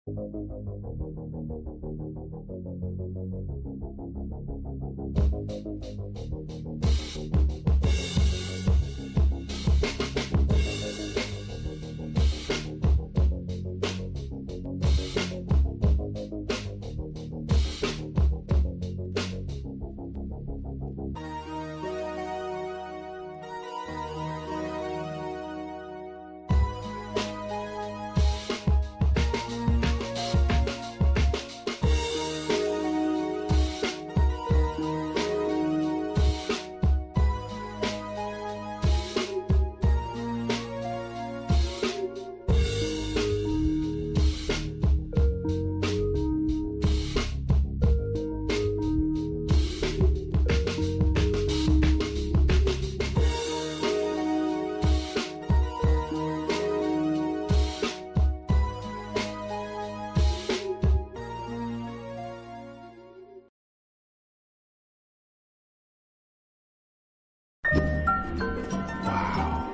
Wow.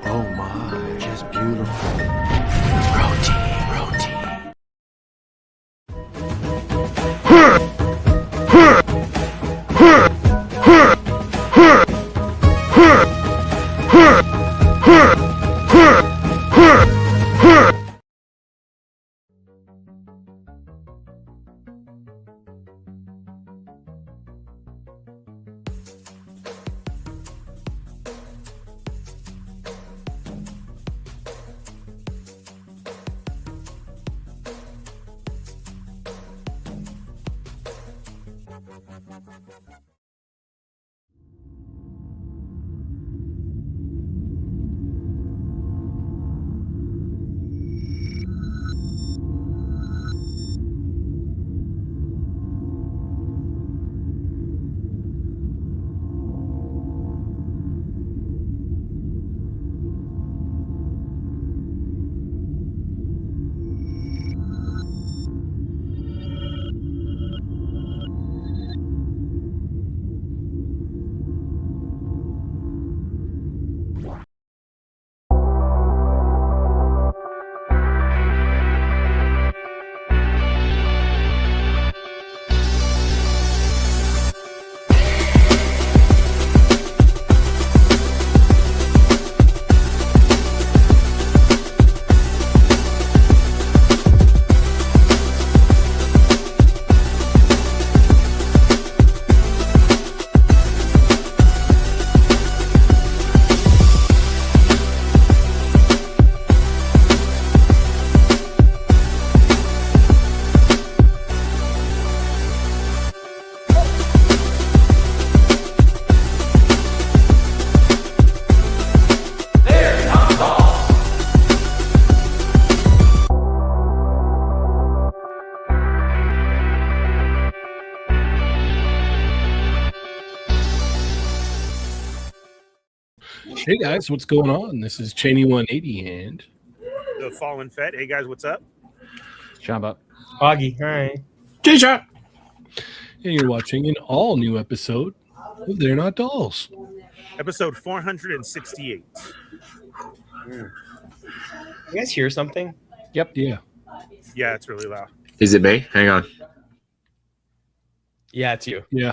Oh my. Just beautiful. Roti. Hey guys, what's going on? This is Cheney 180 and The Fallen Fett. Hey guys, what's up? Chamba Augie, hi. Jshot. and you're watching an all new episode of They're Not Dolls. Episode 468. You guys hear something? Yeah. Yeah, it's really loud. Is it me? Hang on. Yeah, it's you. Yeah.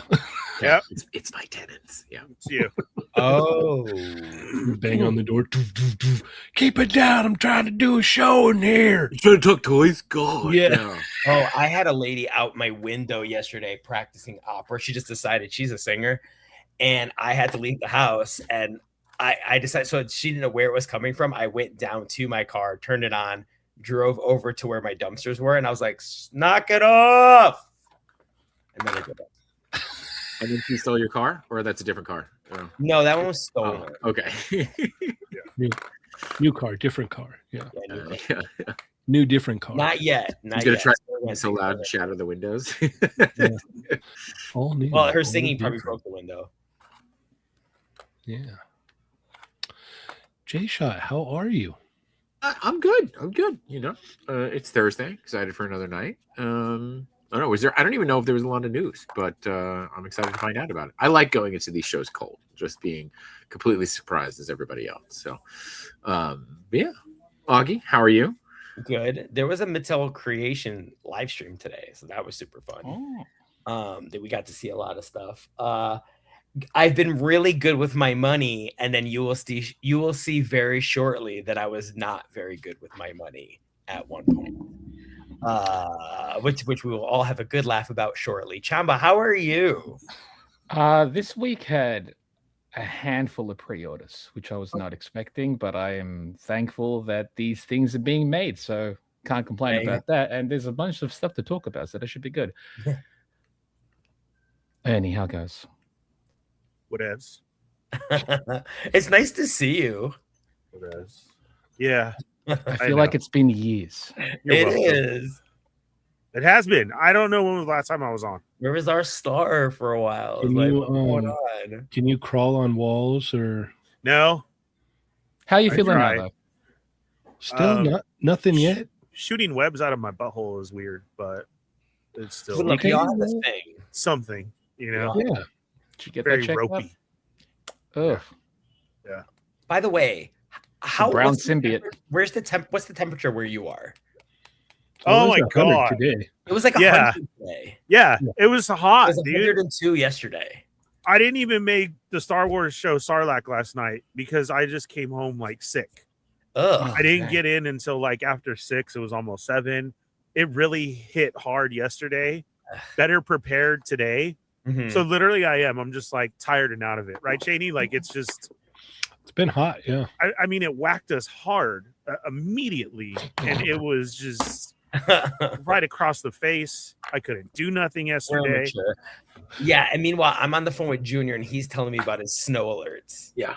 Yep, It's my tenants. Yeah. it's you. Oh. Bang on the door. Keep it down. I'm trying to do a show in here. You trying to talk toys? God. Yeah. Oh, I had a lady out my window yesterday practicing opera. She just decided she's a singer, and I had to leave the house. And I decided, so she didn't know where it was coming from. I went down to my car, turned it on, drove over to where my dumpsters were, and I was like, knock it off. And then I did that. And then she stole your car, or that's a different car? Oh. No, that one was stolen. Oh, okay. New car, different car. Yeah. Yeah, new car. Yeah. New different car. Not yet. Not He's gonna yet. try Still gonna so think loud about and it. shatter the windows. All new. Well, her all singing probably different. broke the window. Yeah. Jshot, how are you? I'm good. You know, it's Thursday. Excited for another night. I don't know. I don't even know if there was a lot of news, but I'm excited to find out about it. I like going into these shows cold, just being completely surprised as everybody else. So, yeah. Augie, how are you? Good. There was a Mattel Creation live stream today, so that was super fun. That we got to see a lot of stuff. I've been really good with my money, and then you will see very shortly that I was not very good with my money at one point. Which we will all have a good laugh about shortly. Chamba, how are you? This week had a handful of pre-orders, which I was not expecting, but I am thankful that these things are being made, so can't complain about that. And there's a bunch of stuff to talk about, so that should be good. Anyhow, guys. Whatevs. It's nice to see you. Whatevs. Yeah. I feel like it's been years. You're welcome. Is. It has been. I don't know when was the last time I was on. Where was our star for a while? Can Like, you, what's going on? Can you crawl on walls or No. How are you I feeling tried. now, though? still nothing yet? Shooting webs out of my butthole is weird, but it's still But look, Okay. you all have this thing. something, you know. Yeah. Did you get Very that checked out? ropey. Ugh. By the way, how brown what's the symbiote. Where's the temp? What's the temperature where you are? Oh It my was 100 God. Today. It was like Yeah. 100 today. Yeah, it was hot, It was dude. 102 yesterday. I didn't even make the Star Wars show Sarlacc last night because I just came home like sick. Ugh. I didn't dang. get in until like after 6. It was almost 7. It really hit hard yesterday. Better prepared today. Mhm. So literally I'm just like tired and out of it. Right, Cheney? Like it's just, It's been hot. Yeah. I mean, it whacked us hard immediately. And it was just right across the face. I couldn't do nothing We're yesterday. immature. Yeah, and meanwhile, I'm on the phone with Junior, and he's telling me about his snow alerts. Yeah.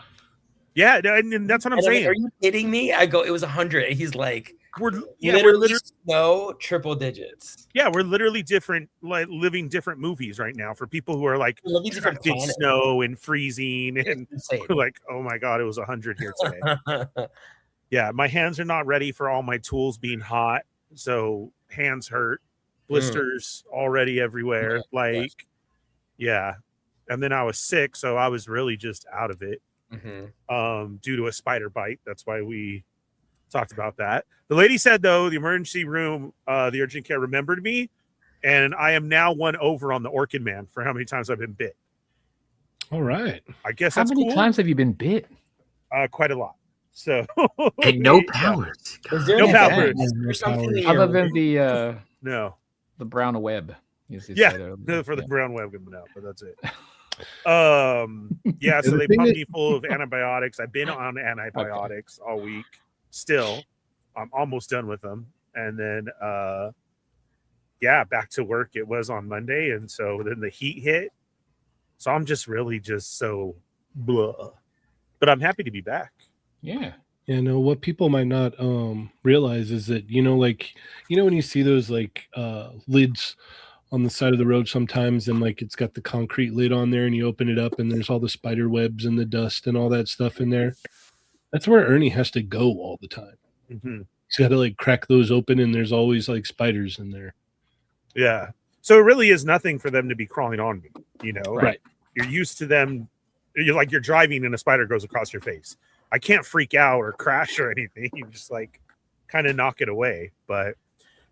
Yeah, and that's what I'm And I'm like, saying. are you kidding me? I go, it was 100, and he's like, We're literally snow triple digits. we're literally different, like living different movies right now for people who are like We're living different trapped in planets. snow and freezing, and It's insane. we're like, oh my God, it was 100 here today. Yeah, my hands are not ready for all my tools being hot, so hands hurt, blisters already everywhere. Like, yeah, and then I was sick, so I was really just out of it. Due to a spider bite. That's why we talked about that. The lady said, though, the emergency room, the urgent care remembered me, and I am now one over on the Orchid Man for how many times I've been bit. All right. I guess How that's many cool. times have you been bit? Quite a lot. So And no yeah. powers. Is there No an powers. event? There's something in Other your- than the No, brown web. Yeah, Yeah, for the brown web, no, but that's it. Yeah, so The they thing pumped is- me full of antibiotics. I've been on antibiotics all week. Still, I'm almost done with them, and then yeah, back to work. It was on Monday, and so then the heat hit. So I'm just really just so blah, but I'm happy to be back. Yeah. You know what people might not realize is that like when you see those like lids on the side of the road sometimes, and like it's got the concrete lid on there, and you open it up and there's all the spider webs and the dust and all that stuff in there. That's where Ernie has to go all the time. Mm-hmm. He's got to like crack those open, and there's always like spiders in there. Yeah. So it really is nothing for them to be crawling on me, Right. You're used to them. You're driving and a spider goes across your face. I can't freak out or crash or anything. You just like kind of knock it away. But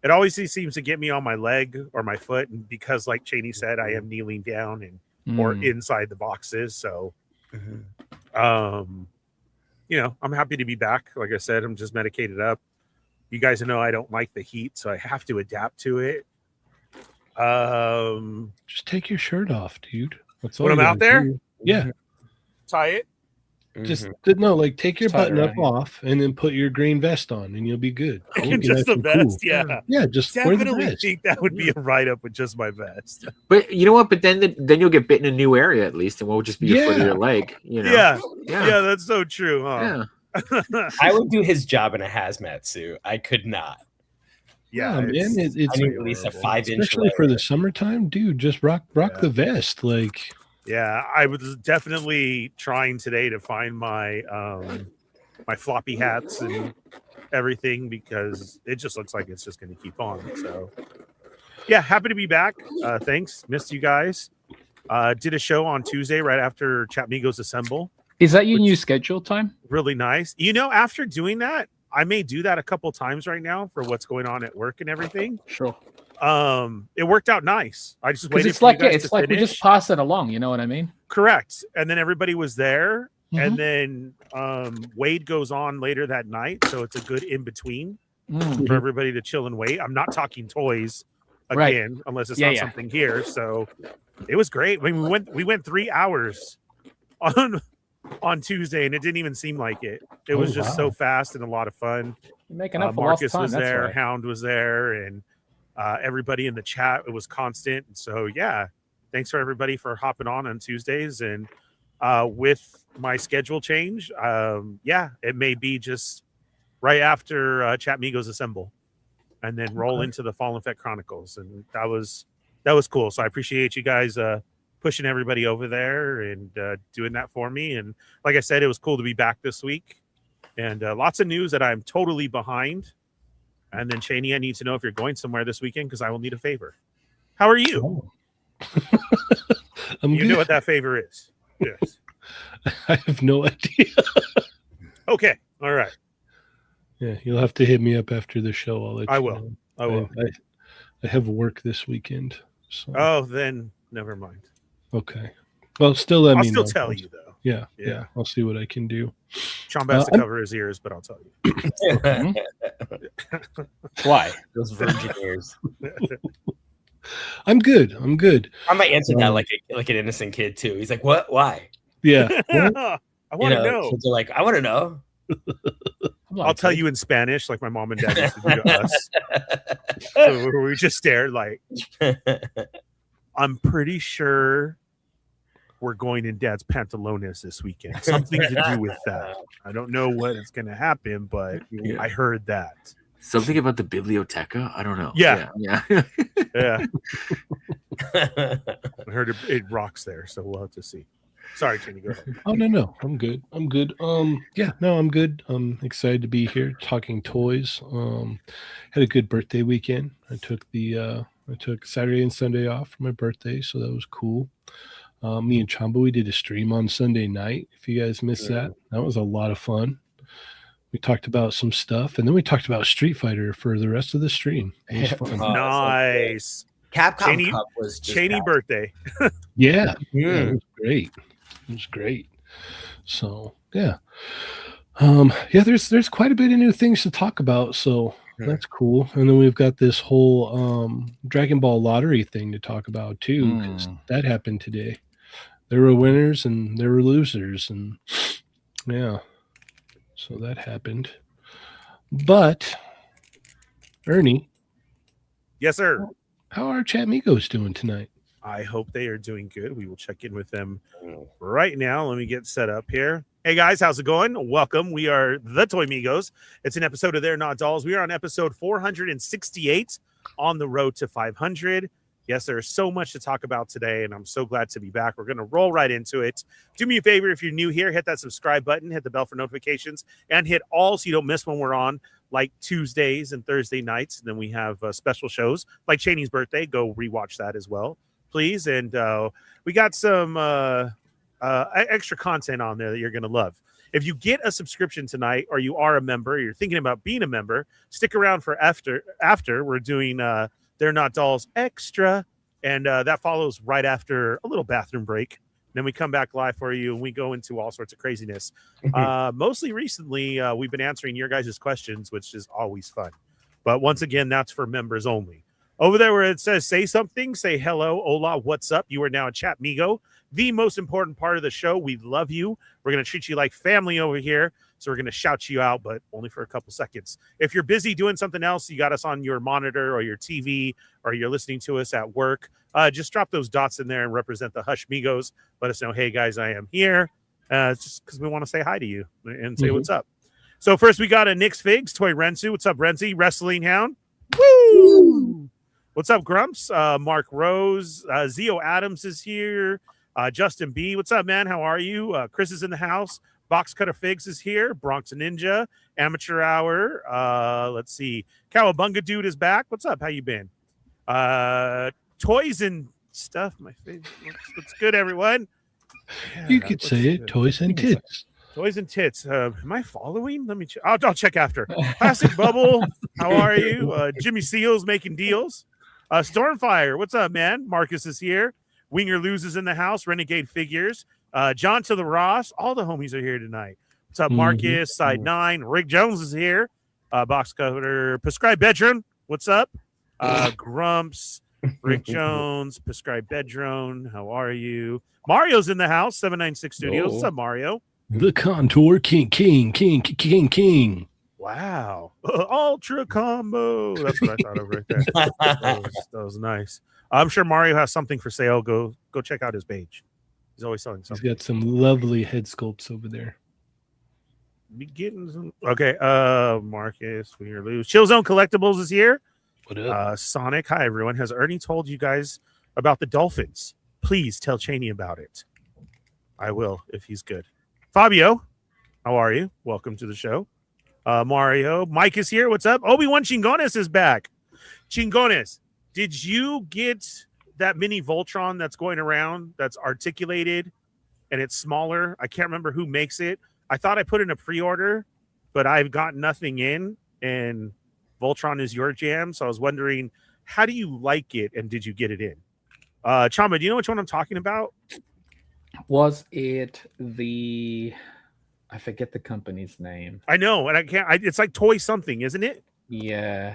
it always seems to get me on my leg or my foot. And because like Cheney said, I am kneeling down and or inside the boxes. So I'm happy to be back. Like I said, I'm just medicated up. You guys know I don't like the heat, so I have to adapt to it. Just take your shirt off, dude. That's all When you I'm out gotta there? do. Yeah. Tie it. Just no, like take your Just tie it button up around off and then put your green vest on, and you'll be good. You'll be Just nice the and vest. cool. Yeah. Yeah, just wear the Definitely vest. think that would be a write up with just my vest. But you know what? But then you'll get bit in a new area at least, and won't just be your foot or Yeah. your leg. Yeah. Yeah. Yeah, that's so true, huh? Yeah. I would do his job in a hazmat suit. I could not. Yeah, man, it's- it's I need at least a horrible. 5-inch especially for layer. the summertime, dude. Just rock Yeah. the vest, like. Yeah, I was definitely trying today to find my my floppy hats and everything because it just looks like it's just going to keep on. So, yeah, happy to be back. Thanks, missed you guys. Did a show on Tuesday right after Chat Migos Assemble. Is that your new schedule time? Really nice. After doing that, I may do that a couple times right now for what's going on at work and everything. Sure. It worked out nice. I just Because waited it's for like you guys it's to like we finish. just pass it along. You know what I mean? Correct. And then everybody was there. And Mhm. then Wade goes on later that night. So it's a good in between Mm. for everybody to chill and wait. I'm not talking toys Right. again, unless it's Yeah, not yeah. something here. So it was great. I mean, we went 3 hours on Tuesday, and it didn't even seem like it. It was just so fast and a lot of fun. You're making up for lost Marcus time. was That's there, right. Hound was there, and everybody in the chat. It was constant. And so yeah, thanks for everybody for hopping on Tuesdays. And with my schedule change, yeah, it may be just right after Chat Migos Assemble, and then roll into the Fallen Fett Chronicles. And that was cool. So I appreciate you guys pushing everybody over there and doing that for me. And like I said, it was cool to be back this week, and lots of news that I'm totally behind. And then Cheney, I need to know if you're going somewhere this weekend, because I will need a favor. How are you? I'm You good. know what that favor is. Yes. I have no idea. Okay. All right. Yeah, you'll have to hit me up after the show. I'll let I you will. know. I will. I have work this weekend. So. Oh, then never mind. Okay. Well, still let I'll me still know. tell you though. Yeah, Yeah. yeah. I'll see what I can do. Chamba has to cover his ears, but I'll tell you. Why? Those virgin ears. I'm good. I'm good. I might answer that like an innocent kid too. He's like, "What? Why?" Yeah. I want to know. Kids are like, "I want to know." I'll tell you in Spanish, like my mom and dad used to do to us. So we just stared like, I'm pretty sure we're going in Dad's pantalones this weekend. Something to do with that. I don't know what is going to happen, but I heard that. Something about the biblioteca? I don't know. Yeah. Yeah. Yeah. I heard it rocks there, so we'll have to see. Sorry, Cheney, go ahead. Oh no, I'm good. I'm good. Yeah, no, I'm good. I'm excited to be here talking toys. Had a good birthday weekend. I took Saturday and Sunday off for my birthday, so that was cool. Me and Chamba, we did a stream on Sunday night. If you guys missed that was a lot of fun. We talked about some stuff, and then we talked about Street Fighter for the rest of the stream. It was fun. Nice. Capcom Cup was just Cheney birthday. Yeah, it was great. It was great. So yeah. Yeah, there's quite a bit of new things to talk about, so that's cool. And then we've got this whole Dragon Ball lottery thing to talk about too, because that happened today. There were winners and there were losers, and yeah. So that happened. But Ernie. Yes, sir. How are Chat Migos doing tonight? I hope they are doing good. We will check in with them right now. Let me get set up here. Hey guys, how's it going? Welcome. We are the Toy Migos. It's an episode of They're Not Dolls. We are on episode 468 on the road to 500. Yes, there's so much to talk about today, and I'm so glad to be back. We're going to roll right into it. Do me a favor, if you're new here, hit that subscribe button, hit the bell for notifications, and hit all so you don't miss when we're on, like Tuesdays and Thursday nights. And then we have special shows like Cheney's birthday. Go rewatch that as well, please. And we got some extra content on there that you're going to love. If you get a subscription tonight, or you are a member, or you're thinking about being a member, stick around for after. We're doing They're Not Dolls Extra, and that follows right after a little bathroom break. Then we come back live for you, and we go into all sorts of craziness. Mostly recently, we've been answering your guys' questions, which is always fun. But once again, that's for members only. Over there where it says, say something, say hello, hola, what's up? You are now a Chat Migo, the most important part of the show. We love you. We're going to treat you like family over here. So we're going to shout you out, but only for a couple seconds. If you're busy doing something else, you got us on your monitor or your TV, or you're listening to us at work, just drop those dots in there and represent the Hush Migos. Let us know, hey, guys, I am here. Just because we want to say hi to you and say what's up. So first we got a Nick's Figs, Toy Rensu. What's up, Renzi? Wrestling Hound. Woo! What's up, Grumps? Mark Rose. Zio Adams is here. Justin B. What's up, man? How are you? Chris is in the house. Box Cutter Figs is here. Bronx Ninja. Amateur Hour. Let's see. Cowabunga Dude is back. What's up? How you been? Toys and stuff. My favorite. What's good, everyone? You could say it. Toys and tits. Toys and tits. Am I following? Let me check. I'll check after. Plastic Bubble, how are you? Jimmy Seals making deals. Stormfire, what's up, man? Marcus is here. Winger loses in the house. Renegade Figures. John to the Ross. All the homies are here tonight. What's up, Marcus? Side 9. Rick Jones is here. Box cover. Prescribed Bedroom. What's up? Grumps. Rick Jones. Prescribed Bedroom. How are you? Mario's in the house. 796 Studios. What's up, Mario? The Contour King. Wow. Ultra combo. That's what I thought of right there. That was nice. I'm sure Mario has something for sale. Go check out his page. He's always selling something. He's got some lovely head sculpts over there. Be getting some. Okay. Marcus, we are lose. Chill Zone Collectibles is here. What up? Sonic. Hi, everyone. Has Ernie told you guys about the Dolphins? Please tell Cheney about it. I will if he's good. Fabio, how are you? Welcome to the show. Mario, Mike is here. What's up? Obi-Wan Chingones is back. Chingones, did you get that mini Voltron that's going around that's articulated and it's smaller? I can't remember who makes it. I thought I put in a pre-order, but I've got nothing in, and Voltron is your jam. So I was wondering, how do you like it, and did you get it in? Chamba, do you know which one I'm talking about? Was it the? I forget the company's name. I know, and I can't. It's like Toy something, isn't it? Yeah.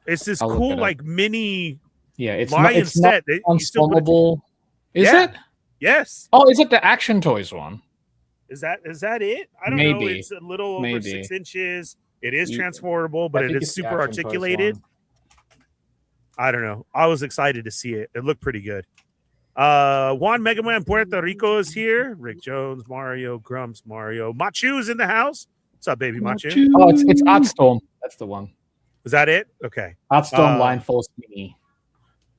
It's this I'll look cool, it up. like mini. Yeah, it's Lion not. It's set. not You still put it- transformable. Is Yeah. it? Yes. Oh, is it the Action Toys one? Is that it? I don't know. Maybe. It's a little over Maybe. 6 inches. It is Yeah. transportable, but I it think is it's the super Action Toys articulated. one. I don't know. I was excited to see it. It looked pretty good. Juan Mega Man Puerto Rico is here. Rick Jones, Mario, Grumps, Mario. Machu's in the house. What's up, baby Machu? Oh, it's Artstorm. That's the one. Is that it? Okay. Artstorm Line Force Mini.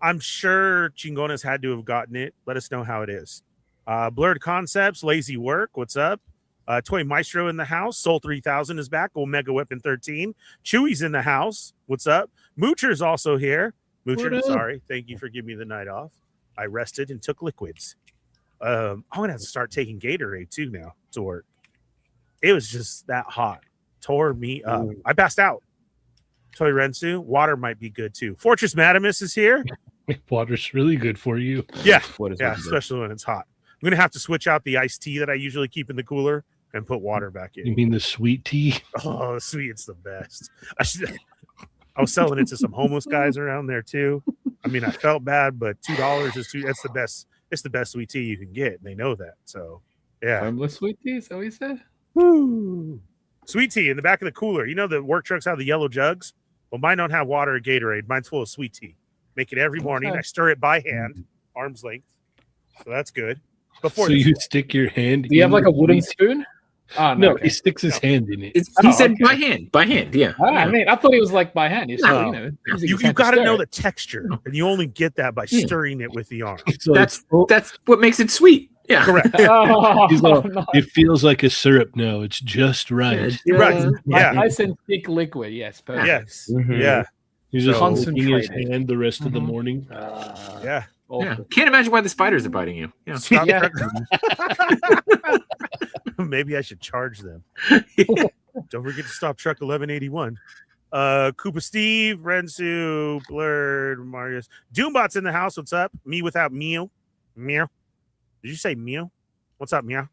I'm sure Chingones had to have gotten it. Let us know how it is. Blurred Concepts, Lazy Work. What's up? Toy Maestro in the house. Soul 3000 is back. Omega Weapon 13. Chewy's in the house. What's up? Moocher's also here. Moocher, What up? sorry. Thank you for giving me the night off. I rested and took liquids. I'm going to have to start taking Gatorade too now to work. It was just that hot. Tore me up. I passed out. Toy Rensu. Water might be good too. Fortress Madamus is here. Water's really good for you. Yeah. What is Yeah, it? especially when it's hot. I'm going to have to switch out the iced tea that I usually keep in the cooler and put water back You in. mean the sweet tea? Oh, sweet. It's the best. I was selling it to some homeless guys around there too. I mean, I felt bad, but $2 is that's the best. It's the best sweet tea you can get. And they know that. So, yeah. Homeless sweet tea, is that what you said? Woo. Sweet tea in the back of the cooler. You know, the work trucks have the yellow jugs. Well, mine don't have water or Gatorade. Mine's full of sweet tea. Make it every morning. Okay. I stir it by hand, arm's length. So that's good. Before So the you show. stick your hand. Do you have in like the a wooden sweet- spoon? Oh, No, okay. he sticks his hand in it. He said okay. by hand, yeah. I mean, I thought it was like by hand. You No. You got to know the texture, and you only get that by Yeah. stirring it with the arm. So That's what makes it sweet. Yeah. Correct. Oh, He's all, no. it feels like a syrup now. It's just right. Right. Yeah. Nice and thick liquid. Yes. Perfect. Yes. Mhm. Yeah. He's just So- licking his Concentrated. hand the rest of the Mhm. morning. Yeah. Yeah. Can't imagine why the spiders are biting you. Yeah. Stop Yeah. truck- Maybe I should charge them. Don't forget to stop truck 1181. Koopa Steve, Rensu, Blurred, Marius. Doombot's in the house. What's up? Me without Mew. Meow. Did you say Mew? What's up, Meow?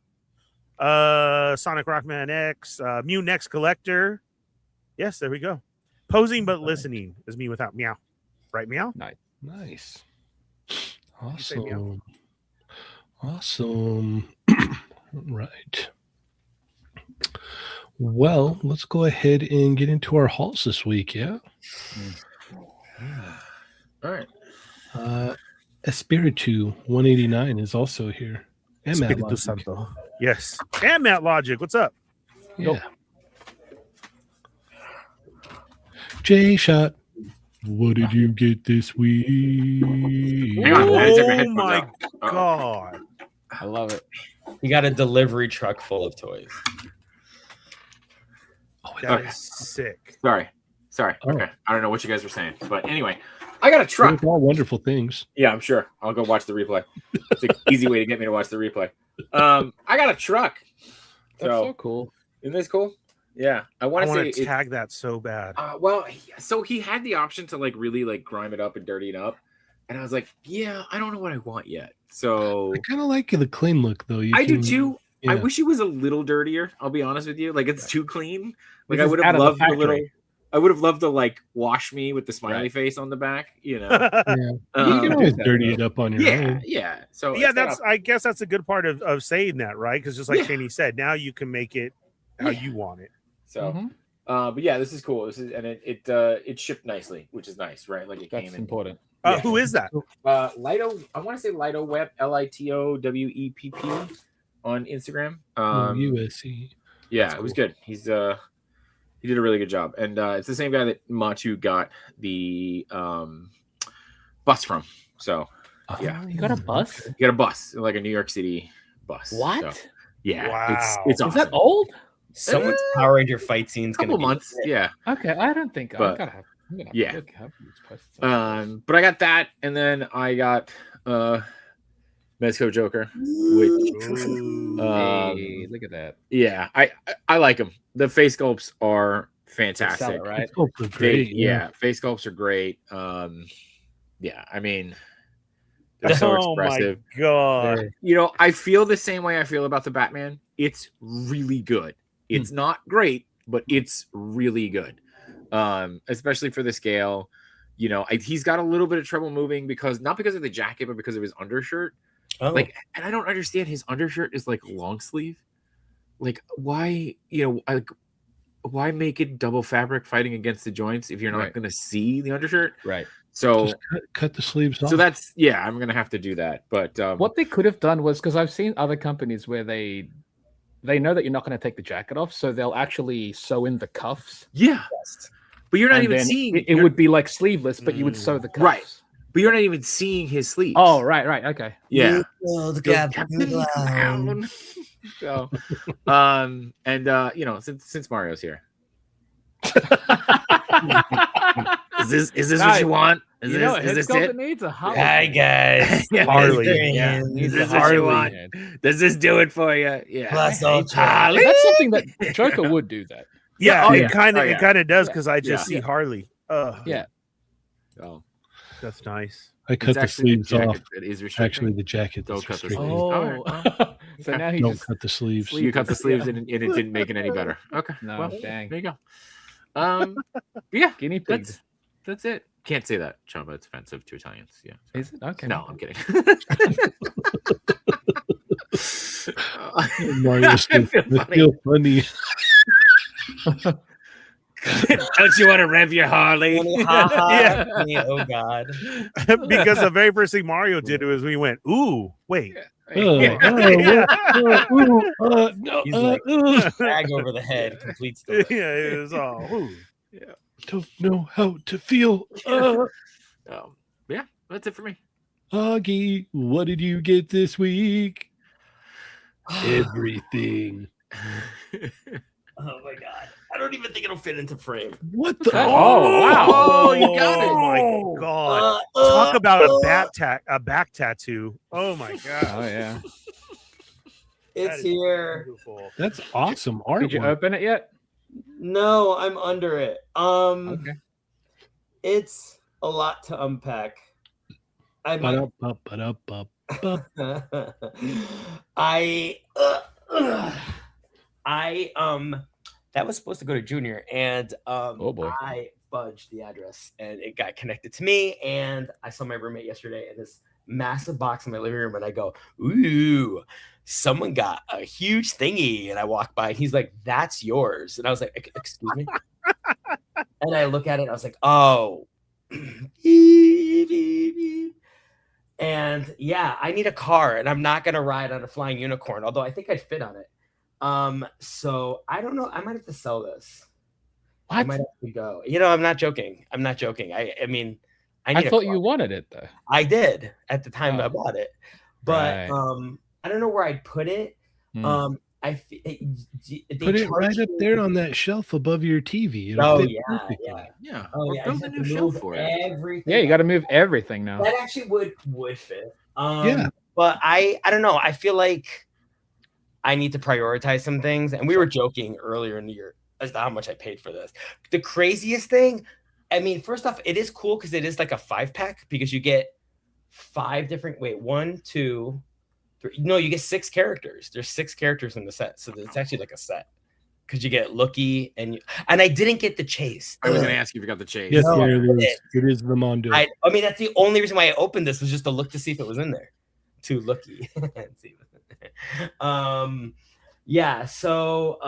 Sonic Rockman X, Mew Next Collector. Yes, there we go. Posing but listening is me without Meow. Right, Meow? Nice. say meow. Awesome. Right. Well, let's go ahead and get into our hauls this week, yeah? All right. Espiritu 189 is also here. And Matt Espiritu Logic. Santo. Yes. And Matt Logic. What's up? Yeah. Jshot, what did you get this week? Hang on, I took my Oh headphones my out. Uh-oh. God. I love it. You got a delivery truck full of toys. That Okay. is sick. Sorry. Oh. Okay. I don't know what you guys were saying, but anyway, I got a truck. Those are all wonderful things. Yeah, I'm sure. I'll go watch the replay. It's an easy way to get me to watch the replay. I got a truck. That's so cool. Isn't this cool? Yeah, I I want want to to tag that so bad. well, so he had the option to like really like grime it up and dirty it up, and I was like, yeah, I don't know what I want yet. So I kind of like the clean look though. I do too. I yeah. wish it was a little dirtier. I'll be honest with you. Like it's too clean. Like This I is would out have of the loved a little. factory. I would have loved to like wash me with the smiley Right. face on the back. You know. Yeah. You can do always that, dirty though. it up on your Yeah, own. yeah. So Yeah, it's got that's. I guess that's a good part of saying that, right? Because just like Yeah. Cheney said, now you can make it how Yeah. you want it. so. Mhm. But yeah, this is cool. This is and it shipped nicely, which is nice, right? Like it That's came in. important. Yeah. Who is that? Lito. I want to say Lito Web, LITOWEPP on Instagram. USC. Yeah, That's it was cool. good. He did a really good job, and it's the same guy that Matu got the bus from. So Yeah. You got a bus? you got a bus, like a New York City bus. What? So, yeah, Wow. it's Is awesome. that old? Someone's Power Ranger fight scene's gonna Couple be months, yeah. Okay, I don't think But- I'm gonna have to yeah. look up these posts. But I got that, and then I got Mezco Joker, which Ooh. Hey, look at that. yeah, I like them. The face sculpts are They fantastic. sell it, right? Oh, great. Yeah, face sculpts are great. Yeah, I mean, they're so Oh my expressive. god. You know, I feel the same way I feel about the Batman. It's really good. It's not great, but it's really good. Especially for the scale. You know, he's got a little bit of trouble moving not because of the jacket, but because of his undershirt. Oh, Like, and I don't understand. His undershirt is like long sleeve. Like, why? You know, why make it double fabric fighting against the joints if you're not Right. going to see the undershirt? Right. So, Just cut the sleeves off. so that's I'm going to have to do that. But What they could have done was because I've seen other companies where they know that you're not going to take the jacket off, so they'll actually sew in the cuffs. yeah, but you're not and even then seeing. it you're- would be like sleeveless, but you would sew the cuffs. Right. But you're not even seeing his sleeves. Oh, right, okay. Yeah. the Go Captain Clown. So, and you know, since Mario's here, is this what you want? Is You know, this head sculpt it? it needs a Harley. Hi guys. Yeah, Harley. Yeah. Needs Is a this what you Harley want? head. Does this do it for you? Yeah. Plus I hate Ultra. Harley. That's something that Joker would do that. Yeah, Oh, it yeah. kind of Oh, yeah. it kind of does Yeah. because I just Yeah. see Harley. Yeah. Oh, That's nice. I cut the sleeves off. That is restricting. Actually, the jacket. Don't That's cut the restricting. sleeves. Oh, All right, so now he Don't just cut the sleeves. you cut the sleeves Yeah. and it didn't make it any better. Okay. No, well, dang. there you go. Yeah, guinea pigs. that's it. Can't say that, Chamba. It's offensive to Italians. Yeah. Is it okay? No, I'm kidding. Mario I feel feel funny. Don't you want to rev your Harley? Yeah. Oh god. Because the very first thing Mario did was we went, ooh, wait. No. He's like- Bag over the head, complete story. Yeah, it was all ooh. Don't know how to feel. Yeah, that's it for me. Augie, what did you get this week? Everything. Oh my god. I don't even think it'll fit into frame. What the? Oh, wow. Oh, you got it. Oh my god. Talk about a back tattoo. Oh my god. Oh yeah. That It's is here. beautiful. That's awesome Did you artwork. open it yet? No, I'm under it. Okay. It's a lot to unpack. I might Ba-da-ba-ba-da-ba-ba. That was supposed to go to Junior, and Oh, boy. I fudged the address, and it got connected to me. And I saw my roommate yesterday in this massive box in my living room, and I go, "Ooh, someone got a huge thingy." And I walk by, and he's like, "That's yours," and I was like, "Excuse me." And I look at it, and I was like, "Oh." And yeah, I need a car, and I'm not gonna ride on a flying unicorn, although I think I'd fit on it. So I don't know. I might have to sell this. I What? might have to go. You know, I'm not joking. I'm not joking. I mean, I need I a thought car. you wanted it though. I did at the time I Oh. bought it, but Right. I don't know where I'd put it. Hmm. They Put it right charge up you- there on that shelf above your TV. It'll Oh fit yeah, perfectly. yeah. Yeah. Oh Or yeah. I build just a have new to shelf move for it. everything. Yeah, you up. got to move everything now. That actually would fit. Yeah. But I don't know. I feel like I need to prioritize some things. And we were joking earlier in the year as to how much I paid for this. The craziest thing, I mean, first off, it is cool because it is like a 5-pack because you get 5 different. Wait, 1, 2, 3. No, you get 6 characters. There's 6 characters in the set, so it's actually like a set. Because you get Lookie and I didn't get the chase. I was going to ask you if you got the chase. Yes, No, it is the Mondo. I mean, that's the only reason why I opened this was just to look to see if it was in there. To Lookie. Yeah. So,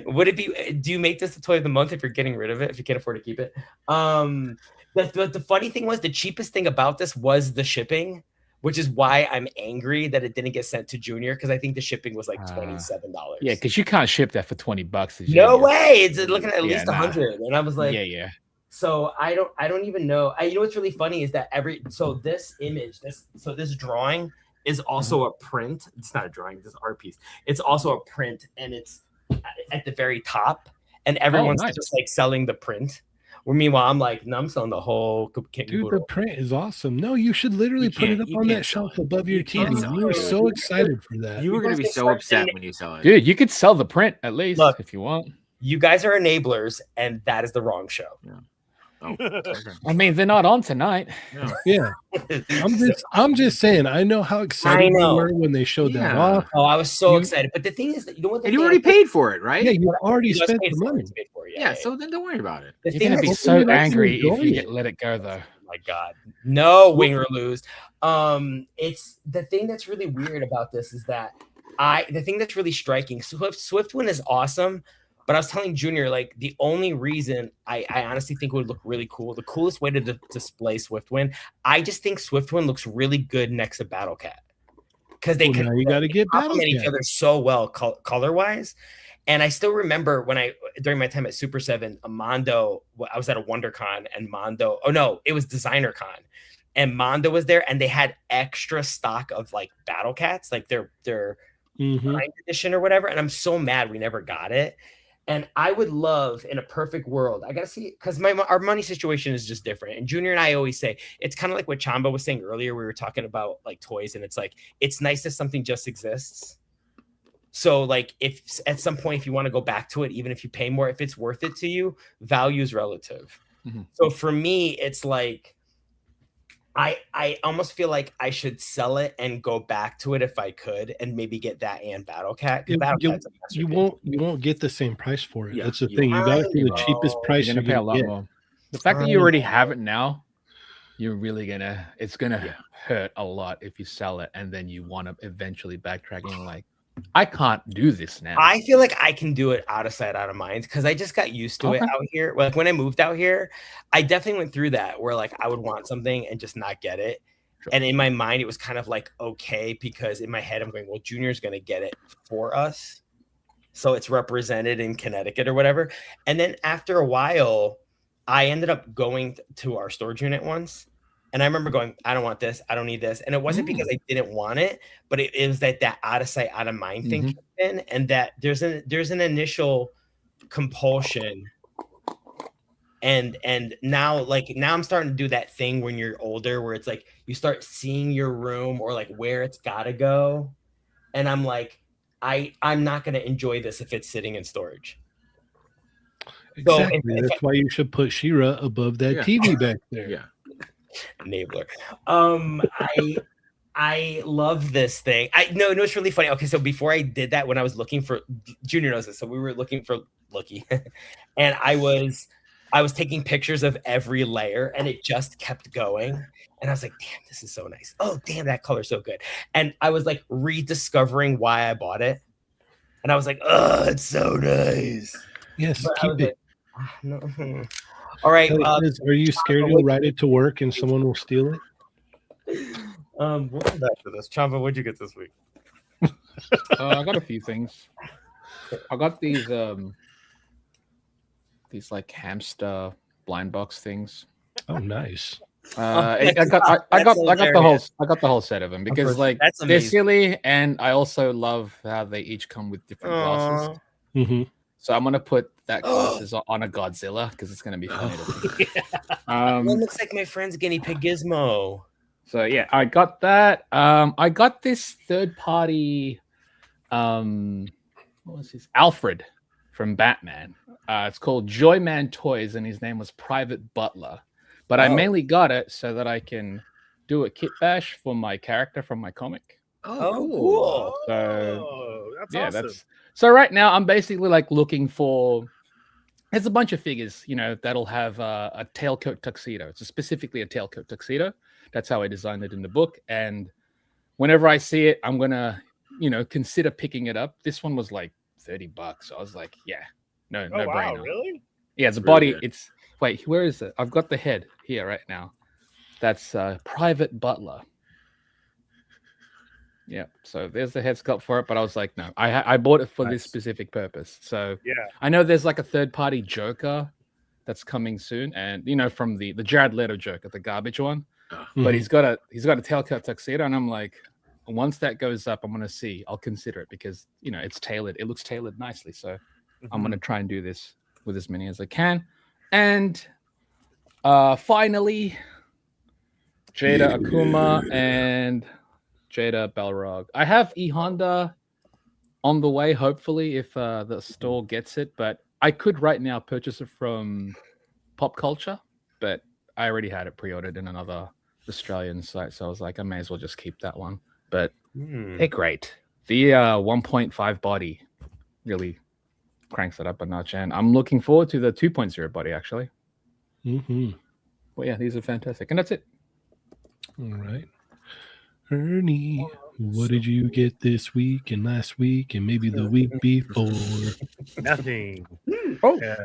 would it be? Do you make this the toy of the month if you're getting rid of it? If you can't afford to keep it? The funny thing was the cheapest thing about this was the shipping. Which is why I'm angry that it didn't get sent to Junior because I think the shipping was like $27. Yeah, because you can't ship that for $20. No way! It's looking at least 100, and I was like, yeah. So I don't even know. You know what's really funny is that this image, this drawing is also a print. It's not a drawing, this art piece. It's also a print, and it's at the very top, and everyone's just like selling the print. Well, meanwhile, I'm like, no, I'm selling the whole kit. Dude, the print is awesome. No, you should literally put it up on that shelf above your TV. We were so excited for that. You were going to be so upset when you sell it. Dude, you could sell the print at least if you want. You guys are enablers, and that is the wrong show. Yeah. Oh, okay. I mean, they're not on tonight. Yeah. I'm just saying, I know how excited you were when they showed that off. Oh, I was so excited. But the thing is that you know what? And you already paid for it, right? Yeah, you already spent the money. Yeah, so then don't worry about it. You're going to be so angry if you let it go, though. Oh my God. No, win or lose. It's the thing that's really weird about this is that the thing that's really striking, Swiftwind is awesome. But I was telling Junior, like, the only reason I honestly think it would look really cool, the coolest way to display Swiftwind, I just think Swiftwind looks really good next to Battle Cat. Because they you got to get complement each other so well color-wise. And I still remember during my time at Super 7, Mondo, I was at a WonderCon, and Mondo, it was Designer Con. And Mondo was there, and they had extra stock of, like, Battle Cats, like their edition or whatever. And I'm so mad we never got it. And I would love, in a perfect world, I got to see, because our money situation is just different. And Junior and I always say, it's kind of like what Chamba was saying earlier. We were talking about like toys, and it's like, it's nice that something just exists. So like, if at some point, if you want to go back to it, even if you pay more, if it's worth it to you, value is relative. Mm-hmm. So for me, it's like, I almost feel like I should sell it and go back to it if I could, and maybe get that and Battle Cat. You won't get the same price for it. Yeah, that's the thing. You got to pay the cheapest price. You're gonna pay a lot more. The fact that you already have it now, you're really it's gonna hurt a lot if you sell it and then you want to eventually backtracking like, I can't do this now. I feel like I can do it out of sight, out of mind, because I just got used to it out here. Like when I moved out here, I definitely went through that where like I would want something and just not get it. Sure. And in my mind, it was kind of like, okay, because in my head, I'm going, well, Junior's going to get it for us. So it's represented in Connecticut or whatever. And then after a while, I ended up going to our storage unit once. And I remember going, I don't want this. I don't need this. And it wasn't because I didn't want it, but it was that out of sight, out of mind thing kicked in, and that there's an initial compulsion. And now I'm starting to do that thing when you're older where it's like you start seeing your room or like where it's gotta go. And I'm like, I'm not gonna enjoy this if it's sitting in storage. Exactly. So that's why you should put She-Ra above that TV back there. Yeah. Enabler. I love this thing. No, it's really funny. Okay, so before I did that, when I was looking for Junior knows this, so we were looking for Lookie, and I was taking pictures of every layer, and it just kept going. And I was like, damn, this is so nice. Oh, damn, that color's so good. And I was like rediscovering why I bought it. And I was like, oh, it's so nice. Yes, keep it. Like, no. All right. Are you scared you'll ride it to work and someone will steal it? We'll come back to this. Chamba, what'd you get this week? I got a few things. I got these like hamster blind box things. Oh, nice. I got the whole set of them because like they're silly, and I also love how they each come with different glasses. Mm-hmm. So I'm gonna put that glasses on a Godzilla because it's gonna be funny to think. It looks like my friend's guinea pig Gizmo. So yeah, I got that. I got this third party. What was his Alfred from Batman? It's called Joyman Toys, and his name was Private Butler. But I Oh. mainly got it so that I can do a kit bash for my character from my comic. Oh, cool. Oh, that's Yeah, awesome. that's so. Right now, I'm basically like looking for. There's a bunch of figures, that'll have a tailcoat tuxedo. It's specifically a tailcoat tuxedo. That's how I designed it in the book. And whenever I see it, I'm gonna, consider picking it up. This one was like $30. So I was like, yeah, no Oh, wow, brainer. really? Yeah, the Really body. good. It's wait, where is it? I've got the head here right now. That's Private Butler. Yeah, so there's the head sculpt for it, but I was like, no, I bought it for this specific purpose. So Yeah. I know there's like a third party Joker that's coming soon, and from the Jared Leto Joker, the garbage one. But he's got a tailcoat tuxedo, and I'm like, once that goes up, I'm gonna see. I'll consider it because it's tailored. It looks tailored nicely, so I'm gonna try and do this with as many as I can. And finally, Jada Akuma and Jada Balrog. I have E Honda on the way, hopefully, if the store gets it. But I could right now purchase it from Pop Culture, but I already had it pre-ordered in another Australian site, so I was like, I may as well just keep that one. But they're great. The 1.5 body really cranks it up a notch, and I'm looking forward to the 2.0 body actually. Well, yeah, these are fantastic, and that's it. All right. Ernie, what did you get this week and last week and maybe the week before? Nothing. Oh, Yeah.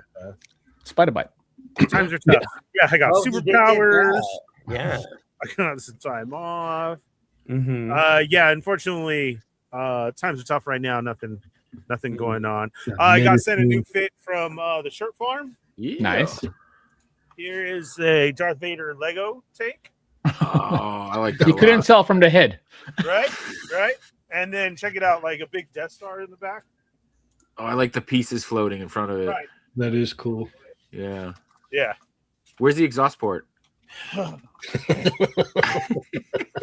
Spider Bite. Times are tough. Yeah, I got Oh, you did get superpowers. that. Yeah. I got some time off. Mm-hmm. Yeah, unfortunately, times are tough right now. Nothing going on. I got sent a new fit from the Shirt Farm. Yeah. Nice. Here is a Darth Vader Lego take. Oh, I like that. You couldn't tell from the head. Right. And then check it out, like a big Death Star in the back. Oh, I like the pieces floating in front of it. Right. That is cool. Yeah. Yeah. Where's the exhaust port?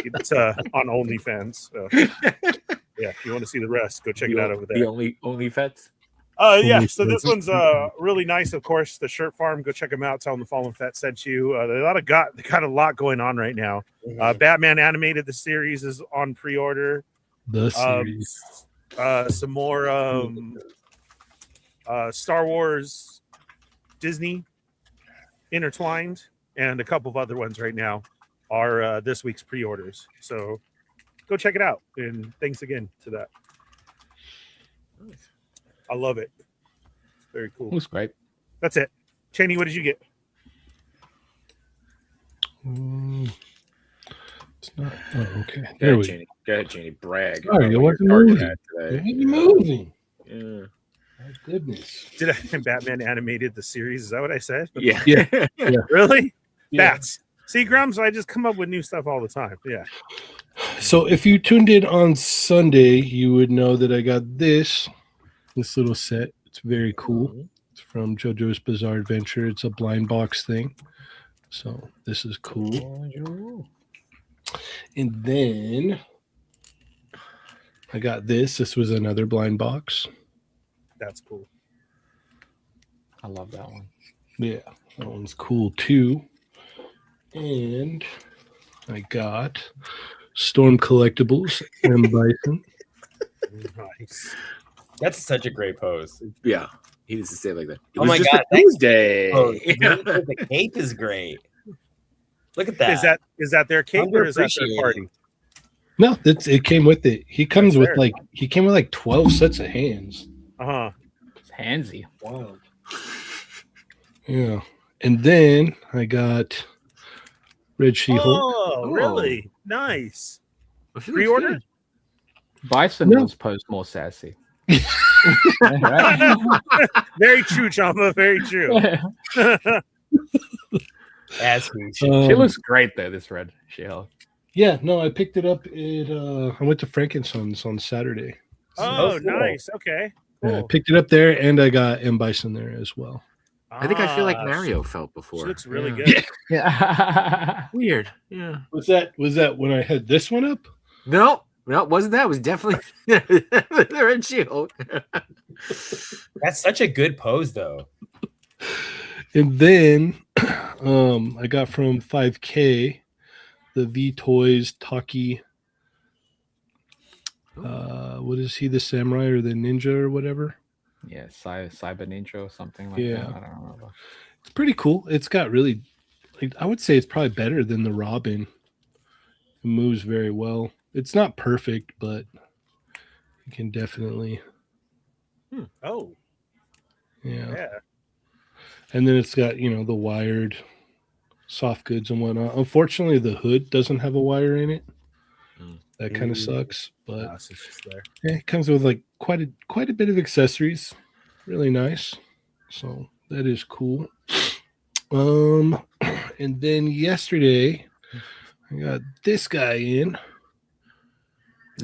It's on OnlyFans. So. Yeah, if you want to see the rest, go check it out over there. The only Fets? Yeah, so this one's really nice, of course. The Shirt Farm, go check them out. Tell them the Fallen Fett sent you. They got a lot going on right now. Batman Animated, the series is on pre-order. The series. Some more Star Wars, Disney intertwined, and a couple of other ones right now are this week's pre-orders. So go check it out. And thanks again to that. Nice. I love it. Very cool. Looks great. That's it. Cheney, what did you get? It's not. Oh, okay. Go There ahead, we Cheney. Go ahead, Cheney. Brag. Sorry, about you what want your to target move. had today. You're moving. Yeah. My goodness. Did I Batman Animated the series? Is that what I said? Yeah. Really? Yeah. Bats. See, Grumps, I just come up with new stuff all the time. Yeah. So if you tuned in on Sunday, you would know that I got this little set. It's very cool. It's from JoJo's Bizarre Adventure. It's a blind box thing. So this is cool. And then I got this. This was another blind box. That's cool. I love that one. Yeah, that one's cool too. And I got Storm Collectibles and Bison. Nice. That's such a great pose. Yeah. He needs to say it like that. It Oh was my just God, a Tuesday. Oh, the cape is great. Look at that. Is that their cape or is that their Underappreciated. party? No, it came with it. He comes That's with fair. like 12 sets of hands. Uh-huh. It's handsy. Wow. Yeah. And then I got Red She-Hulk. Oh, really? Nice. Well, she looks Pre-order? good. Bison No. was posed more sassy. Very true, Chamba. Very true. As we She Um, looks great though, this red She-Hulk. Yeah, no, I picked it up at I went to Frankenson's on Saturday. Oh, cool. nice. Okay. Yeah, I Cool. picked it up there and I got M Bison there as well. I think I feel like Ah, Mario felt She before. looks really Yeah. good. Yeah. Weird. Yeah. Was that when I had this one up? No, it wasn't that. It was definitely the red shield. That's such a good pose, though. And then I got from 5K the V Toys Taki. What is he, the samurai or the ninja or whatever? Yeah, Cyber Ninja or something like Yeah. that. I don't remember. It's pretty cool. It's got really, like, I would say it's probably better than the Robin. It moves very well. It's not perfect, but you can definitely, Oh, yeah. yeah. And then it's got, the wired soft goods and whatnot. Unfortunately, the hood doesn't have a wire in it. That kind of sucks, but No, so it's just there. yeah, it comes with like quite a bit of accessories. Really nice. So that is cool. And then yesterday I got this guy in.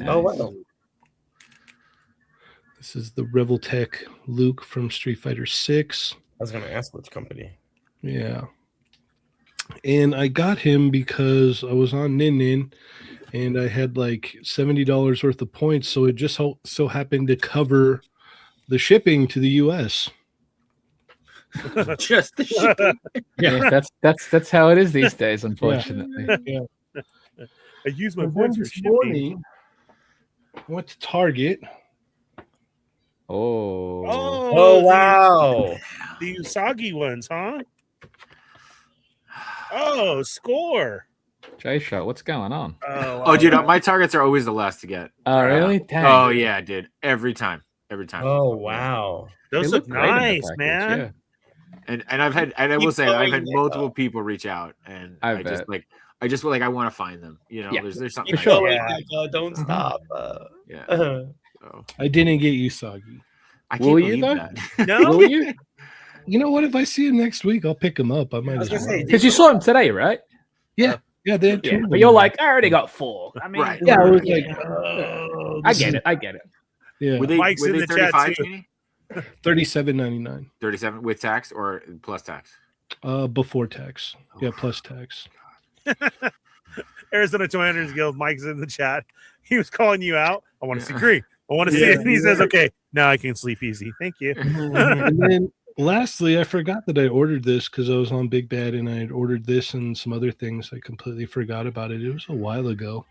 Oh, Nice. wow. This is the Revoltech Luke from Street Fighter 6. I was going to ask which company. Yeah. And I got him because I was on Nin and I had like $70 worth of points. So it just so happened to cover the shipping to the US. Just the shipping. Yeah, that's how it is these days, unfortunately. I use my And then points for this shipping. morning, I went to Target. Oh. Oh, wow. The Usagi ones, huh? Oh, score. Jshot, what's going on? Oh, dude, my targets are always the last to get. Oh, really? Dang. Oh yeah, dude. Every time. Oh, wow. Those They look great in the nice, package, man. yeah. And I will Keep say I've had going, multiple people reach out, and I I just feel like I want to find them. Yeah. There's something. Keep nice sure. about Yeah. going, don't stop. it. Yeah. So, I didn't get Usagi. I Will can't you, believe though? that. No, Will you? You know what? If I see him next week, I'll pick him up. I might I was as gonna well. say, Because you saw him today, right? Yeah, they had two. Yeah. of But them you're there. like, I already got 4. I mean, Right. Yeah, I was like, I get it. I get it. Yeah, Were they Mike's in the chat, 35, too. Jeannie? $37.99. 37 with tax or plus tax? Before tax. Yeah, plus tax. Arizona 200 Guild. Mike's in the chat. He was calling you out. I want to see Yeah. green. I want to see Yeah. it. And he says, okay, now I can sleep easy. Thank you. And then lastly, I forgot that I ordered this because I was on Big Bad and I had ordered this and some other things. I completely forgot about it. It was a while ago,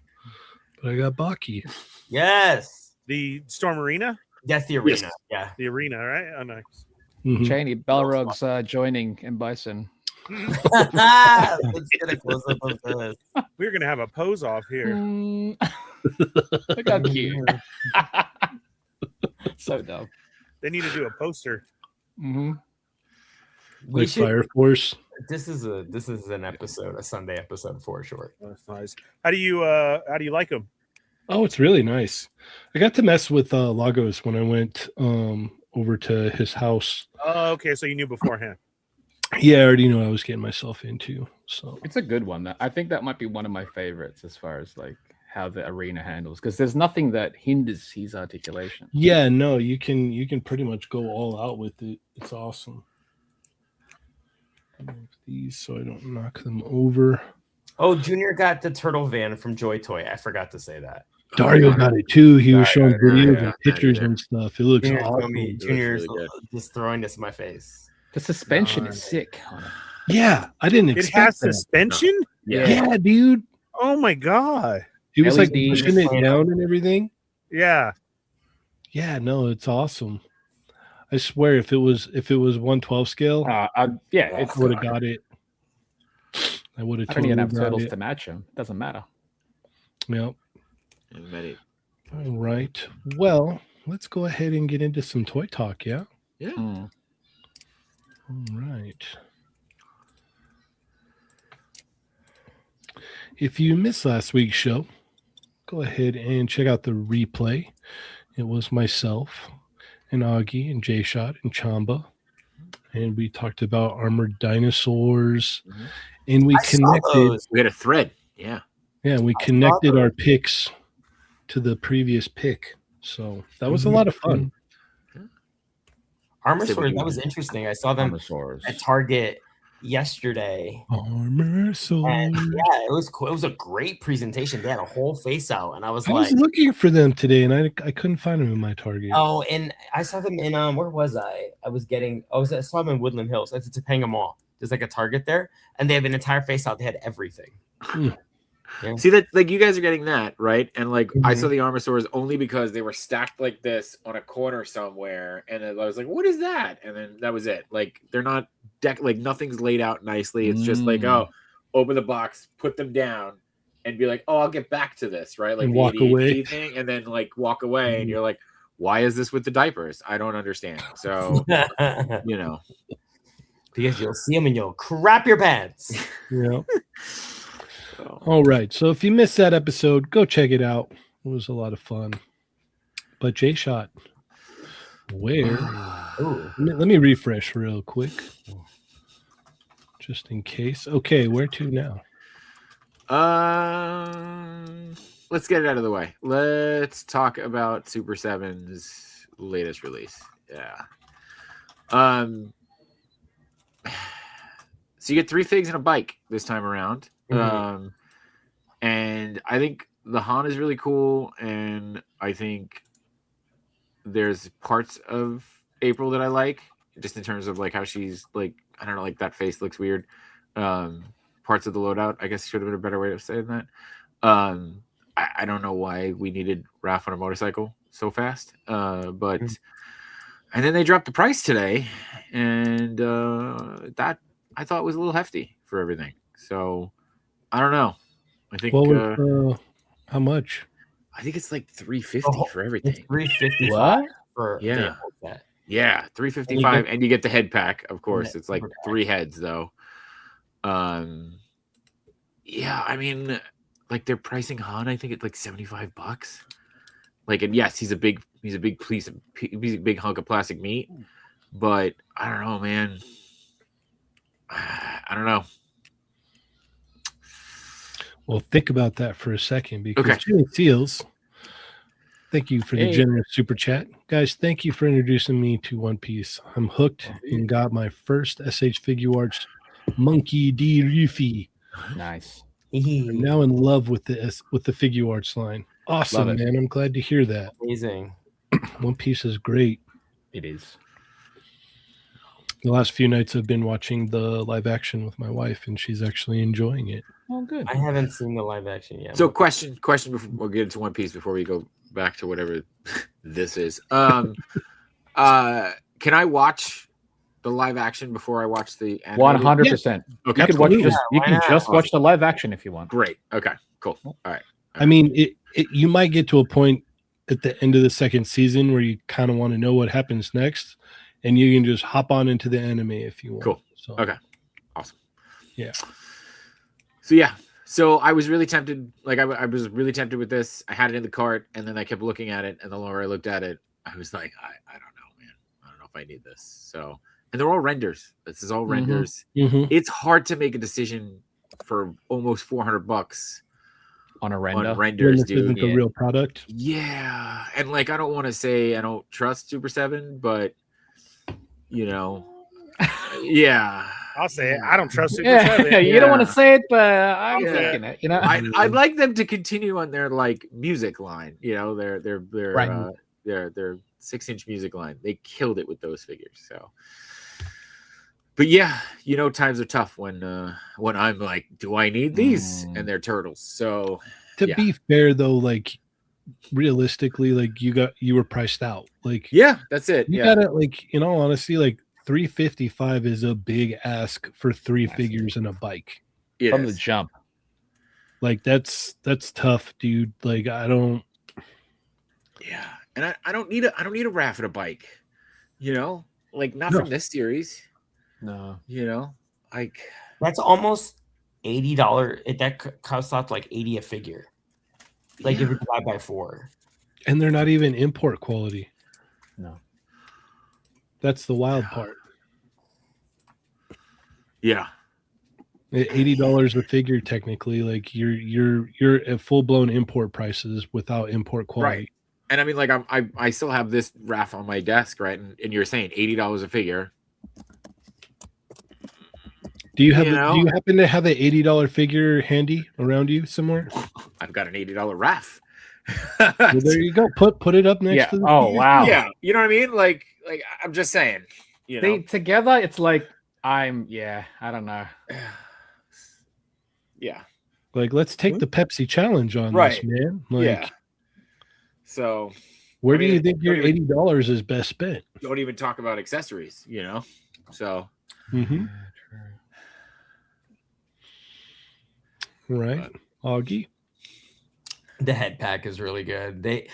but I got Baki. Yes. The Storm Arena? That's the arena. Yeah. The arena, right? Oh, nice. Mhm. Cheney, Balrog's joining in Bison. Let's get a close up of this. We're going to have a pose off here. Mm. Look how cute. So dumb. They need to do a poster. Mm-hmm. We Like should, Fire Force. this is an episode, a Sunday episode for sure. That's nice. How do you like them? Oh, it's really nice. I got to mess with Lagos when I went over to his house. Oh, okay. So you knew beforehand. Yeah, I already knew what I was getting myself into. So It's a good one. I think that might be one of my favorites as far as like how the arena handles, because there's nothing that hinders his articulation. yeah, no, you can pretty much go all out with it. It's awesome. These so I don't knock them over. Oh, Junior got the turtle van from Joy Toy. I forgot to say that. Dario got it too. He was showing videos yeah, and pictures yeah. and stuff. It looks Junior's, awesome. Junior's really just throwing this in my face. The suspension Nice. is sick on it. Yeah, I didn't It expect has that. suspension? Yeah, dude. Oh, my God. He was like LED pushing it fan. down and everything. Yeah. Yeah, no, it's awesome. I swear, if it was 112 scale, Yeah, I it's would have got it. I would have I don't totally even have got turtles it. to match him. It doesn't matter. Yep. And many. All right. Well, let's go ahead and get into some toy talk. Yeah. Yeah. Mm. All right. If you missed last week's show, go ahead and check out the replay. It was myself and Augie and Jshot and Chamba. And we talked about armored dinosaurs. Mhm. And we I saw connected. those. We had a thread. Yeah. Yeah, we I connected saw our picks to the previous pick. So that was a lot of fun. Armor Said what Sword, you that would was do. interesting. I saw them Armosaurs. at Target yesterday. Armor Sword. And yeah, it was cool. It was a great presentation. They had a whole face out, and I was I was like, looking for them today, and I couldn't find them in my Target. oh, and I saw them in where was I? I saw them in Woodland Hills. It's Topanga Mall. There's like a Target there, and they have an entire face out. They had everything. Yeah. See that, like, you guys are getting that, right? And like I Mhm. saw the Armosaurs only because they were stacked like this on a corner somewhere, and I was like, "What is that?" And then that was it. Like they're not like nothing's laid out nicely. It's just like, oh, open the box, put them down, and be like, "Oh, I'll get back to this," right? Like And the walk ADHD away. thing, and then like walk away, and Mhm. you're like, "Why is this with the diapers? I don't understand." So you know, Because you'll see them and you'll crap your pants. Yeah. so. All right. So if you missed that episode, go check it out. It was a lot of fun. But Jshot, where? Ooh. Let me refresh real quick, just in case. Okay, where to now? Let's get it out of the way. Let's talk about Super 7's latest release. Yeah. So you get 3 figs and a bike this time around. Mhm. And I think the Han is really cool, and I think there's parts of April that I like, just in terms of like how she's like, I don't know, like that face looks weird. Parts of the loadout, I guess, should have been a better way of saying that. I don't know why we needed Raph on a motorcycle so fast, but and then they dropped the price today, and that I thought was a little hefty for everything. So I don't know. I think How much? I think it's like $350 for everything. $355 What? for Yeah. the whole set. Yeah, $355, and you get the head pack, of course. Yeah, It's like super pack. 3 heads though. Yeah, I mean, like they're pricing Han, I think it's like $75. Like, and yes, he's a big piece of he's a big hunk of plastic meat, but I don't know, man. I don't know. Well, think about that for a second, because Okay. Jimmy Seals, thank you for the Hey. generous super chat. Guys, thank you for introducing me to One Piece. I'm hooked and got my first SH Figure Arts Monkey D. Ruffy. Nice. I'm now in love with the Figure Arts line. Awesome, Love it. man. I'm glad to hear that. Amazing. One Piece is great. It is. The last few nights I've been watching the live action with my wife, and she's actually enjoying it. Oh, good. I haven't seen the live action yet. So question before we'll get into One Piece before we go back to whatever this is. Can I watch the live action before I watch the animated? 100%. Okay, You could watch absolutely. you Why can not? just watch the live action if you want. Great. Okay, cool. All right. I mean, you might get to a point at the end of the second season where you kind of want to know what happens next, and you can just hop on into the anime if you want. Cool. So, Okay. Awesome. Yeah. So I was really tempted. Like I was really tempted with this. I had it in the cart, and then I kept looking at it, and the longer I looked at it, I was like, I don't know, man. I don't know if I need this. So, and they're all renders. This is all renders. Mhm. It's hard to make a decision for almost $400 On a render. on When renders, this isn't dude. the Yeah. real product. Yeah, and like I don't want to say I don't trust Super 7, but you know, yeah. I'll say it. I don't trust Super Yeah, 7. you don't want to Yeah. say it, but I'm Yeah. thinking it. You know, I'd like them to continue on their like music line, you know, their Right. their 6-inch music line. They killed it with those figures. So, but yeah, you know, times are tough when I'm like, do I need these? And they're turtles. So To yeah. be fair, though, like realistically, like you were priced out. Like yeah, that's it. you Yeah, gotta, like, in all honesty, like $355 is a big ask for 3 figures and a bike. it from the is. jump. Like that's tough, dude. Like I don't. Yeah, and I don't need a Raph and a bike. You know, like not No. from this series. No. You know, like That's almost $80. That costs out like 80 a figure. Like if you divide by 4. And they're not even import quality. No. That's the wild part. yeah. At $80 a figure, technically, like you're at full blown import prices without import quality. And I mean, like, I still have this RAF on my desk, right? And you're saying $80 a figure. Do you You know? happen to have an $80 figure handy around you somewhere? I've got an $80 RAF. Well, there you go. Put it up next Yeah. to the Oh, figures. wow. Yeah, you know what I mean? Like I'm just saying, you know. They together, it's like I don't know. Yeah. Like, let's take the Pepsi challenge on Right. this, man. Like, Yeah. So where I do mean, you think your don't even- $80 is best spent? don't even talk about accessories, you know? So Mm-hmm. Right. Augie. The head pack is really good.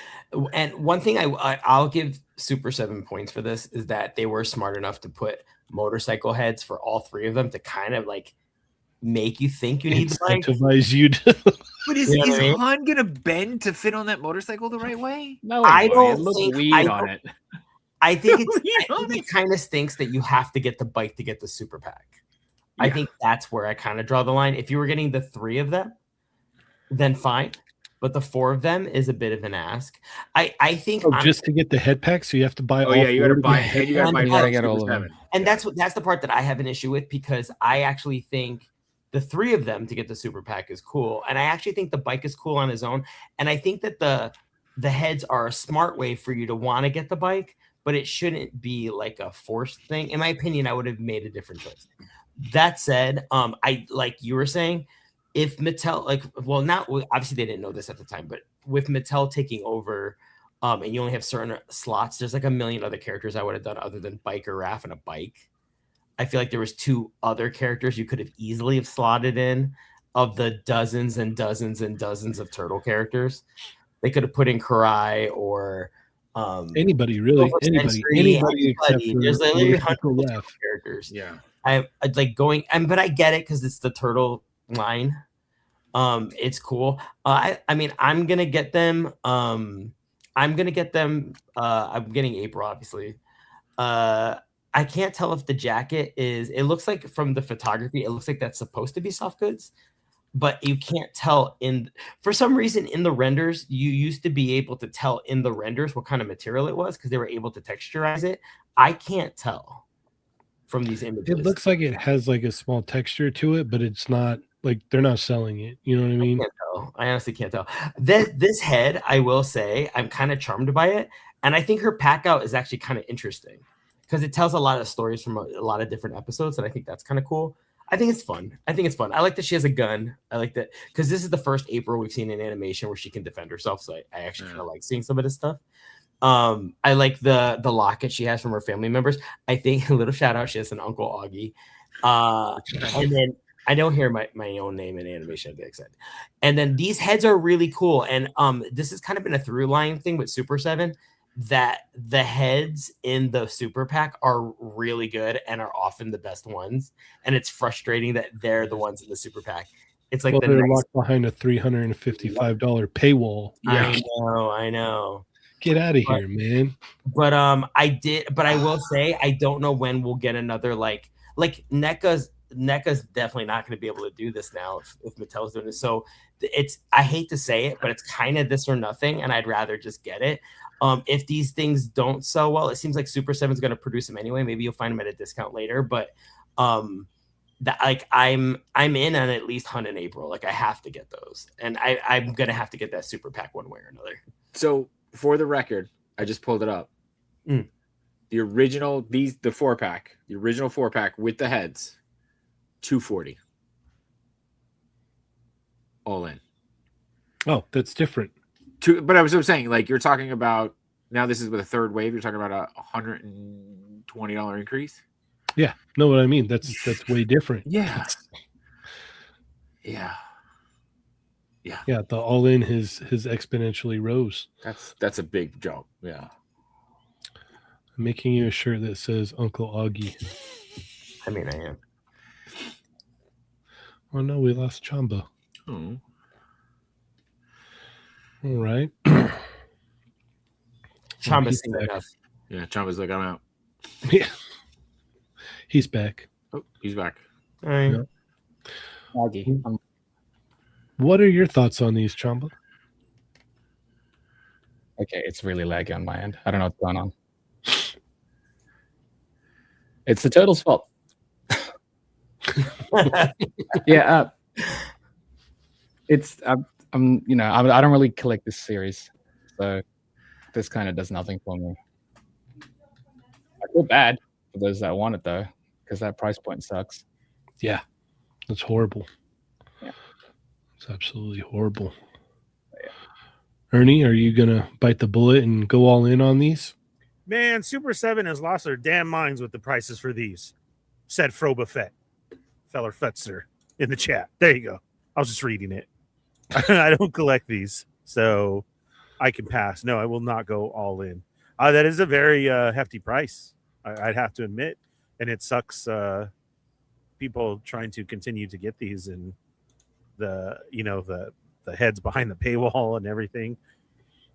And one thing I'll give Super7 points for this is that they were smart enough to put motorcycle heads for all three of them to kind of like make you think you need the bike. Incentivize you to But is You know what I mean? Han gonna bend to fit on that motorcycle the right way? No, I it don't looks think- weird on it. I think it kind of stinks that you have to get the bike to get the super pack. I Yeah. think that's where I kind of draw the line. If you were getting the three of them, then fine. But the four of them is a bit of an ask. I think just to get the head pack, so you have to buy. Oh yeah, you gotta four to buy get the head and you gotta pack? buy You gotta Super get all of them. 7. and that's the part that I have an issue with, because I actually think the three of them to get the super pack is cool, and I actually think the bike is cool on his own, and I think that the heads are a smart way for you to want to get the bike, but it shouldn't be like a forced thing. In my opinion, I would have made a different choice. That said, I like you were saying, if Mattel, obviously they didn't know this at the time, but with Mattel taking over, and you only have certain slots, there's like a million other characters I would have done other than Biker Raph and a bike. I feel like there was two other characters you could have easily have slotted in of the dozens and dozens and dozens of turtle characters. They could have put in Karai or Anybody really? Silver Anybody Century, except for there's literally Motorcycle hundreds of Raph. characters. Yeah. I like going, but I get it because it's the turtle line. It's cool. I mean, I'm gonna get them. I'm getting April, obviously. I can't tell if the jacket is. It looks like from the photography, it looks like that's supposed to be soft goods, but you can't tell for some reason in the renders. You used to be able to tell in the renders what kind of material it was because they were able to texturize it. I can't tell from these images. It looks like it has like a small texture to it, but it's not like they're not selling it. You know what I mean? I can't tell. I honestly can't tell. This head, I will say, I'm kind of charmed by it, and I think her pack out is actually kind of interesting because it tells a lot of stories from a lot of different episodes, and I think that's kind of cool. I think it's fun. I like that she has a gun. I like that because this is the first April we've seen in animation where she can defend herself. So I actually kind of like seeing some of this stuff. I like the locket she has from her family members. I think a little shout out, she has an Uncle Augie. And then I don't hear my own name in animation. I'd be excited. And then these heads are really cool. And this has kind of been a through line thing with Super 7 that the heads in the super pack are really good and are often the best ones. And it's frustrating that they're the ones in the super pack. It's like they're locked behind a $355 paywall. Yeah. I know. Get out of here, man. But I will say I don't know when we'll get another like NECA's definitely not going to be able to do this now if Mattel's doing it. So I hate to say it, but it's kind of this or nothing, and I'd rather just get it. If these things don't sell well, it seems like Super 7 is going to produce them anyway. Maybe you'll find them at a discount later, but I'm in on at least Hunt in April. Like I have to get those, and I'm gonna have to get that super pack one way or another. So for the record, I just pulled it up. The original, the 4-pack, the original 4-pack with the heads, $240. All in. Oh, that's different. But I was saying, like, you're talking about now. This is with a third wave. You're talking about a $120 increase. Yeah, know what I mean. That's way different. Yeah. Yeah. The all in his exponentially rose. That's a big jump. Yeah. I'm making you a shirt that says Uncle Augie. I mean, I am. Oh no, we lost Chamba. Oh. All right. Chamba's he's back. enough. Yeah, Chamba's like, I'm out. Yeah. He's back. Oh, he's back. All right. Yeah. Augie. What are your thoughts on these, Chamba? Okay, it's really laggy on my end. I don't know what's going on. It's the turtle's fault. Yeah, it's I'm you know I don't really collect this series, so this kind of does nothing for me. I feel bad for those that want it though, because that price point sucks. Yeah, that's horrible. Yeah. It's absolutely horrible. Ernie, are you gonna bite the bullet and go all in on these? Man, Super 7 has lost their damn minds with the prices for these, said Froba Fett, feller Fetzer, in the chat. There you go. I was just reading it. I don't collect these, so I can pass. No, I will not go all in. That is a very hefty price, I'd have to admit, and it sucks. People trying to continue to get these, and the heads behind the paywall and everything.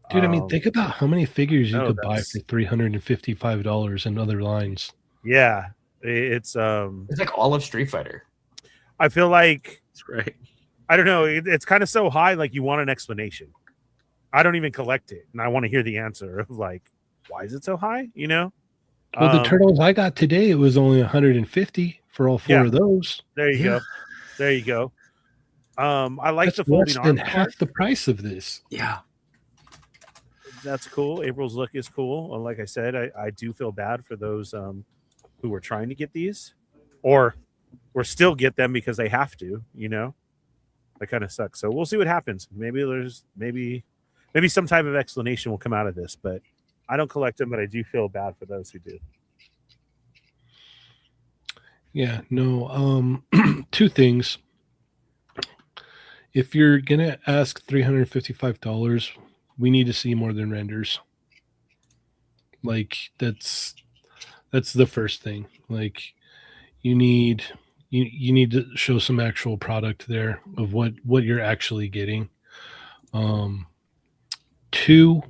Dude, I mean, think about how many figures you could buy that's- for $355 in other lines. Yeah, it's like all of Street Fighter. I feel like That's right. I don't know. It's kind of so high, like you want an explanation. I don't even collect it, and I want to hear the answer of like, why is it so high? You know. Well, the turtles I got today, it was only 150 for all four of those. There you go. There you go. I like That's the folding less than arm half part. the price of this. Yeah. That's cool. April's look is cool. Like I said, I do feel bad for those who were trying to get these, or still get them because they have to. You know, that kind of sucks. So we'll see what happens. Maybe there's maybe some type of explanation will come out of this. But I don't collect them, but I do feel bad for those who do. Yeah, no. Two things. If you're gonna ask $355, we need to see more than renders. Like that's the first thing. Like you need to show some actual product there of what you're actually getting. Two,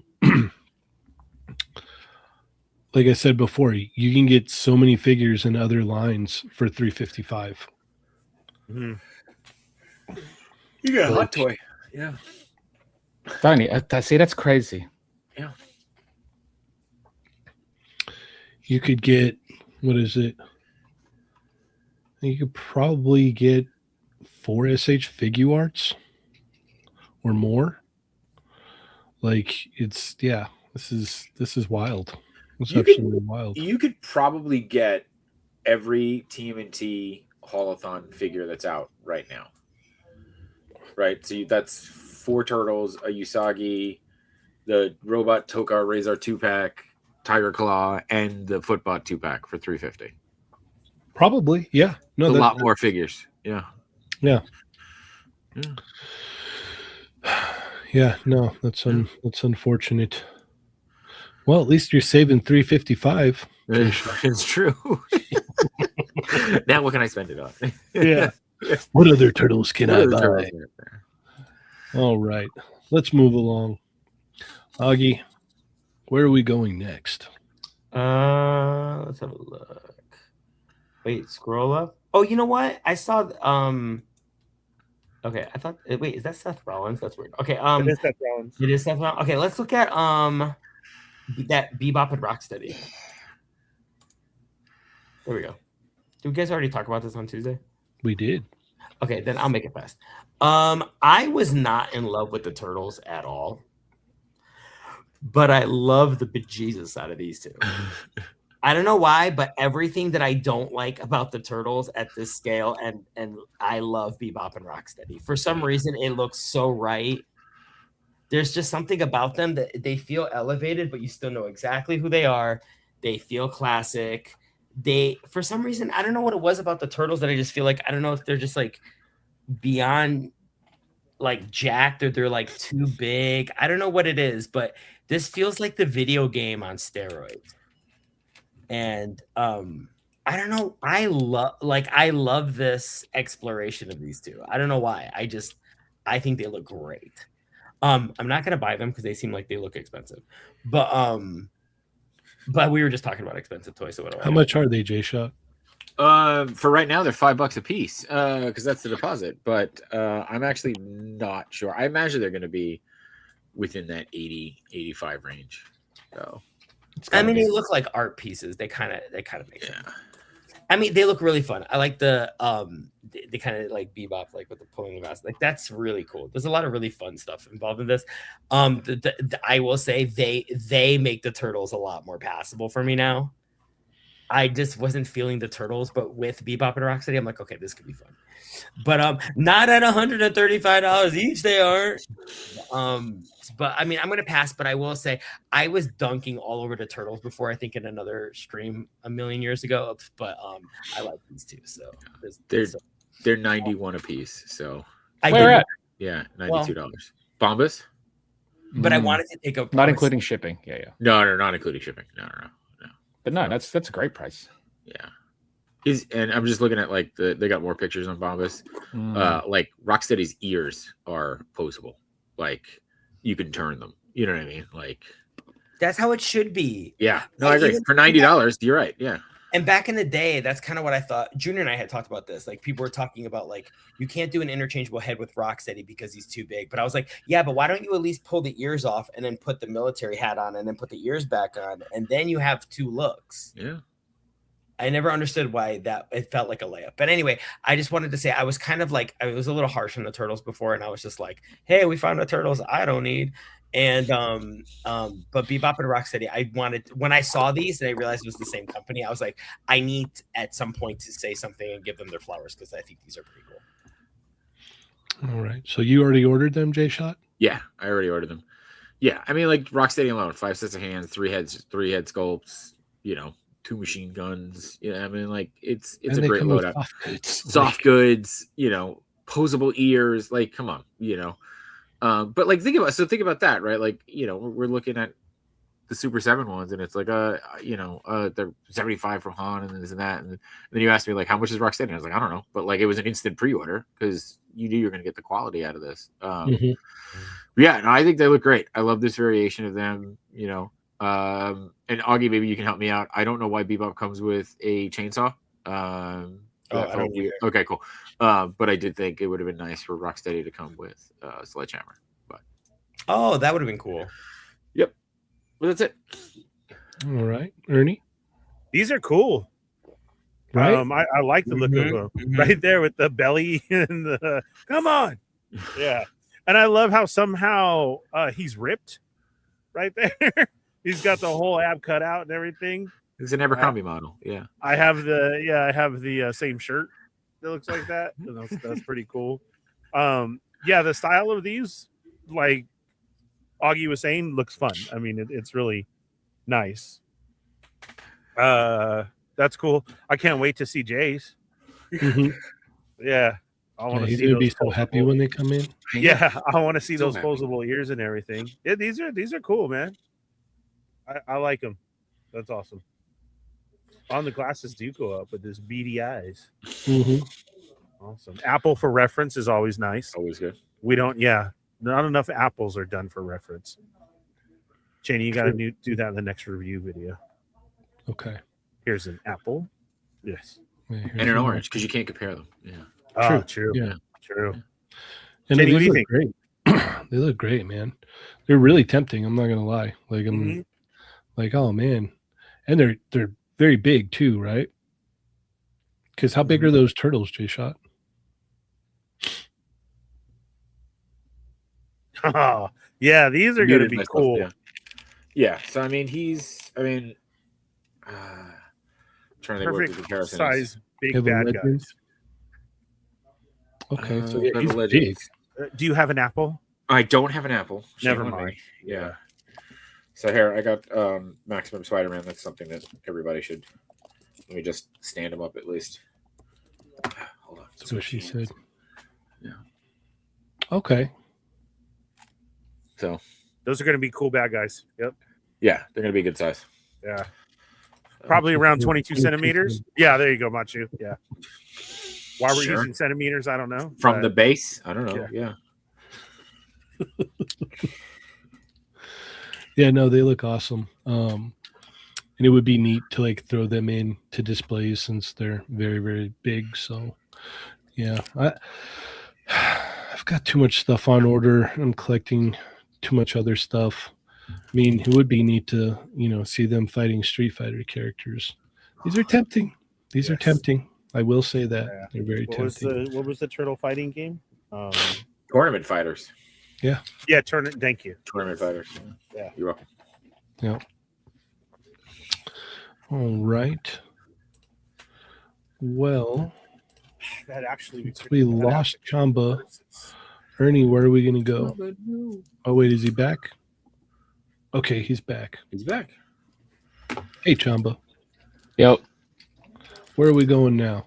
like I said before, you can get so many figures in other lines for $355. Mm-hmm. You got a hot toy. Yeah. Tony, see, that's crazy. Yeah. You could get, what is it? You could probably get 4 SH figure arts or more. Like it's this is wild. It's absolutely wild. You could probably get every TMNT Haulathon figure that's out right now. Right, so that's 4 turtles, a Usagi, the Robot Tokar Razor 2-pack, Tiger Claw, and the Footbot 2-pack for $350. Probably, yeah. No, a lot more figures. Yeah. Yeah. Yeah, no, that's unfortunate. Well, at least you're saving $355. It's true. Now what can I spend it on? Yeah. What other turtles can I buy? All right. Let's move along. Augie, where are we going next? Let's have a look. Wait, scroll up. Oh, you know what? I saw okay, I thought wait, is that Seth Rollins? That's weird. Okay, it is Seth Rollins. It is Seth Rollins. Okay, let's look at that Bebop and Rocksteady. There we go. Did we guys already talk about this on Tuesday? We did. Okay, then I'll make it fast. I was not in love with the turtles at all, but I love the bejesus out of these two. I don't know why, but everything that I don't like about the turtles at this scale, and I love Bebop and Rocksteady. For some reason, it looks so right. There's just something about them that they feel elevated, but you still know exactly who they are. They feel classic. For some reason, I don't know what it was about the turtles that I just feel like, I don't know if they're just like beyond like jacked or they're like too big. I don't know what it is, but this feels like the video game on steroids. And I don't know. I love this exploration of these two. I don't know why. I think they look great. I'm not gonna buy them because they seem like they look expensive. But we were just talking about expensive toys. So how much are they, Jshot? For right now, they're $5 a piece because that's the deposit. But I'm actually not sure. I imagine they're going to be within that 80, 85 range. So I mean, they look like art pieces. They kind of make sense. yeah. I mean, they look really fun. I like the they kind of like Bebop, like with the pulling the mask. Like that's really cool. There's a lot of really fun stuff involved in this. I will say they make the turtles a lot more passable for me now. I just wasn't feeling the turtles, but with Bebop and Rocksteady, I'm like, okay, this could be fun. But not at $135 each. They are. But I mean, I'm gonna pass. But I will say, I was dunking all over the turtles before. I think in another stream a million years ago. But I like these two. So they're 91 a piece. So Where at? Yeah, $92. Bombas? But I wanted to take a not including shipping. Yeah. No, not including shipping. No. But no, that's a great price. Yeah. And I'm just looking at like they got more pictures on Bombas. Like Rocksteady's ears are posable. Like you can turn them. You know what I mean? Like that's how it should be. Yeah. No, I agree. For $90, you're right. Yeah. And back in the day, that's kind of what I thought. Junior and I had talked about this. Like people were talking about like you can't do an interchangeable head with Rocksteady because he's too big. But I was like, yeah, but why don't you at least pull the ears off and then put the military hat on and then put the ears back on and then you have two looks. Yeah. I never understood why that it felt like a layup. But anyway, I just wanted to say I was kind of like I was a little harsh on the turtles before, and I was just like, hey, we found the turtles I don't need. And but Bebop and Rocksteady, I wanted when I saw these and I realized it was the same company, I was like, I need at some point to say something and give them their flowers because I think these are pretty cool. All right. So you already ordered them, Jshot? Yeah, I already ordered them. Yeah, I mean like Rocksteady alone, 5 sets of hands, 3 head sculpts, 2 machine guns. Yeah, I mean like it's a great loadout. Soft goods, posable ears, like come on, but like think about that, right? Like we're looking at the Super 7 ones, and it's like they're 75 for Han and this and that, and then you asked me like how much is Rocksteady? And I was like I don't know, but like it was an instant pre-order because you knew you're going to get the quality out of this. Yeah, no, I think they look great. I love this variation of them. And Augie, maybe you can help me out. I don't know why Bebop comes with a chainsaw. Okay, cool. But I did think it would have been nice for Rocksteady to come with a sledgehammer. But that would have been cool. Yep. Well, that's it. All right, Ernie. These are cool. Right. I like the look of them right there with the belly and the. Come on. Yeah, and I love how somehow he's ripped right there. He's got the whole ab cut out and everything. It's an Abercrombie model. Yeah. I have the same shirt that looks like that. That's pretty cool. The style of these, like Augie was saying, looks fun. I mean, it's really nice. That's cool. I can't wait to see Jay's. Yeah. I want to see. He's gonna be so happy when they come in. Yeah, I want to see those posable ears and everything. Yeah, these are cool, man. I like them. That's awesome. On the glasses do go up with this beady eyes. Awesome. Apple for reference is always nice. Always good. We don't. Yeah, not enough apples are done for reference. Cheney, you got to do that in the next review video. Okay. Here's an apple. Yes. And an orange because you can't compare them. Yeah. Oh, true. Yeah. True. And Cheney, what do you think? Great. They look great, man. They're really tempting. I'm not gonna lie. Like I'm like, oh man, and they're very big too, right? Because how big are those turtles, Jshot? Oh, yeah, these are going to be cool. Yeah. So I mean, trying to think what the comparison size, big bad guys. Okay, so he's big. Do you have an apple? I don't have an apple. Never mind. Yeah. So here I got Maximum Spider-Man. That's something that everybody should. Let me just stand him up at least. Hold on. That's what she said. Yeah. Okay. So those are going to be cool bad guys. Yep. Yeah, they're going to be good size. Yeah. Probably around 22 centimeters. Yeah, there you go, Machu. Yeah. Why we're using centimeters, I don't know. From the base, I don't know. Yeah. Yeah, no, they look awesome. And it would be neat to like throw them in to displays since they're very, very big. So yeah, I've got too much stuff on order. I'm collecting too much other stuff. I mean, it would be neat to, see them fighting Street Fighter characters. These are tempting. These are Yes. tempting. I will say that. Yeah. They're very tempting. What was the turtle fighting game? Tournament fighters. Yeah, thank you. Tournament fighters. Yeah. You're welcome. Yeah. All right. Well, That actually we lost Chamba. Ernie, where are we going to go? Oh, wait, is he back? Okay, he's back. He's back. Hey, Chamba. Yep. Where are we going now?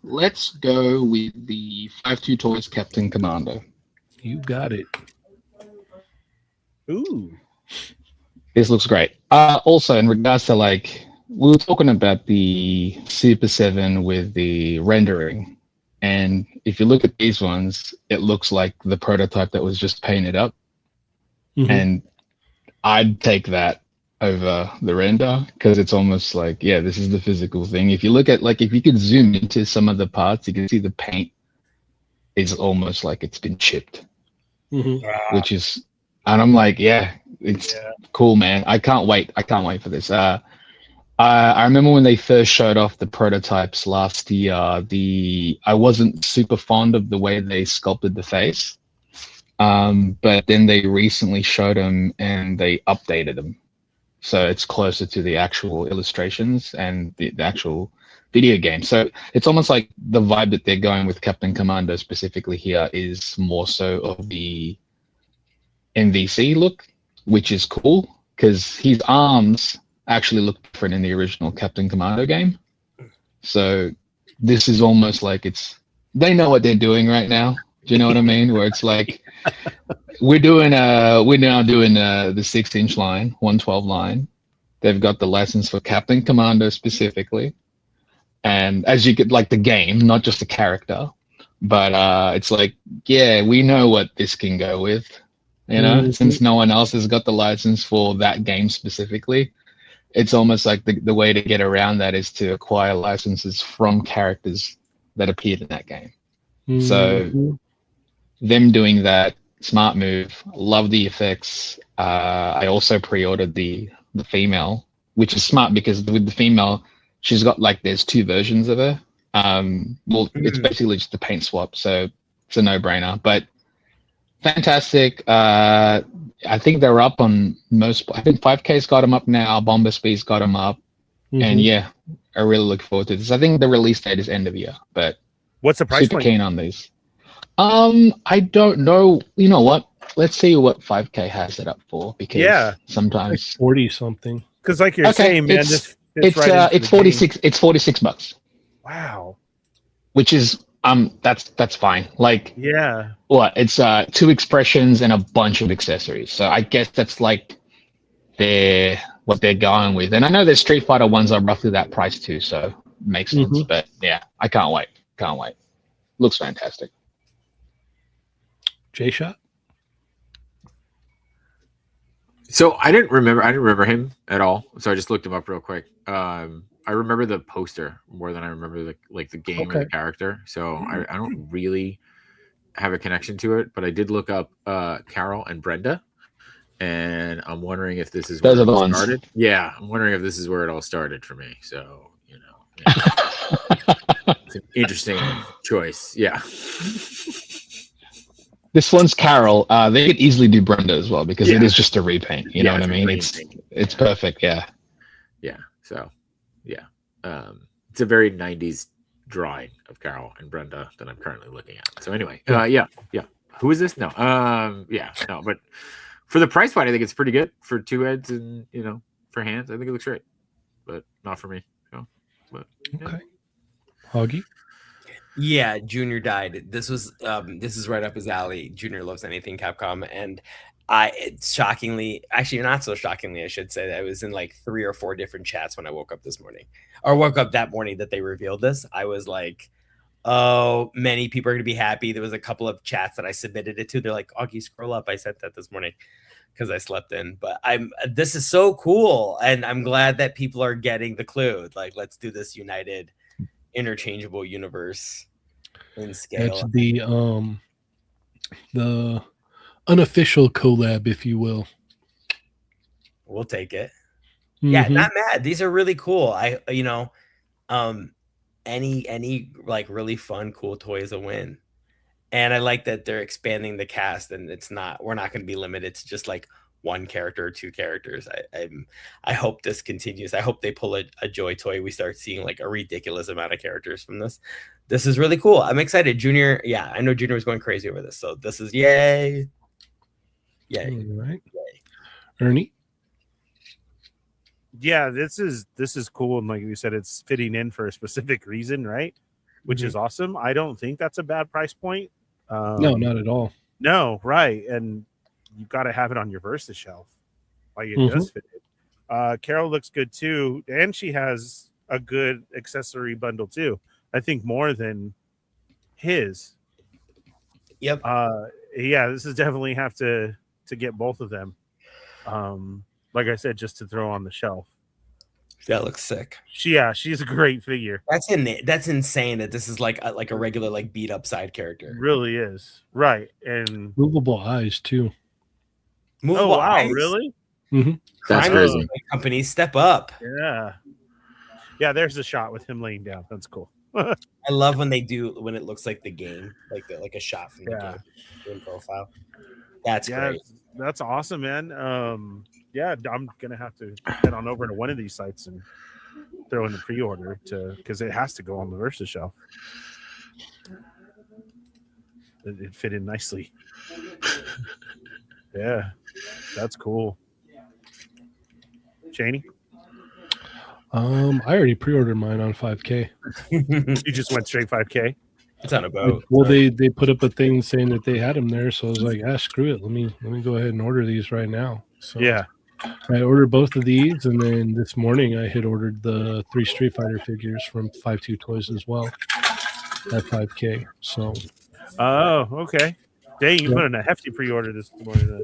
Let's go with the 5-2 Toys Captain Commando. You got it. Ooh. This looks great. Also, in regards to we were talking about the Super7 with the rendering, and if you look at these ones, it looks like the prototype that was just painted up, and I'd take that over the render because it's almost like, yeah, this is the physical thing. If you look at if you could zoom into some of the parts, you can see the paint is almost like it's been chipped, which is, and I'm like, yeah, it's cool, man. I can't wait for this. I remember when they first showed off the prototypes last year, I wasn't super fond of the way they sculpted the face, but then they recently showed them and they updated them. So it's closer to the actual illustrations and the actual video game. So it's almost like the vibe that they're going with Captain Commando specifically here is more so of the MVC look, which is cool because his arms actually look different in the original Captain Commando game. So this is almost like they know what they're doing right now. Do you know what I mean? Where it's like we're now doing the 6-inch line, 112 line. They've got the license for Captain Commando specifically, and as you get the game, not just the character, but it's like, yeah, we know what this can go with, since no one else has got the license for that game specifically. It's almost like the way to get around that is to acquire licenses from characters that appeared in that game. So them doing that, smart move. Love the effects. I also pre-ordered the female, which is smart because with the female, she's got there's two versions of her. It's basically just a paint swap, so it's a no-brainer. But fantastic. I think they're up on most. I think 5K's got them up now. Bomber Speed's got them up, and yeah, I really look forward to this. I think the release date is end of year, but what's the price? Super keen on these. I don't know. You know what? Let's see what 5K has it up for, because sometimes 40 something. Because you're saying, man, it's 46. It's $46. Wow. Which is that's fine. Yeah. What? It's 2 expressions and a bunch of accessories. So I guess that's what they're going with. And I know the Street Fighter ones are roughly that price too, so makes sense. But yeah, I can't wait. Looks fantastic. Jshot? So I didn't remember him at all. So I just looked him up real quick. I remember the poster more than I remember the game or the character. So I don't really have a connection to it, but I did look up Carol and Brenda, and I'm wondering if this is where it all started. Yeah, I'm wondering if this is where it all started for me. So it's an interesting choice. Yeah. This one's Carol. They could easily do Brenda as well because it is just a repaint. You know what I mean? It's perfect. Yeah. Yeah. So, yeah. It's a very 90s drawing of Carol and Brenda that I'm currently looking at. So anyway, yeah. Who is this? No. No. But for the price point, I think it's pretty good for 2 heads and for hands. I think it looks great, but not for me. Okay. Augie? Yeah, Junior died. This is right up his alley. Junior loves anything Capcom, and shockingly, actually not so shockingly, I should say, that I was in 3 or 4 different chats when I woke up this morning, or woke up that morning that they revealed this. I was like, oh, many people are gonna be happy. There was a couple of chats that I submitted it to. They're like, Augie, scroll up. I sent that this morning because I slept in. But this is so cool, and I'm glad that people are getting the clue. Let's do this united, interchangeable universe in scale. That's the unofficial collab, if you will. We'll take it. Yeah, Mhm. not mad. These are really cool. Any like really fun, cool toy is a win. And I like that they're expanding the cast, and we're not going to be limited to just like one character or two characters. I hope this continues. I hope they pull a Joy toy. We start seeing like a ridiculous amount of characters from this. This is really cool. I'm excited. Junior, yeah, I know Junior was going crazy over this, so this is yay. Yay. All right. Ernie? Yeah, this is cool, and like you said, it's fitting in for a specific reason, right? Which is awesome. I don't think that's a bad price point. No, not at all. No, right, and you got to have it on your Versa shelf. Like it does fit it. Carol looks good too, and she has a good accessory bundle too. I think more than his. Yep. Yeah, this is definitely have to get both of them. Like I said, just to throw on the shelf. That looks sick. She's a great figure. That's insane that this is like a regular like beat up side character. It really is. Right. And movable eyes too. Movable eyes? Really? Mm-hmm. That's crazy. Companies step up. Yeah. Yeah, there's a shot with him laying down. That's cool. I love when it looks like the game, like a shot from the game profile. That's great. That's awesome, man. Yeah, I'm gonna have to head on over to one of these sites and throw in the pre-order because it has to go on the Versa shelf. It fit in nicely. Yeah, that's cool. Cheney? I already pre-ordered mine on 5K. You just went straight 5K? It's on a boat. Well, they put up a thing saying that they had them there, so I was like, screw it. Let me go ahead and order these right now. So yeah, I ordered both of these, and then this morning I had ordered the 3 Street Fighter figures from 52 Toys as well at 5K. So, okay. Dang, you put in a hefty pre-order this morning.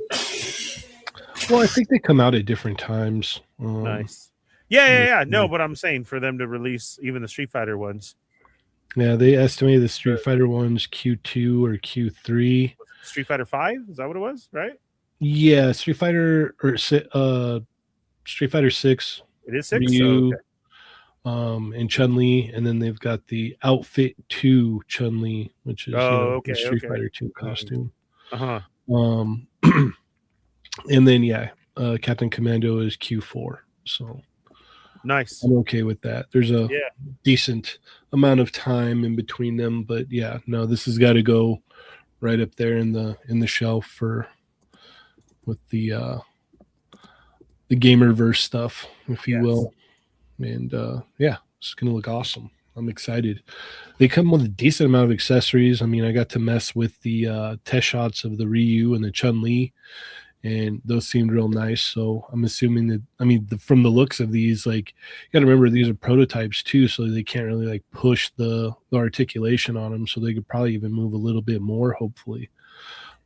Well, I think they come out at different times. Nice. Yeah. No, but I'm saying for them to release even the Street Fighter ones. Yeah, they estimated the Street Fighter ones Q2 or Q3. Street Fighter 5? Is that what it was? Right? Yeah, Street Fighter 6. It is 6. Ryu, okay. And Chun-Li, and then they've got the Outfit 2 Chun-Li, which is the Street Fighter 2 costume. And then Captain Commando is Q4. So nice. I'm okay with that. There's a decent amount of time in between them, but this has got to go right up there in the shelf with the Gamerverse stuff, if you will. And it's gonna look awesome. I'm excited. They come with a decent amount of accessories. I mean, I got to mess with the test shots of the Ryu and the Chun-Li, and those seemed real nice. So I'm assuming that, from the looks of these, like, you got to remember these are prototypes too, so they can't really like push the articulation on them. So they could probably even move a little bit more, hopefully.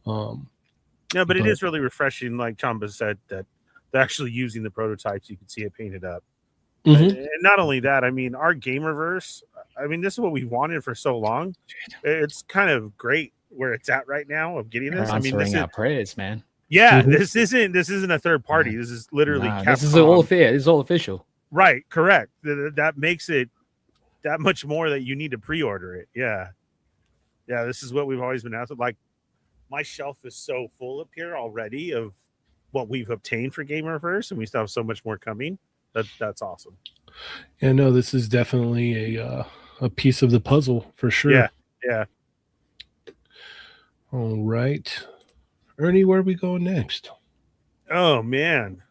But it is really refreshing, like Chamba said, that they're actually using the prototypes. You can see it painted up. And not only that, our Gamerverse, this is what we wanted for so long. It's kind of great where it's at right now of getting this. This is praise, man. Yeah, this isn't a third party. This is literally Capcom. This is all fair. This is all official. Right, correct. That makes it that much more that you need to pre-order it. Yeah. This is what we've always been asked. Like, my shelf is so full up here already of what we've obtained for Gamerverse, and we still have so much more coming. That's awesome. Yeah, no, this is definitely a piece of the puzzle for sure. Yeah. All right. Ernie, where are we going next? Oh man.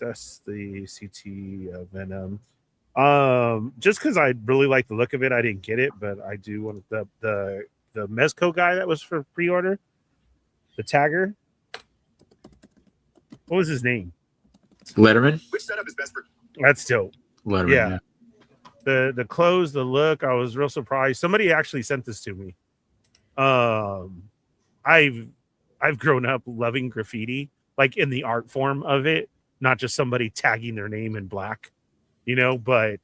That's the CT Venom. Just because I really like the look of it, I didn't get it, but I do want the Mezco guy that was for pre-order. The tagger. What was his name? Letterman. Which setup is best for? That's dope. Letterman. Yeah. The clothes, the look, I was real surprised. Somebody actually sent this to me. I've grown up loving graffiti, like in the art form of it, not just somebody tagging their name in black, but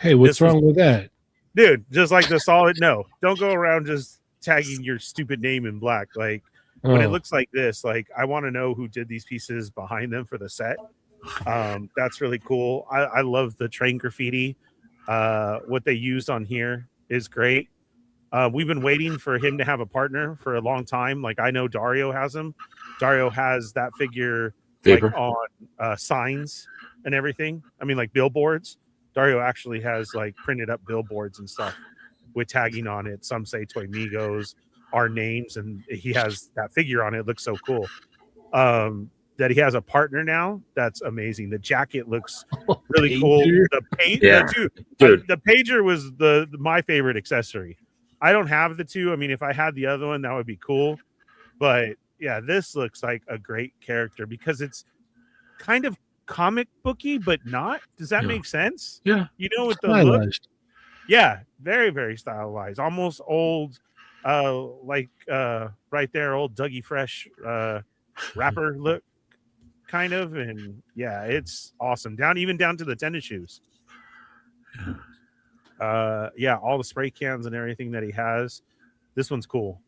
hey, what's wrong with that? dude, just like the solid. No, don't go around just tagging your stupid name in black. Like when it looks like this, like I want to know who did these pieces behind them for the set. That's really cool. I love the train graffiti. What they used on here is great. We've been waiting for him to have a partner for a long time. Like I know Dario has him. Dario has that figure like Vapor. on signs and everything. I mean, like billboards. Dario actually has like printed up billboards and stuff with tagging on it. Some say Toy Migos, our names, and he has that figure on it. It looks so cool. That he has a partner now. That's amazing. The jacket looks really cool. The paint, Yeah. Dude. The pager was my favorite accessory. I don't have the two. I mean, if I had the other one, that would be cool. But yeah, this looks like a great character because it's kind of comic booky, but not. Does that make sense? Yeah. You know, with the Stylized. look. Yeah, very, very stylized. Almost old, right there, old Dougie Fresh rapper look, kind of. And yeah, it's awesome. Even down to the tennis shoes. Yeah, all the spray cans and everything that he has. This one's cool.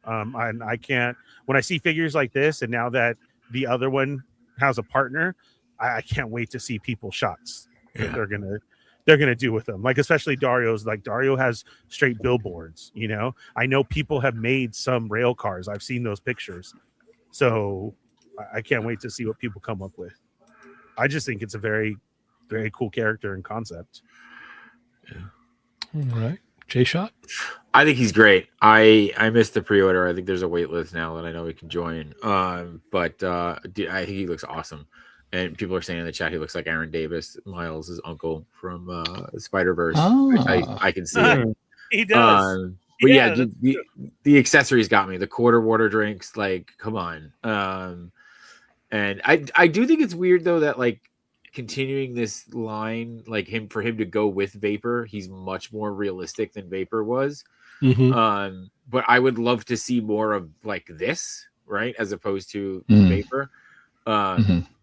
I can't, when I see figures like this, and now that the other one has a partner, I can't wait to see people's shots that they're gonna do with them. Like especially Dario's. Like Dario has straight billboards. You know, I know people have made some rail cars. I've seen those pictures, so I can't wait to see what people come up with. I just think it's a very, very cool character and concept. All right. Jshot? I think he's great. I missed the pre-order. I think there's a wait list now that I know we can join. But I think he looks awesome. And people are saying in the chat he looks like Aaron Davis, Miles' uncle from Spider-Verse. I can see it. He does. But yeah, the accessories got me. The quarter water drinks, like, come on. And I do think it's weird though that like continuing this line, like for him to go with Vapor, he's much more realistic than Vapor was. Mm-hmm. But I would love to see more of like this, right, as opposed to Vapor.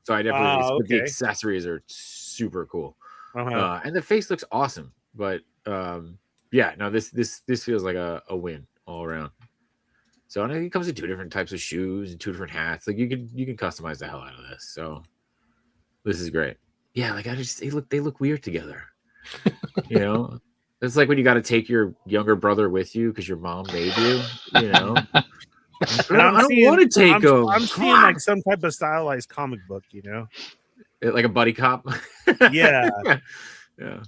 So I definitely but the accessories are super cool. And the face looks awesome. But yeah, no, this feels like a win all around. So I know it comes in 2 different types of shoes and 2 different hats. Like you can customize the hell out of this. So this is great. Yeah, like they look weird together. You know, it's like when you got to take your younger brother with you because your mom made you. You know, I don't want to take him. I'm seeing like some type of stylized comic book. You know, like a buddy cop. Yeah. Yeah.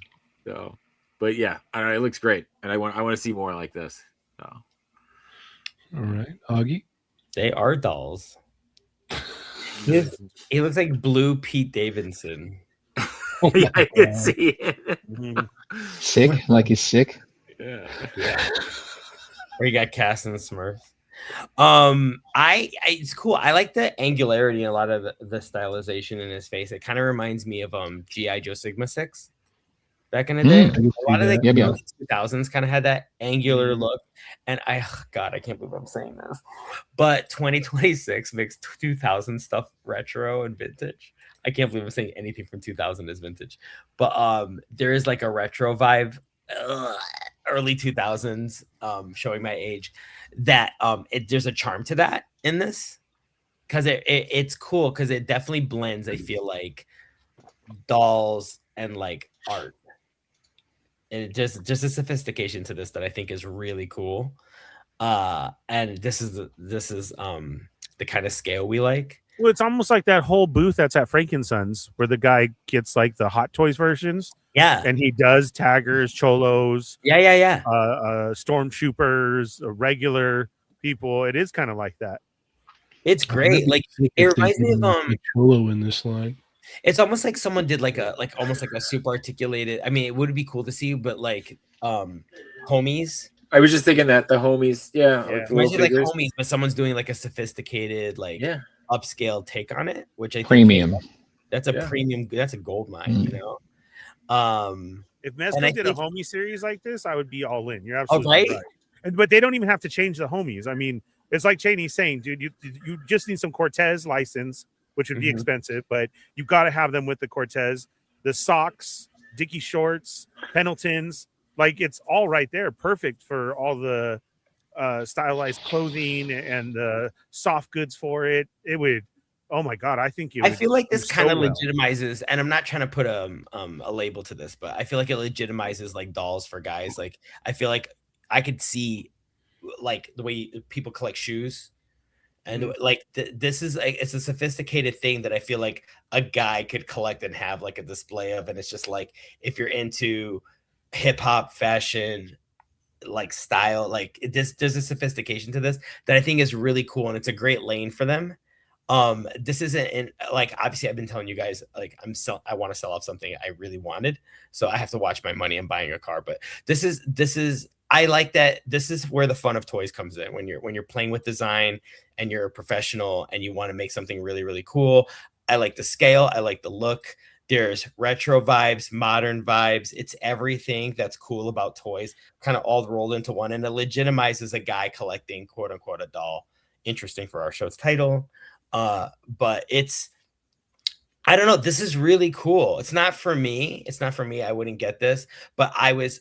So, but yeah, I don't know, it looks great, and I want to see more like this. So. All right, Augie. They are dolls. He looks like blue Pete Davidson. Yeah, I can see it. Sick, like he's sick. Yeah. Or you got Cass and the Smurf. It's cool. I like the angularity and a lot of the stylization in his face. It kind of reminds me of G.I. Joe Sigma 6 back in the day. A lot of the 2000s kind of had that angular look. And I can't believe I'm saying this, but 2026 makes 2000 stuff retro and vintage. I can't believe I'm saying anything from 2000 is vintage, but there is like a retro vibe, early 2000s, showing my age, that there's a charm to that in this, because it's cool because it definitely blends, I feel like, dolls and like art. And just a sophistication to this that I think is really cool. And this is the kind of scale we like. Well, it's almost like that whole booth that's at Frankenson's where the guy gets like the Hot Toys versions. Yeah. And he does taggers, cholos. Yeah. Stormtroopers, regular people. It is kind of like that. It's great. Like it reminds me of cholo in this line. It's almost like someone did almost like a super articulated. I mean, it would be cool to see, but like homies. I was just thinking that the homies, like homies, but someone's doing like a sophisticated, like upscale take on it, which I think premium. That's a premium. That's a gold mine, you know. If Mezco did a homie series like this, I would be all in. You're absolutely right. But they don't even have to change the homies. I mean, it's like Cheney's saying, dude, you just need some Cortez license, which would be expensive, but you got to have them with the Cortez, the socks, Dickie shorts, Pendletons. Like it's all right there, perfect for all the stylized clothing and the soft goods for it. It would, oh my god, I think I feel like this kind of well. legitimizes, and I'm not trying to put a label to this, but I feel like it legitimizes like dolls for guys. Like I feel like I could see like the way people collect shoes, and like this is like it's a sophisticated thing that I feel like a guy could collect and have like a display of, and it's just like if you're into hip hop, fashion, like style, like there's a sophistication to this that I think is really cool, and it's a great lane for them. This isn't in like obviously I've been telling you guys like I want to sell off something I really wanted, so I have to watch my money. I'm buying a car, but this is I like that. This is where the fun of toys comes in when you're playing with design and you're a professional and you want to make something really, really cool. I like the scale, I like the look. There's retro vibes, modern vibes. It's everything that's cool about toys, kind of all rolled into one, and it legitimizes a guy collecting quote unquote a doll. Interesting for our show's title. But it's, I don't know. This is really cool. It's not for me. I wouldn't get this. But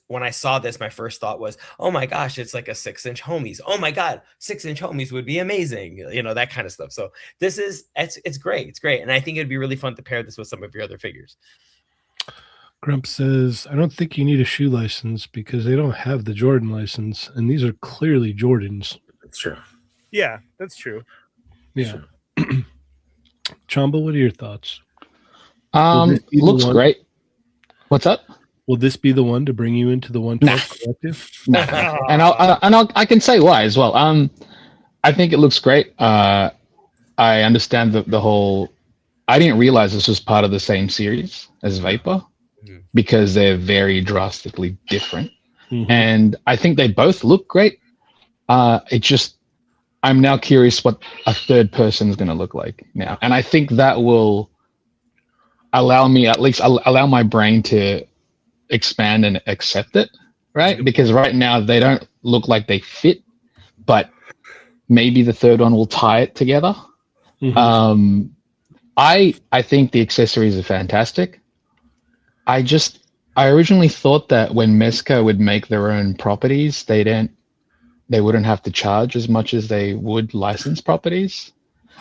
when I saw this, my first thought was, oh my gosh, it's like a 6-inch homies. Oh my God, 6-inch homies would be amazing. You know, that kind of stuff. So it's great. It's great. And I think it'd be really fun to pair this with some of your other figures. Grump says, I don't think you need a shoe license because they don't have the Jordan license. And these are clearly Jordans. That's true. Yeah, that's true. Yeah. Chamba, what are your thoughts? Looks great. What's up? Will this be the one to bring you into the 112 collective? Nah. And I can say why as well. I think it looks great. I understand the whole. I didn't realize this was part of the same series as Vapor because they're very drastically different, and I think they both look great. I'm now curious what a third person is going to look like now, and I think that will allow my brain to expand and accept it, right? Because right now they don't look like they fit, but maybe the third one will tie it together. I think the accessories are fantastic. I originally thought that when Mezco would make their own properties, they wouldn't have to charge as much as they would licensed properties.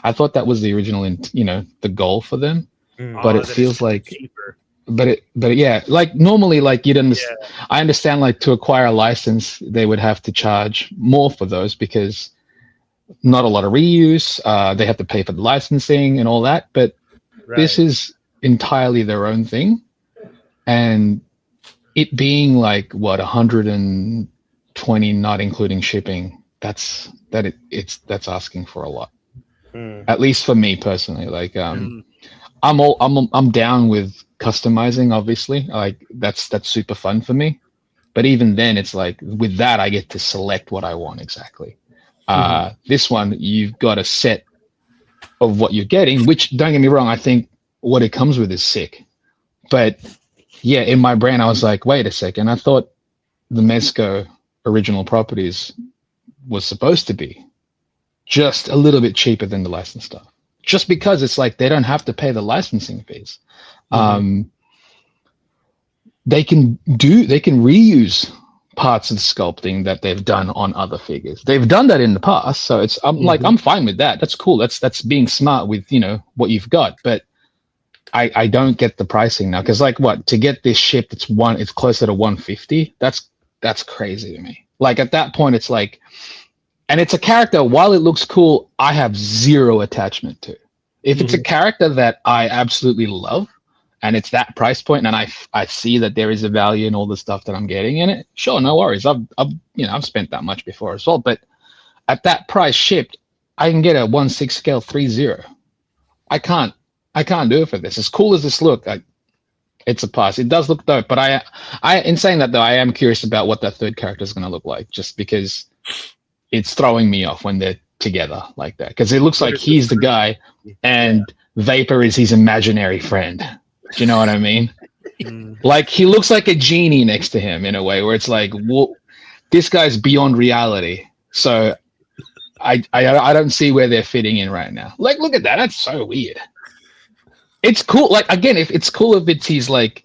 I thought that was the original, the goal for them. But it feels like cheaper. But yeah, like normally, like you'd understand. Yeah. I understand, like to acquire a license, they would have to charge more for those because not a lot of reuse. They have to pay for the licensing and all that. But this is entirely their own thing, and it being like what 120, not including shipping. That's asking for a lot. At least for me personally, like I'm down with customizing, obviously. Like that's super fun for me. But even then it's like with that I get to select what I want exactly. This one you've got a set of what you're getting, which don't get me wrong, I think what it comes with is sick. But yeah, in my brain I was like, wait a second, I thought the Mezco original properties was supposed to be just a little bit cheaper than the licensed stuff. Just because it's like they don't have to pay the licensing fees. They can reuse parts of the sculpting that they've done on other figures. They've done that in the past, so I'm fine with that. That's cool. That's being smart with what you've got. But I don't get the pricing now because like what to get this shipped, it's closer to 150. That's crazy to me. Like at that point, it's like. And it's a character, while it looks cool, I have zero attachment to. If it's a character that I absolutely love, and it's that price point, and I see that there is a value in all the stuff that I'm getting in it, sure, no worries. I've spent that much before as well. But at that price shipped, I can get a 1/6 scale 3/0. I can't do it for this. As cool as this look, it's a pass. It does look dope, but I in saying that though, I am curious about what that third character is going to look like, just because. It's throwing me off when they're together like that because it looks like he's the guy and Vapor is his imaginary friend. Do you know what I mean? Like he looks like a genie next to him in a way where it's like, well, this guy's beyond reality. So I don't see where they're fitting in right now. Like, look at that. That's so weird. It's cool. Like, again, if it's cool if it's he's like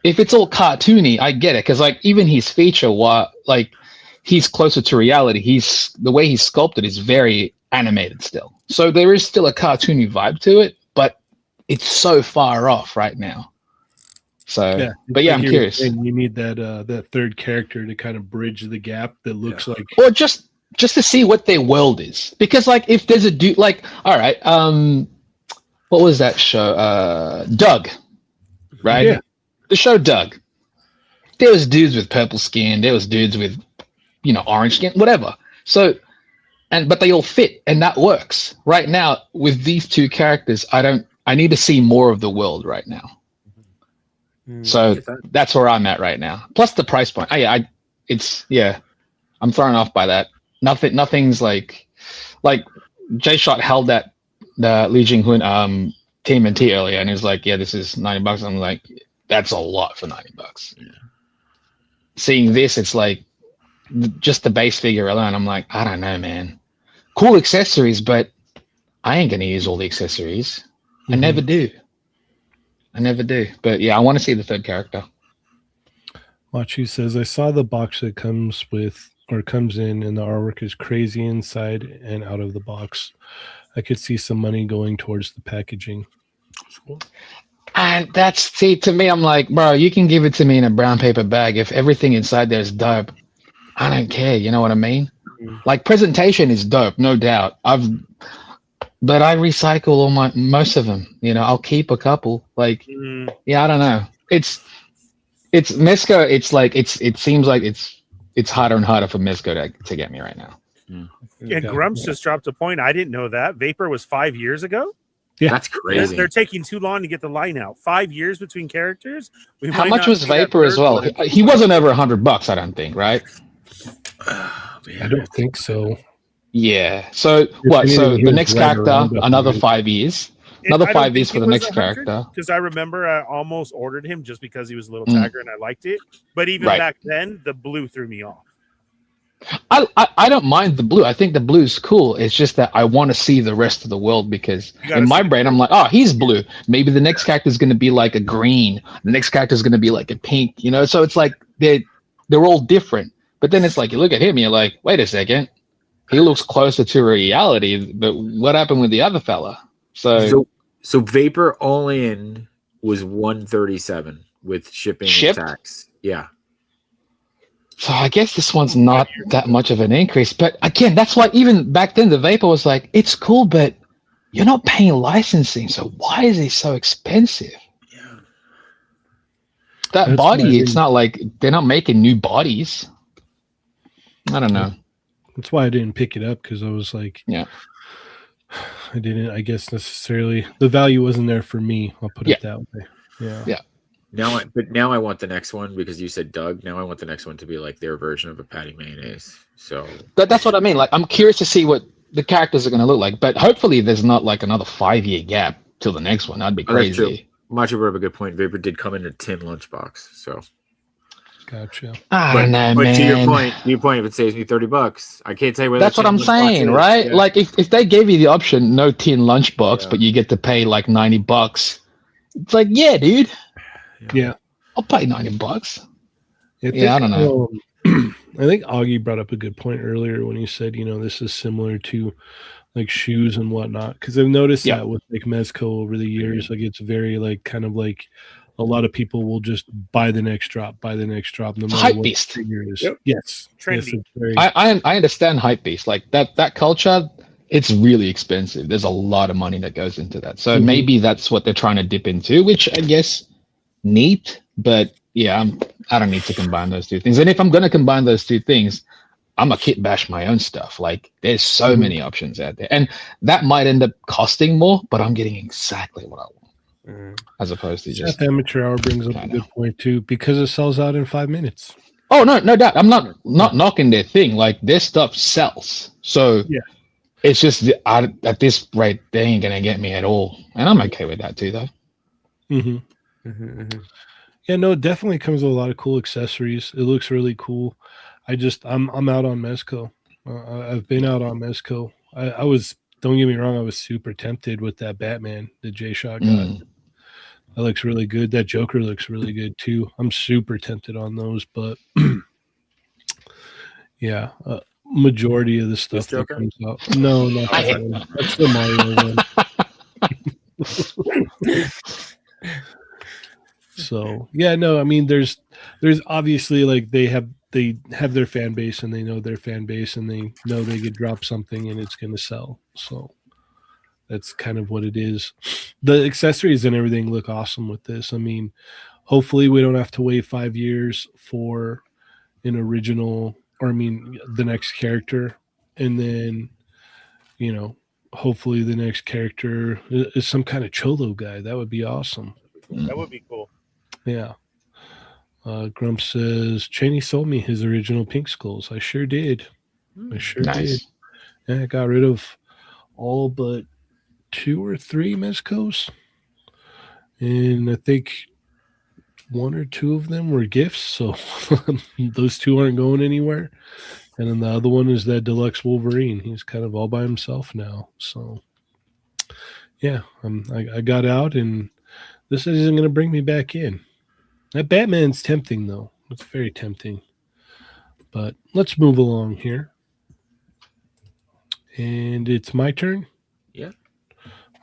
if it's all cartoony, I get it because like even his feature, like he's closer to reality. The way he's sculpted is very animated still, so there is still a cartoony vibe to it, but it's so far off right now. So, Yeah, but yeah, like I'm you were curious. saying, you need that third character to kind of bridge the gap that looks like. Or just to see what their world is, because like if there's a dude like, all right, what was that show? Doug, right? Yeah. The show Doug. There was dudes with purple skin. There was dudes with, orange skin, whatever. So, but they all fit, and that works. Right now, with these two characters, I need to see more of the world right now. So that's where I'm at right now. Plus the price point. I'm thrown off by that. Nothing's like Jshot held that the Lee Jing-hoon TMNT earlier, and he was like, "Yeah, this is $90." I'm like, "That's a lot for $90." Yeah. Seeing this, it's like just the base figure alone. I'm like, I don't know, man. Cool accessories, but I ain't gonna use all the accessories. I never do. But yeah, I want to see the third character. Machi says, I saw the box that comes in, and the artwork is crazy inside and out of the box. I could see some money going towards the packaging. And to me, I'm like, bro, you can give it to me in a brown paper bag. If everything inside there is dope, I don't care. You know what I mean? Like presentation is dope, no doubt. But I recycle most of them. I'll keep a couple. Like, yeah, I don't know. It's Mezco. It's like it seems like it's harder and harder for Mezco to get me right now. And Grumps just dropped a point. I didn't know that Vapor was 5 years ago. Yeah, that's crazy. They're taking too long to get the line out. 5 years between characters. How much was Vapor as well? He wasn't over $100, I don't think, right? I don't think so. Yeah. So what? So the next character, another 5 years. Another 5 years for the next character. Because I remember I almost ordered him just because he was a little tagger and I liked it. But even back then, the blue threw me off. I don't mind the blue. I think the blue is cool. It's just that I want to see the rest of the world because in my brain, I'm like, oh, he's blue. Maybe the next character is going to be like a green. The next character is going to be like a pink. So it's like they're all different. But then it's like you look at him, and you're like, wait a second. He looks closer to reality, but what happened with the other fella? So Vapor all in was $137 with shipping and tax. Yeah. So I guess this one's not that much of an increase, but again, that's why even back then the Vapor was like, it's cool, but you're not paying licensing, so why is he so expensive? Yeah. That body, it's not like they're not making new bodies. I don't know. That's why I didn't pick it up because I was like, I didn't, I guess necessarily the value wasn't there for me. I'll put it that way. Yeah. Now I want the next one because you said Doug. Now I want the next one to be like their version of a patty mayonnaise. So that's what I mean. Like I'm curious to see what the characters are going to look like, but hopefully there's not like another 5 year gap till the next one. That'd be crazy. Macho brought up a good point. Vapor did come in a tin lunchbox, so. Gotcha. I don't know, man. To your point, if it saves me $30, I can't say whether. That's what I'm saying, right? Yeah. Like if they gave you the option, no tin lunchbox, but you get to pay like $90, it's like, yeah, dude. Yeah, I'll pay $90. I don't know. I think Augie brought up a good point earlier when he said, this is similar to like shoes and whatnot. Because I've noticed that with like Mezco over the years, like it's very like kind of like a lot of people will just buy the next drop. No matter hype what beast. figure is. Yep. Yes, trendy. Yes, I understand hype beast. Like that culture, it's really expensive. There's a lot of money that goes into that. So maybe that's what they're trying to dip into, which I guess neat. But yeah, I don't need to combine those two things. And if I'm gonna combine those two things, I'm gonna kit bash my own stuff. Like there's so many options out there, and that might end up costing more, but I'm getting exactly what I want. As opposed to just Amateur Hour brings up a good point too, because it sells out in 5 minutes. Oh no doubt. I'm not knocking their thing. Like their stuff sells. So it's just at this rate they ain't gonna get me at all, and I'm okay with that too, though. Yeah, no, it definitely comes with a lot of cool accessories. It looks really cool. I'm out on Mezco. I've been out on Mezco. I was, don't get me wrong, I was super tempted with that Batman that Jshot got. That looks really good. That Joker looks really good too. I'm super tempted on those, but yeah, majority of the stuff that Joker? comes out. No, not I that hate one. That's the Mario one. So yeah, no, I mean, there's obviously like they have their fan base and they know their fan base and they know they could drop something and it's going to sell. So that's kind of what it is. The accessories and everything look awesome with this. I mean, hopefully we don't have to wait 5 years for an original, or I mean, the next character, and then hopefully the next character is some kind of Cholo guy. That would be awesome. That would be cool. Yeah. Grump says Cheney sold me his original Pink Skulls. I sure did. I sure did. Nice. Yeah, I got rid of all but 2 or 3 Mezcos. And I think 1 or 2 of them were gifts. So those 2 aren't going anywhere. And then the other one is that deluxe Wolverine. He's kind of all by himself now. So yeah, I got out, and this isn't going to bring me back in. That Batman's tempting, though. It's very tempting. But let's move along here. And it's my turn? Yeah.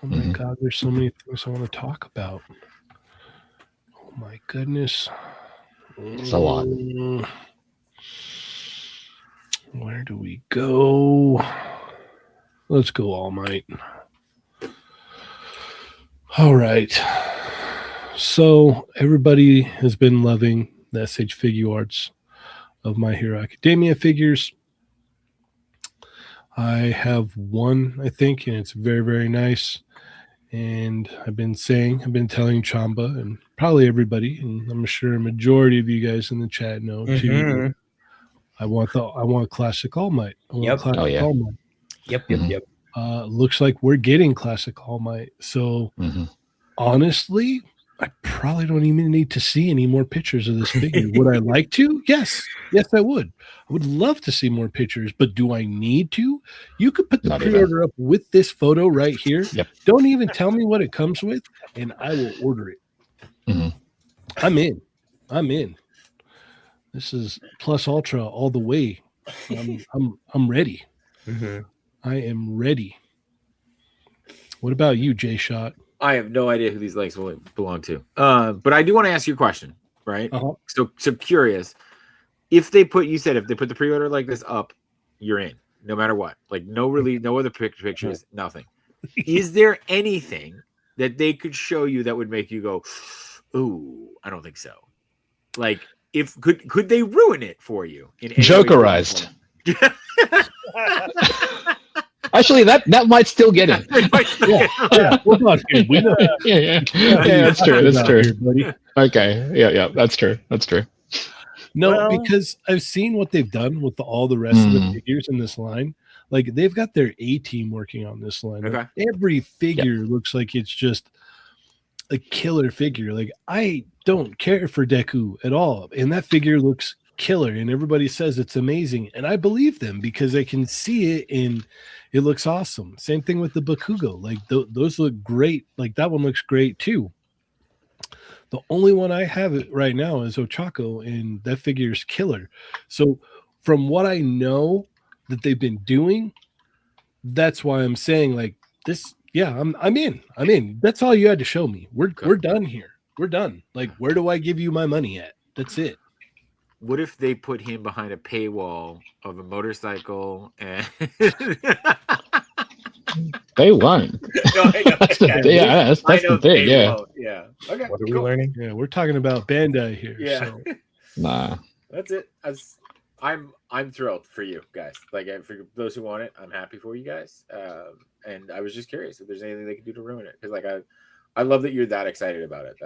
Oh, my God. There's so many things I want to talk about. Oh, my goodness. It's a lot. Where do we go? Let's go All Might. All right. So everybody has been loving the SH figure arts of My Hero Academia figures. I have one, I think, and it's very, very nice. And I've been telling Chamba and probably everybody, and I'm sure a majority of you guys in the chat know too. I want classic All Might. Yep. All Might. Yep. Looks like we're getting classic All Might. So honestly, I probably don't even need to see any more pictures of this figure. Would I like to? Yes, I would. I would love to see more pictures, but do I need to? You could put the pre-order up with this photo right here. Yep. Don't even tell me what it comes with, and I will order it. I'm in. This is plus ultra all the way. I'm ready. I am ready. What about you, Jshot? I have no idea who these links will belong to. But I do want to ask you a question, right? So curious. If they put the pre-order like this up, you're in, no matter what. Like no other pictures, nothing. Is there anything that they could show you that would make you go, ooh, I don't think so? Like, if could they ruin it for you? Jokerized. Actually, that might still get it. We're not good. We know. Yeah, that's true. That's true. Okay. Yeah, that's true. No, because I've seen what they've done with all the rest of the figures in this line. Like they've got their A team working on this line. Like, every figure looks like it's just a killer figure. Like I don't care for Deku at all, and that figure looks killer, and everybody says it's amazing, and I believe them because I can see it and it looks awesome. Same thing with the Bakugo. Like those look great. Like that one looks great too. The only one I have it right now is Ochako, and that figure is killer. So from what I know that they've been doing, that's why I'm saying like this. Yeah, I'm in. That's all you had to show me. We're done here. We're done. Like, where do I give you my money at? That's it. What if they put him behind a paywall of a motorcycle and they won't. That's the thing. Yeah. Okay. What are we learning? Yeah, we're talking about Bandai here. Yeah. So. Nah. That's it. I'm thrilled for you guys. Like for those who want it, I'm happy for you guys. And I was just curious if there's anything they can do to ruin it, because like I love that you're that excited about it.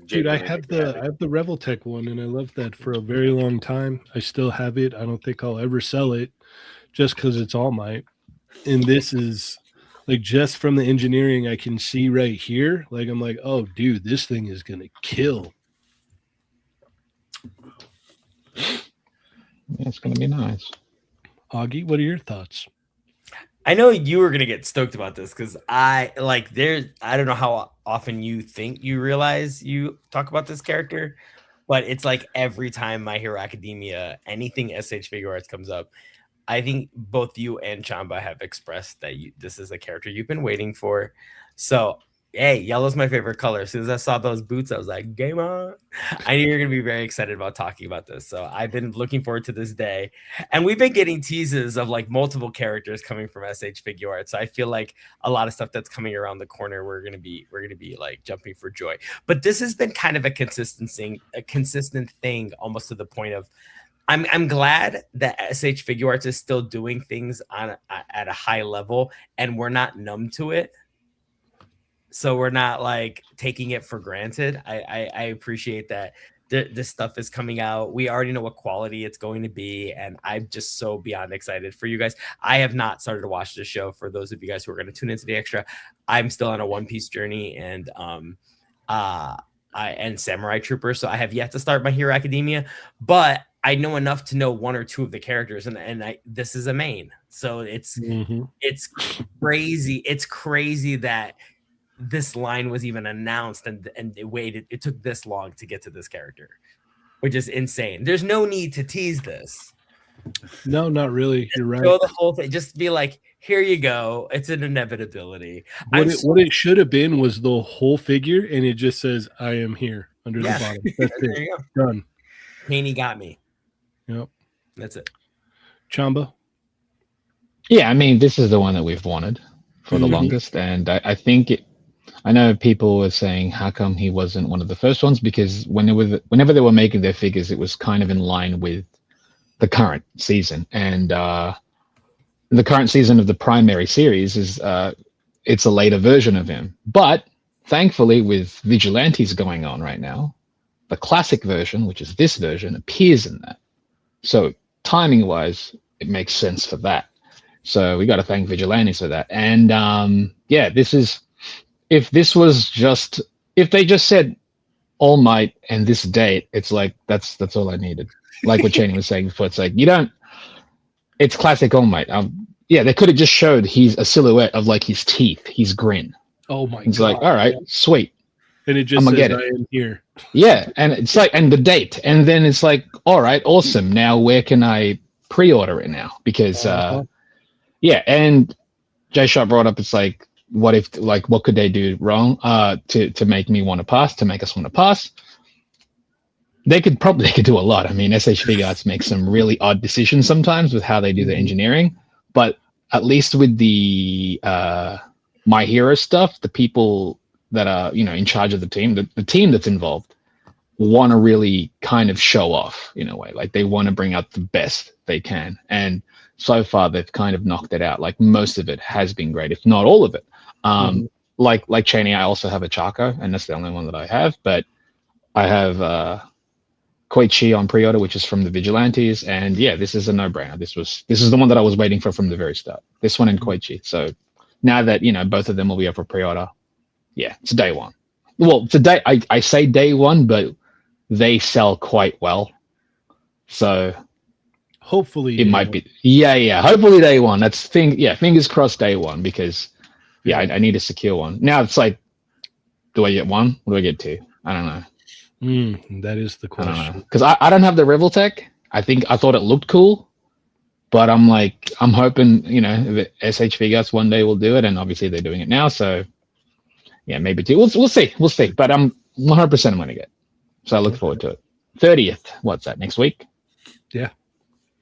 Dude, I have the Reveltech one, and I loved that for a very long time. I still have it. I don't think I'll ever sell it, just because it's All Might. And this is like just from the engineering I can see right here. Like I'm like, oh, dude, this thing is gonna kill. Yeah, it's gonna be nice. Augie, what are your thoughts? I know you were gonna get stoked about this because I don't know how often you think you realize you talk about this character, but it's like every time My Hero Academia, anything SH Figure Arts comes up, I think both you and Chamba have expressed that this is a character you've been waiting for. So, hey, yellow's my favorite color. As soon as I saw those boots, I was like, game on. I knew you're going to be very excited about talking about this. So I've been looking forward to this day. And we've been getting teases of like multiple characters coming from SH Figure Arts. So I feel like a lot of stuff that's coming around the corner, we're going to be like jumping for joy. But this has been kind of a consistent thing, almost to the point of, I'm glad that SH Figure Arts is still doing things at a high level, and we're not numb to it. So we're not like taking it for granted. I appreciate that this stuff is coming out. We already know what quality it's going to be, and I'm just so beyond excited for you guys. I have not started to watch the show. For those of you guys who are going to tune into the extra, I'm still on a One Piece journey, and and Samurai Trooper. So I have yet to start My Hero Academia, but I know enough to know one or two of the characters, and this is a main. So it's crazy. It's crazy that this line was even announced and it took this long to get to this character, which is insane. There's no need to tease this. No, not really. You're right. Show the whole thing. Just be like, here you go. It's an inevitability. What it should have been was the whole figure, and it just says, I am here under the bottom. That's there it. you go. Done. Haney got me. Yep. That's it. Chamba? Yeah, I mean, this is the one that we've wanted for the longest. And I think I know people were saying, how come he wasn't one of the first ones? Because whenever they were making their figures, it was kind of in line with the current season. And the current season of the primary series is it's a later version of him. But thankfully, with Vigilantes going on right now, the classic version, which is this version, appears in that. So timing wise, it makes sense for that. So we got to thank Vigilantes for that. And yeah, if they just said All Might and this date, it's like that's all I needed. Like what Cheney was saying before, it's like it's classic All Might. Yeah, they could have just showed he's a silhouette of like his teeth, his grin. Oh my god. It's like, all right, sweet. And it just says I am here. Yeah, and it's like, and the date, and then it's like, all right, awesome. Now where can I pre-order it now? Because yeah, and Jshot brought up, it's like, what could they do wrong to make me want to pass, to make us want to pass? They could do a lot. I mean, SH Figure Arts makes some really odd decisions sometimes with how they do the engineering, but at least with the My Hero stuff, the people that are in charge of the team, the team that's involved, want to really kind of show off in a way. Like they want to bring out the best they can, and so far they've kind of knocked it out. Like most of it has been great, if not all of it. Like Cheney, I also have a Chaco, and that's the only one that I have. But I have Koichi on pre-order, which is from the Vigilantes, and yeah, this is a no-brainer. This is the one that I was waiting for from the very start. This one and Koichi. So now that both of them will be up for pre-order, yeah, it's day one. Well, today I say day one, but they sell quite well, so hopefully it might be. Yeah. Hopefully day one. That's fingers crossed day one, because I need a secure one. Now it's like, do I get one? Or do I get two? I don't know. That is the question. Because I don't have the Reveltech. I thought it looked cool, but I'm hoping the SH Figures one day will do it, and obviously they're doing it now. So yeah, maybe two. We'll see. But I'm 100% I'm gonna get. So I look forward to it. 30th. What's that? Next week? Yeah.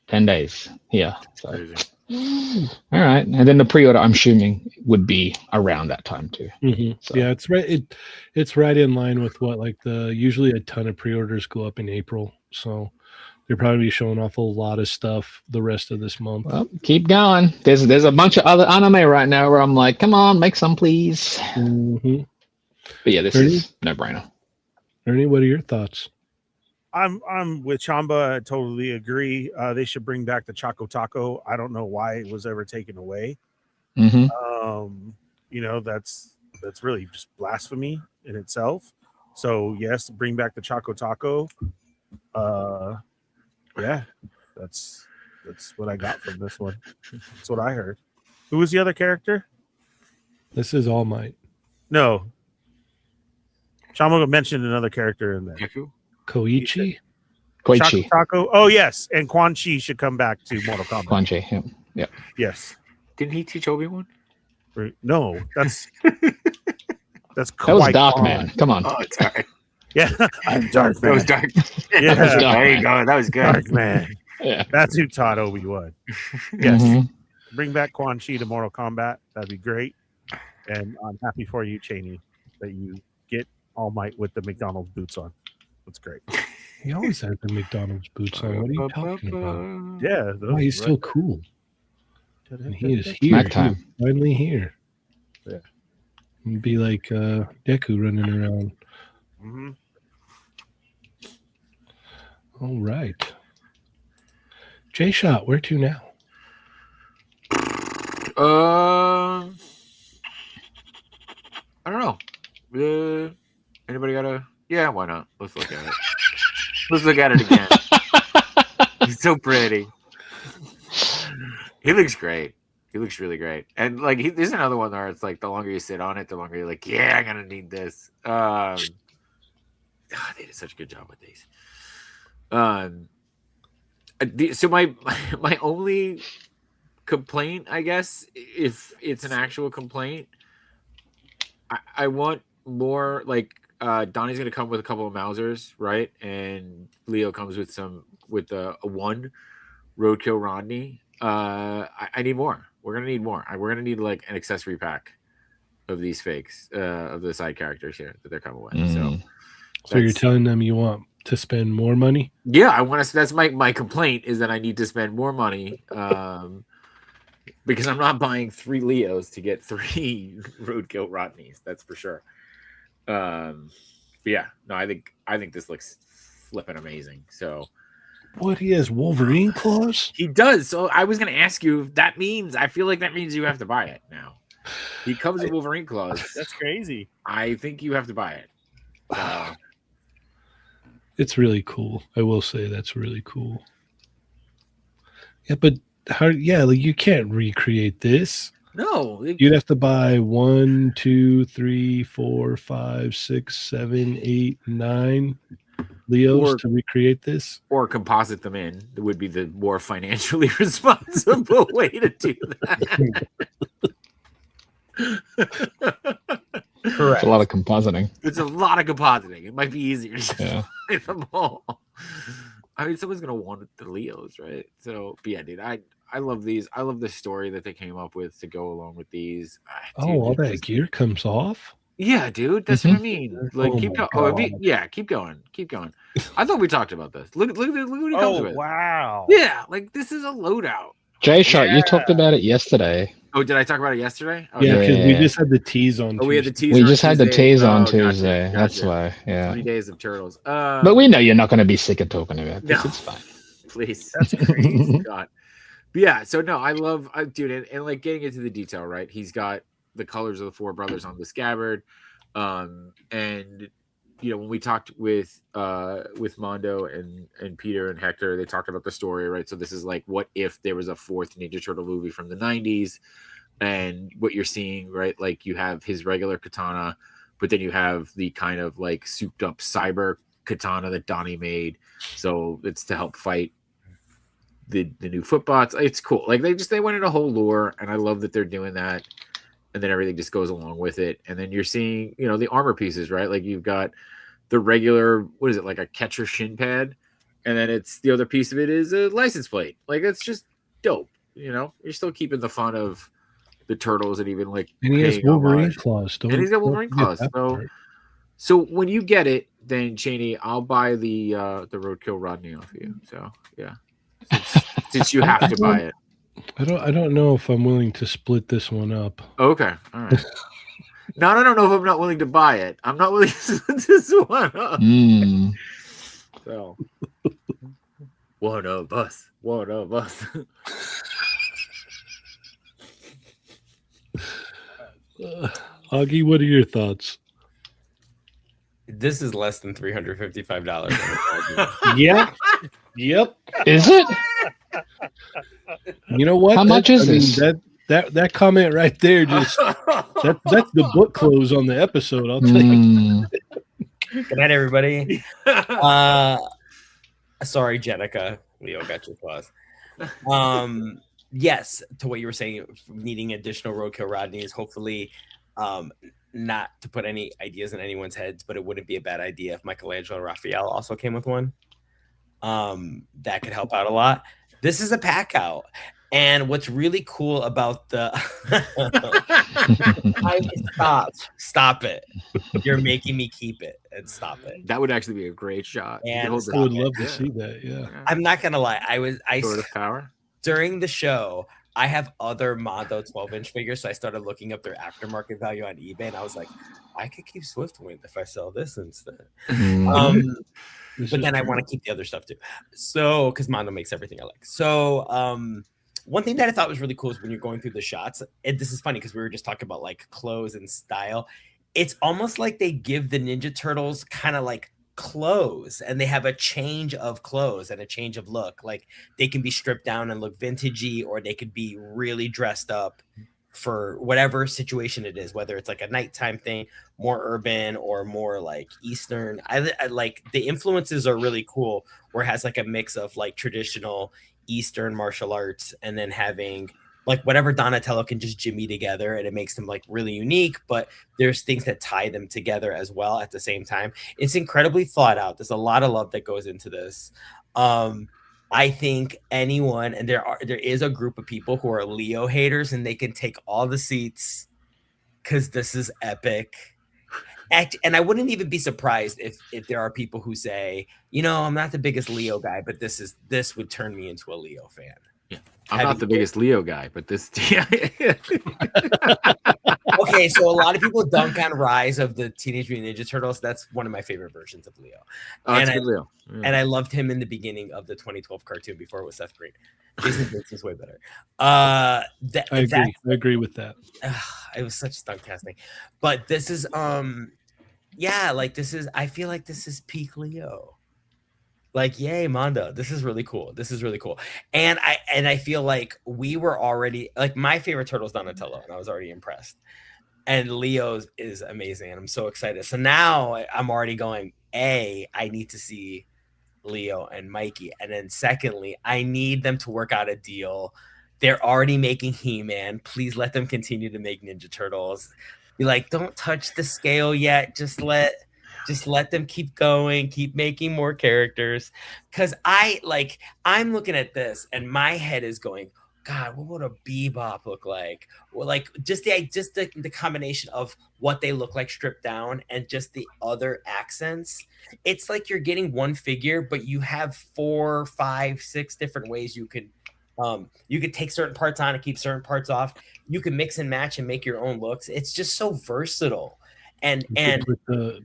10 days. Yeah. So. All right, and then the pre-order, I'm assuming, would be around that time too. So. Yeah, it's right. It's right in line with what usually a ton of pre-orders go up in April, so they're probably showing off a lot of stuff the rest of this month. Well, keep going. There's a bunch of other anime right now where I'm like, come on, make some, please. But yeah, this is no-brainer. Ernie, what are your thoughts? I'm with Chamba. I totally agree. They should bring back the Choco Taco. I don't know why it was ever taken away. That's really just blasphemy in itself. So yes, bring back the Choco Taco. Yeah, that's what I got from this one. That's what I heard. Who was the other character? This is All Might. No. Chamba mentioned another character in there. Deku? Koichi. Koichi. Taco. Oh, yes. And Quan Chi should come back to Mortal Kombat. Quan Chi. Yeah. Yes. Didn't he teach Obi-Wan? No, that's That was Darkman. Come on. Oh, it's all right. Yeah, I'm Dark That was dark. Yeah. There you go. That was good. Dark Man. Yeah. That's who taught Obi-Wan. Yes. Mhm. Bring back Quan Chi to Mortal Kombat. That'd be great. And I'm happy for you, Cheney, that you get All Might with the McDonald's boots on. That's great. He always has the McDonald's boots on. What are you talking about? Yeah. Oh, he's so cool. And he is here. Snack time. He's finally here. Yeah. He'd be like Deku running around. Mm-hmm. All right. Jshot, where to now? I don't know. Anybody got a? Yeah, why not? Let's look at it. Let's look at it again. He's so pretty. He looks great. He looks really great. And like, there's another one where it's like, the longer you sit on it, the longer you're like, yeah, I'm gonna need this. They did such a good job with these. So my only complaint, I guess, if it's an actual complaint, I want more. Like, Donnie's gonna come with a couple of Mausers, right? And Leo comes with a one Roadkill Rodney. I need more. We're gonna need more. We're gonna need like an accessory pack of these fakes, of the side characters here that they're coming with. So you're telling them you want to spend more money? Yeah, I want to. That's my complaint, is that I need to spend more money, because I'm not buying 3 Leos to get 3 Roadkill Rodneys. That's for sure. But yeah, no, I think this looks flipping amazing. So. What, he has Wolverine claws? He does. So I was going to ask you if that means, I feel like that means you have to buy it now. He comes with Wolverine claws. That's crazy. I think you have to buy it. It's really cool. I will say that's really cool. Yeah, but how? Yeah, like, you can't recreate this. No. You'd have to buy 1, 2, 3, 4, 5, 6, 7, 8, 9 Leos to recreate this, or composite them in. It would be the more financially responsible way to do that. Correct. It's a lot of compositing. It's a lot of compositing. It might be easier to just buy them all. I mean, someone's gonna want the Leos, right? So, but yeah, dude, I love these. I love the story that they came up with to go along with these. Dude, all that gear comes off. Yeah, dude, that's what I mean. Like, keep going. Keep going. Keep going. I thought we talked about this. Look what he comes with. Wow. Yeah, like, this is a loadout. Jshot, you talked about it yesterday. Oh, did I talk about it yesterday? Oh, Yeah, because we Yeah. just had the tease on. we had the Tuesday. teaser. We just had the tease on Gotcha, Tuesday. That's gotcha. why. Yeah. 20 days of turtles. But we know you're not going to be sick of talking about this. No. It's fine. Please. That's crazy. God. But yeah, so no, I love, dude, and like, getting into the detail, right? He's got the colors of the 4 brothers on the scabbard. And you know, when we talked with Mondo and Peter and Hector, they talked about the story, right? So this is like, what if there was a 4th Ninja Turtle movie from the 90s? And what you're seeing, right? Like, you have his regular katana, but then you have the kind of like souped up cyber katana that Donnie made. So it's to help fight the new footbots. It's cool. Like, they went in a whole lore, and I love that they're doing that. And then everything just goes along with it. And then you're seeing, you know, the armor pieces, right? Like, you've got the regular, what is it, like a catcher shin pad, and then it's the other piece of it is a license plate. Like, it's just dope. You know, you're still keeping the fun of the turtles, and even like, And he has paying Wolverine homage. claws. And he's got Wolverine don't forget claws. that part. So when you get it, then Cheney, I'll buy the Roadkill Rodney off you. So yeah, since you have to buy it. I don't know if I'm willing to split this one up. Okay, all right. Now I don't know if I'm not willing to buy it. I'm not willing to split this one up. Mm. So one of us. Augie, what are your thoughts? This is less than $355. Yeah. Yep. Is it? You know what? How much is this? that comment right there just that's the book close on the episode. I'll tell you. Good night, everybody. Sorry, Jenica. Leo got your claws. Yes, to what you were saying, needing additional roadkill Rodneys. Hopefully, not to put any ideas in anyone's heads, but it wouldn't be a bad idea if Michelangelo and Raphael also came with one. That could help out a lot. This is a pack out. And what's really cool about the stop it. You're making me keep it and stop it. That would actually be a great shot. I would love to see that. Yeah. I'm not gonna lie. I Sword of Power. During the show, I have other Mondo 12-inch figures, so I started looking up their aftermarket value on eBay, and I was like, I could keep Swiftwind if I sell this instead. But then I want to keep the other stuff too. So, because Mondo makes everything I like. So, one thing that I thought was really cool is when you're going through the shots, and this is funny because we were just talking about like clothes and style. It's almost like they give the Ninja Turtles kind of like clothes, and they have a change of clothes and a change of look. Like they can be stripped down and look vintagey, or they could be really dressed up for whatever situation it is, whether it's like a nighttime thing, more urban or more like Eastern. I like the influences are really cool, where it has like a mix of like traditional Eastern martial arts and then having like whatever Donatello can just jimmy together, and it makes them like really unique, but there's things that tie them together as well at the same time. It's incredibly thought out. There's a lot of love that goes into this. I think anyone, and there is a group of people who are Leo haters, and they can take all the seats because this is epic. And I wouldn't even be surprised if there are people who say, I'm not the biggest Leo guy, but this would turn me into a Leo fan. Yeah. I'm not the biggest Leo guy, but this. Okay, so a lot of people dunk on Rise of the Teenage Mutant Ninja Turtles. That's one of my favorite versions of Leo. Oh, that's good Leo. Yeah. And I loved him in the beginning of the 2012 cartoon before it was Seth Green. Jason Biggs is way better. I agree with that. It was such stunt casting. But this is I feel like this is peak Leo. Like, yay, Mondo. This is really cool. And I feel like we were already like, my favorite turtle is Donatello, and I was already impressed. And Leo's is amazing, and I'm so excited. So now I'm already going, I need to see Leo and Mikey. And then secondly, I need them to work out a deal. They're already making He-Man. Please let them continue to make Ninja Turtles. Be like, don't touch the scale yet. Just let them keep going, keep making more characters. Because I'm looking at this and my head is going, God, what would a Bebop look like? Well, like just the combination of what they look like stripped down and just the other accents. It's like you're getting one figure, but you have 4, 5, 6 different ways you could take certain parts on and keep certain parts off. You can mix and match and make your own looks. It's just so versatile. And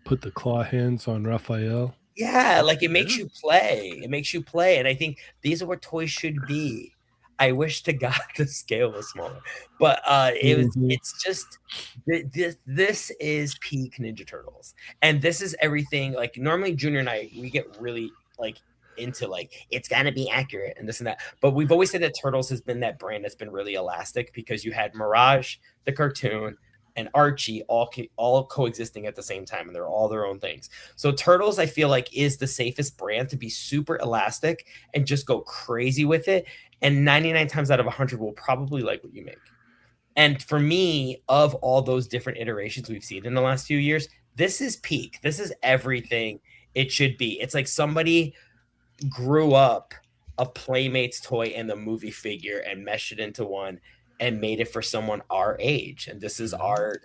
put the claw hands on Raphael. Yeah, like it makes you play. And I think these are what toys should be. I wish to God the scale was smaller, but it's just this is peak Ninja Turtles, and this is everything. Like normally Junior and I, we get really like into like it's gonna be accurate and this and that, but we've always said that Turtles has been that brand that's been really elastic, because you had Mirage, the cartoon, and Archie all coexisting at the same time, and they're all their own things. So Turtles, I feel like, is the safest brand to be super elastic and just go crazy with it. And 99 times out of 100 will probably like what you make. And for me, of all those different iterations we've seen in the last few years, this is peak. This is everything it should be. It's like somebody grew up a Playmates toy and the movie figure and meshed it into one and made it for someone our age. And this is our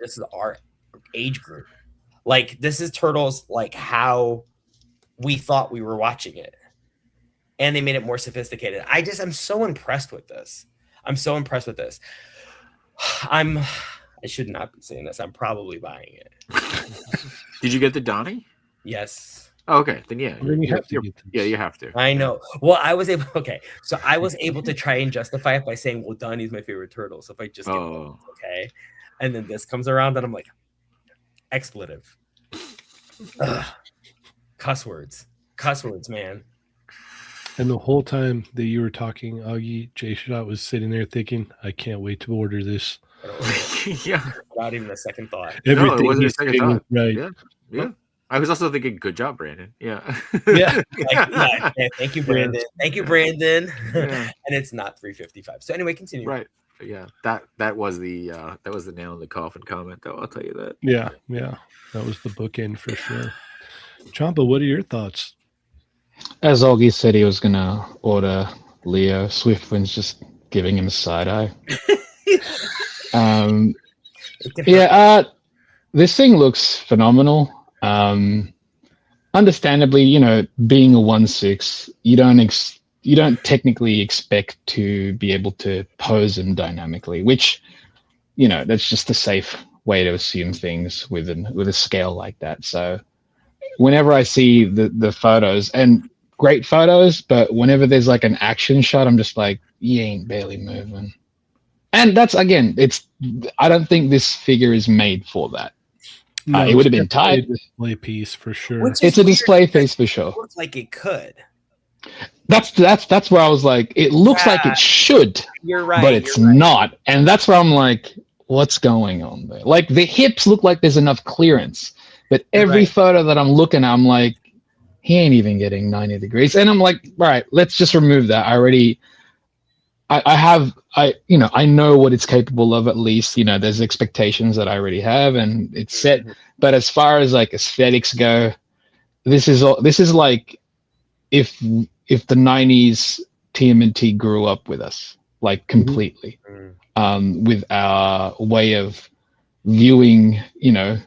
age group. Like, this is Turtles like how we thought we were watching it. And they made it more sophisticated. I'm so impressed with this. I should not be saying this. I'm probably buying it. Did you get the Donnie? Yes. Oh, okay, then yeah. You have to. Yeah, you have to. I know. Well, I was able to try and justify it by saying, well, Donnie's my favorite turtle. So if I just get one, it's okay. And then this comes around and I'm like, expletive. Cuss words, man. And the whole time that you were talking, Augie, Jshot was sitting there thinking, I can't wait to order this. Yeah. Without even a second thought. No, it wasn't a he's second saying was thought. right. Yeah. Yeah. I was also thinking, good job, Brandon. Yeah. Yeah. Yeah, thank you, Brandon. Thank you, Brandon. Yeah. And it's not 355. So anyway, continue. Right. Yeah. That was the nail in the coffin comment, though. I'll tell you that. Yeah. That was the bookend for sure. Chamba, what are your thoughts? As Augie said, he was gonna order Leo. Swiftwind's just giving him a side eye. This thing looks phenomenal. Understandably, being a 1/6, you don't technically expect to be able to pose them dynamically, which, that's just a safe way to assume things with a scale like that. So whenever I see the photos, and great photos, but whenever there's like an action shot, I'm just like, you ain't barely moving. And that's, again, I don't think this figure is made for that. No, it would have been definitely tight. a display piece for sure. It's a display piece for sure. It looks like it could. That's where I was like, it looks like it should, You're right. but it's not. And that's where I'm like, what's going on there? Like, the hips look like there's enough clearance, but every photo that I'm looking at, I'm like, he ain't even getting 90 degrees. And I'm like, all right, let's just remove that. I know what it's capable of, at least. There's expectations that I already have, and it's set. But as far as like aesthetics go, this is like if the 90s TMNT grew up with us, like, completely, with our way of viewing,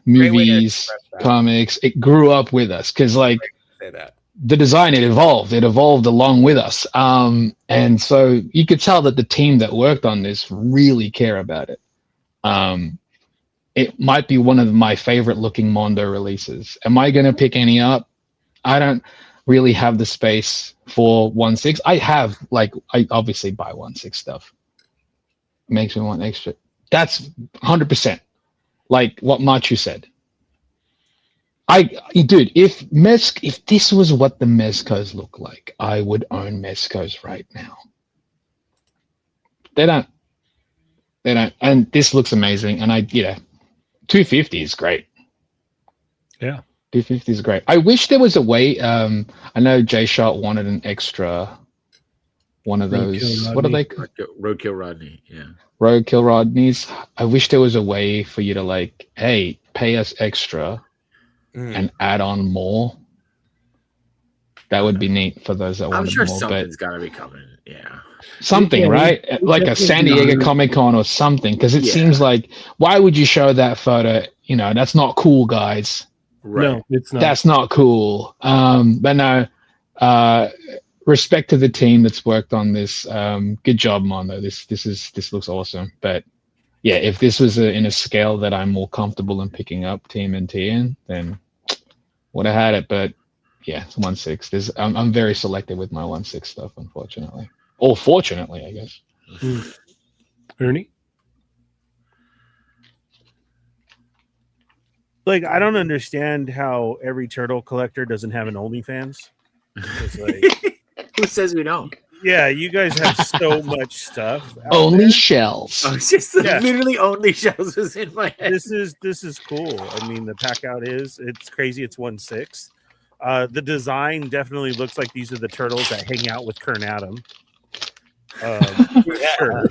movies, comics. It grew up with us because, like, say that. The design, it evolved along with us. And so you could tell that the team that worked on this really care about it. It might be one of my favorite looking Mondo releases. Am I going to pick any up? I don't really have the space for 1/6. I obviously buy 1/6 stuff. Makes me want extra. That's 100%. Like what Machu said. Dude, if this was what the Mezcos look like, I would own Mezcos right now. They don't, and this looks amazing. And 250 is great. Yeah, 250 is great. I wish there was a way. I know Jshot wanted an extra one of those. What are they? Roadkill Rodney. Yeah. Roadkill Rodneys. I wish there was a way for you to, like, hey, pay us extra. And add on more. That would be neat for those that want more. I'm sure something's got to be coming. Yeah. Something, right? Like a San Diego Comic-Con or something. Because it seems like, why would you show that photo? That's not cool, guys. Right. No, it's not. That's not cool. But no, respect to the team that's worked on this. Good job, Mondo. This looks awesome. But yeah, if this was in a scale that I'm more comfortable in picking up TMNT in, then would have had it. But yeah, it's 1/6. I'm very selective with my 1/6 stuff, unfortunately, or fortunately, I guess. Ernie, like, I don't understand how every turtle collector doesn't have an OnlyFans. Like, who says we don't? Yeah, you guys have so much stuff. Only shells. Oh, it's just literally only shells was in my head. This is cool. I mean, the pack out it's crazy. It's 1/6. The design definitely looks like these are the turtles that hang out with Kern Adam. Sure.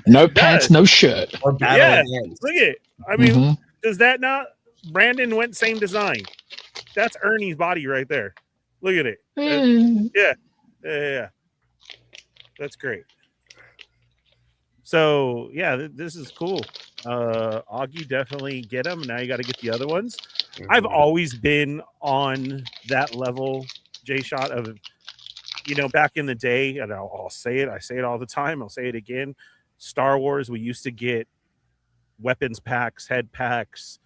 No pants, no shirt. Or Look at it. I mean, does that not? Brandon went same design. That's Ernie's body right there. Look at it. Yeah. That's great. So yeah, this is cool. Augie, definitely get them. Now you got to get the other ones. I've always been on that level, Jshot, of, back in the day, and I'll say it. I say it all the time. I'll say it again. Star Wars, we used to get weapons packs, head packs,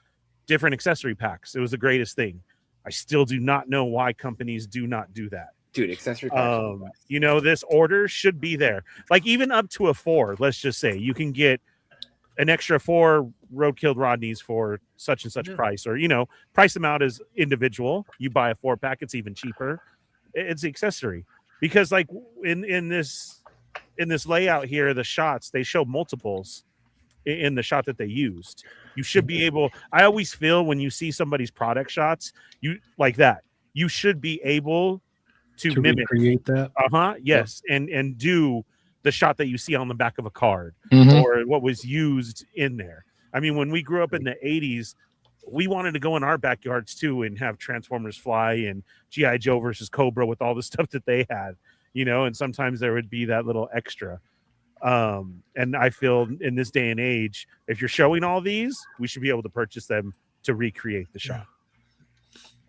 different accessory packs. It was the greatest thing. I still do not know why companies do not do that. Dude, accessory packs. This order should be there. Like, even up to a 4, let's just say you can get an extra 4 roadkill Rodneys for such and such price, or price them out as individual. You buy a 4-pack, it's even cheaper. It's the accessory. because like in this layout here, the shots, they show multiples in the shot that they used. You should be able, I always feel when you see somebody's product shots, you like that, you should be able to mimic recreate that. Yes. And do the shot that you see on the back of a card Mhm. or what was used in there. I mean, when we grew up in the 80s, we wanted to go in our backyards too and have Transformers fly and G.I. Joe versus Cobra with all the stuff that they had, you know, and sometimes there would be that little extra. And I feel in this day and age, if you're showing all these, we should be able to purchase them to recreate the shot.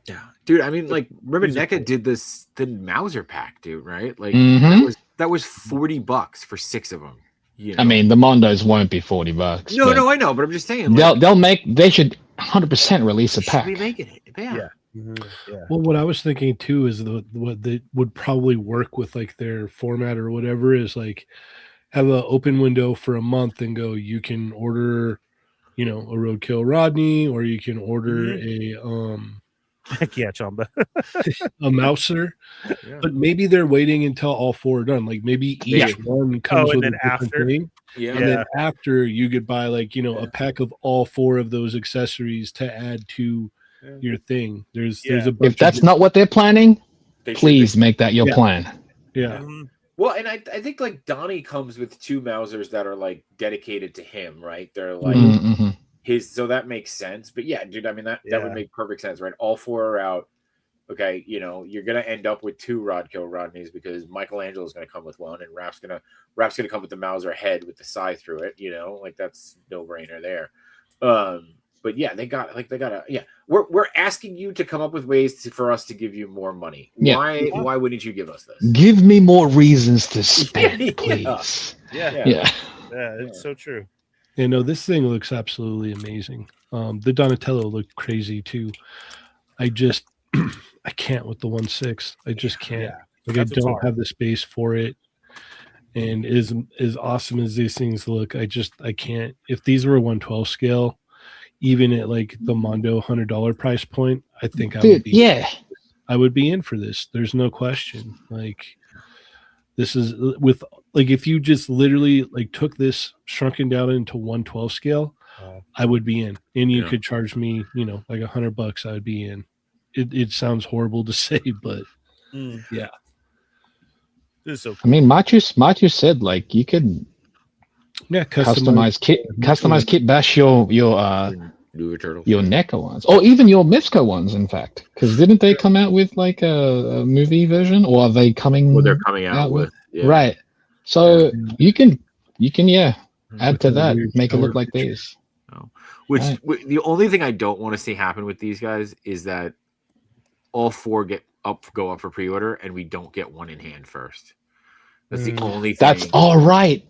Yeah, dude. I mean, like, remember NECA did the Mauser pack, dude, right? Like Mhm. that was $40 for 6 of them. You know? I mean, the Mondos won't be $40. No, but no, I know, but I'm just saying. Like, they should 100% release a should pack. be making it. Yeah. Yeah. Well, what I was thinking too is what they would probably work with, like their format or whatever, is like have an open window for a month and go, you can order, you know, a Roadkill Rodney, or you can order Heck yeah, Chamba. a Mouser. Yeah. But maybe they're waiting until all 4 are done. Like maybe each one comes and with a then different after? thing. Yeah. And then after, you could buy, like, you know, a pack of all 4 of those accessories to add to your thing. There's a bunch If that's not what they're planning, They should please make that your plan. Yeah. Well, and I think like Donnie comes with 2 Mausers that are like dedicated to him, right? They're like Mhm. his, so that makes sense. But yeah, dude, I mean that would make perfect sense, right? All 4 are out. Okay, you know, you're gonna end up with 2 Roadkill Rodneys because Michelangelo's gonna come with one, and Rap's gonna come with the Mauser head with the scythe through it. You know, like that's no brainer there. But yeah, they gotta. Yeah, we're asking you to come up with ways for us to give you more money. Yeah. Why wouldn't you give us this? Give me more reasons to spend, please. Yeah, it's so true. You know, this thing looks absolutely amazing. The Donatello looked crazy too. I just I can't with the 1/6. I just can't. Yeah, like I don't have the space for it. And as awesome as these things look, I can't. If these were a 112 scale, even at like the Mondo $100 price point, I think I would be I would be in for this. There's no question. Like, this is with, like, if you just literally like took this shrunken down into 112 scale, I would be in. And you could charge me, you know, like $100, I would be in. It sounds horrible to say, but yeah. This is so cool. I mean, Matthew said like you could customize kit bash your NECA ones, or even your Mepsco ones, in fact, because didn't they come out with like a movie version, or are they coming? Well, they're coming out with right. So you can add to that, make it look like these. Which the only thing I don't want to see happen with these guys is that all 4 go up for pre-order and we don't get one in hand first. That's the only thing. That's all right.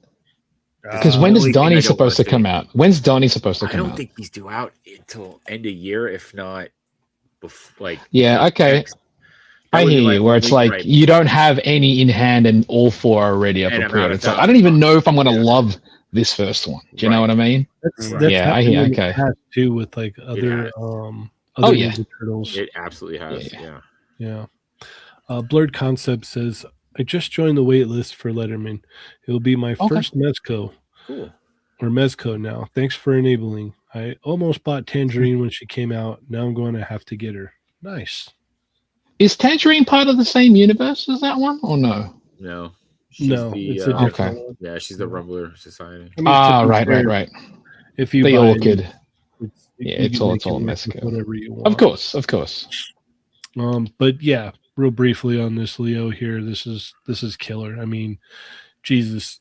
Because when is Donnie supposed to come out? When's Donnie supposed to come out? I don't think he's due out until end of year, if not before, like. Yeah, okay. I hear you, where it's like you don't have any in hand and all 4 are already up for pre-order. So I don't even know if I'm going to love this first one. Do you know what I mean? That's I hear. Okay. Too with like other Ninja Turtles. It absolutely has. Yeah. Blurred Concept says, I just joined the wait list for Letterman. It'll be my first Mezco. Cool. Or Mezco now. Thanks for enabling. I almost bought Tangerine when she came out. Now I'm going to have to get her. Nice. Is Tangerine part of the same universe as that one, or no? No. It's a different one. Yeah, she's the Rumbler Society. I mean, right. If you the buy orchid. It's all Mezco. Whatever you want. Of course. But yeah, real briefly on this Leo here, this is killer. I mean, Jesus,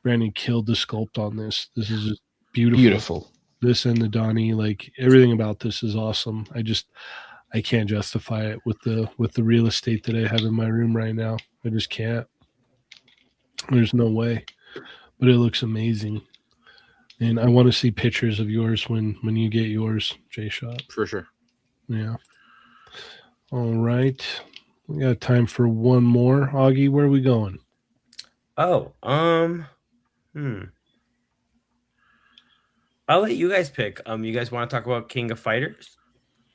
Brandon killed the sculpt on this. This is just beautiful. This and the Donnie, like everything about this is awesome. I can't justify it with the real estate that I have in my room right now. I just can't. There's no way. But it looks amazing. And I want to see pictures of yours when you get yours, Jshot. For sure. Yeah. All right. We got time for one more. Augie, where are we going? Oh, I'll let you guys pick. You guys want to talk about King of Fighters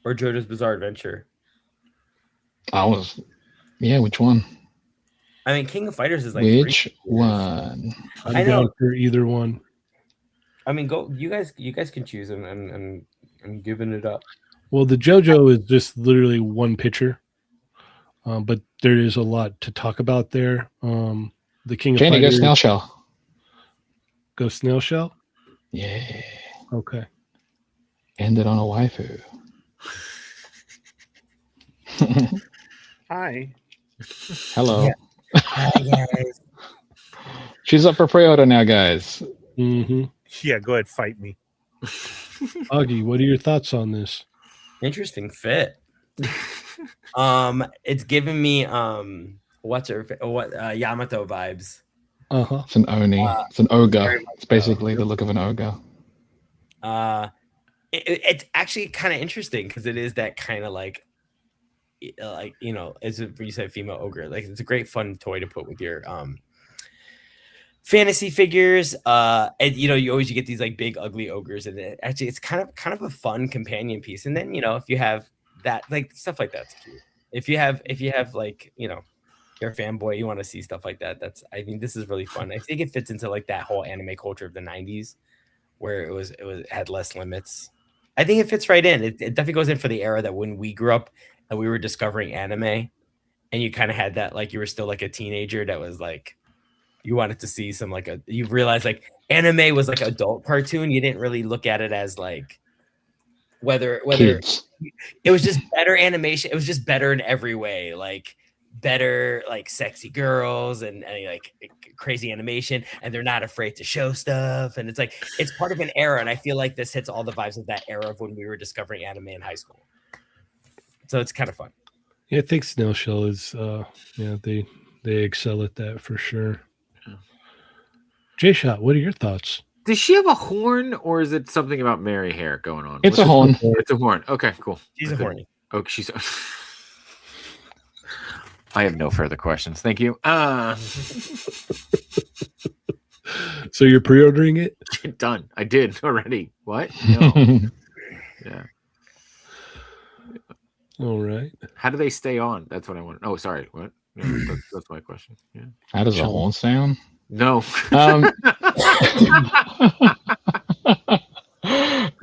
or JoJo's Bizarre Adventure? Which one? I mean, King of Fighters is like Which 3 years. one? I'm I know. down for either one. I mean, go. You guys can choose, and I'm giving it up. Well, the JoJo is just literally one picture, but there is a lot to talk about there. The King of Janie, go Fighters. Snail Shell. Go Snail Shell? Yeah. Okay. Ended on a waifu. Hi. Hello. Yeah. Hi, guys. She's up for pre-order now, guys. Mm-hmm. Yeah, go ahead, fight me. Augie, what are your thoughts on this? Interesting fit. It's giving me Yamato vibes. Uh-huh. It's an Oni. It's an ogre. very much It's basically the look of an ogre. It's actually kind of interesting because it is that kind of like you know, as you said, female ogre. Like it's a great fun toy to put with your fantasy figures. And you know, you get these like big ugly ogres, and it's kind of a fun companion piece. And then you know, if you have that like stuff like that's cute. If you have like, you know, you're a fanboy, you want to see stuff like that. I think this is really fun. I think it fits into like that whole anime culture of the 90s where it had less limits. I think it fits right in. It definitely goes in for the era that when we grew up and we were discovering anime, and you kind of had that, like you were still like a teenager that was like, you wanted to see some like you realized like anime was like adult cartoon. You didn't really look at it as like whether Kids. it was just better animation. It was just better in every way, like better like sexy girls and like crazy animation, and they're not afraid to show stuff, and it's like it's part of an era, and I feel like this hits all the vibes of that era of when we were discovering anime in high school, so it's kind of fun. Yeah, I think Snail Shell is they excel at that for sure. Jshot, what are your thoughts? Does she have a horn, or is it something about Mary hair going on? It's a horn. It's a horn. Okay, cool. She's a horny. Oh, she's. I have no further questions. Thank you. So you're pre-ordering it? Done. I did already. What? No. Yeah. All right. How do they stay on? That's what I want. Oh, sorry. What? Yeah, that's my question. Yeah. How does a horn sound? No. Yeah,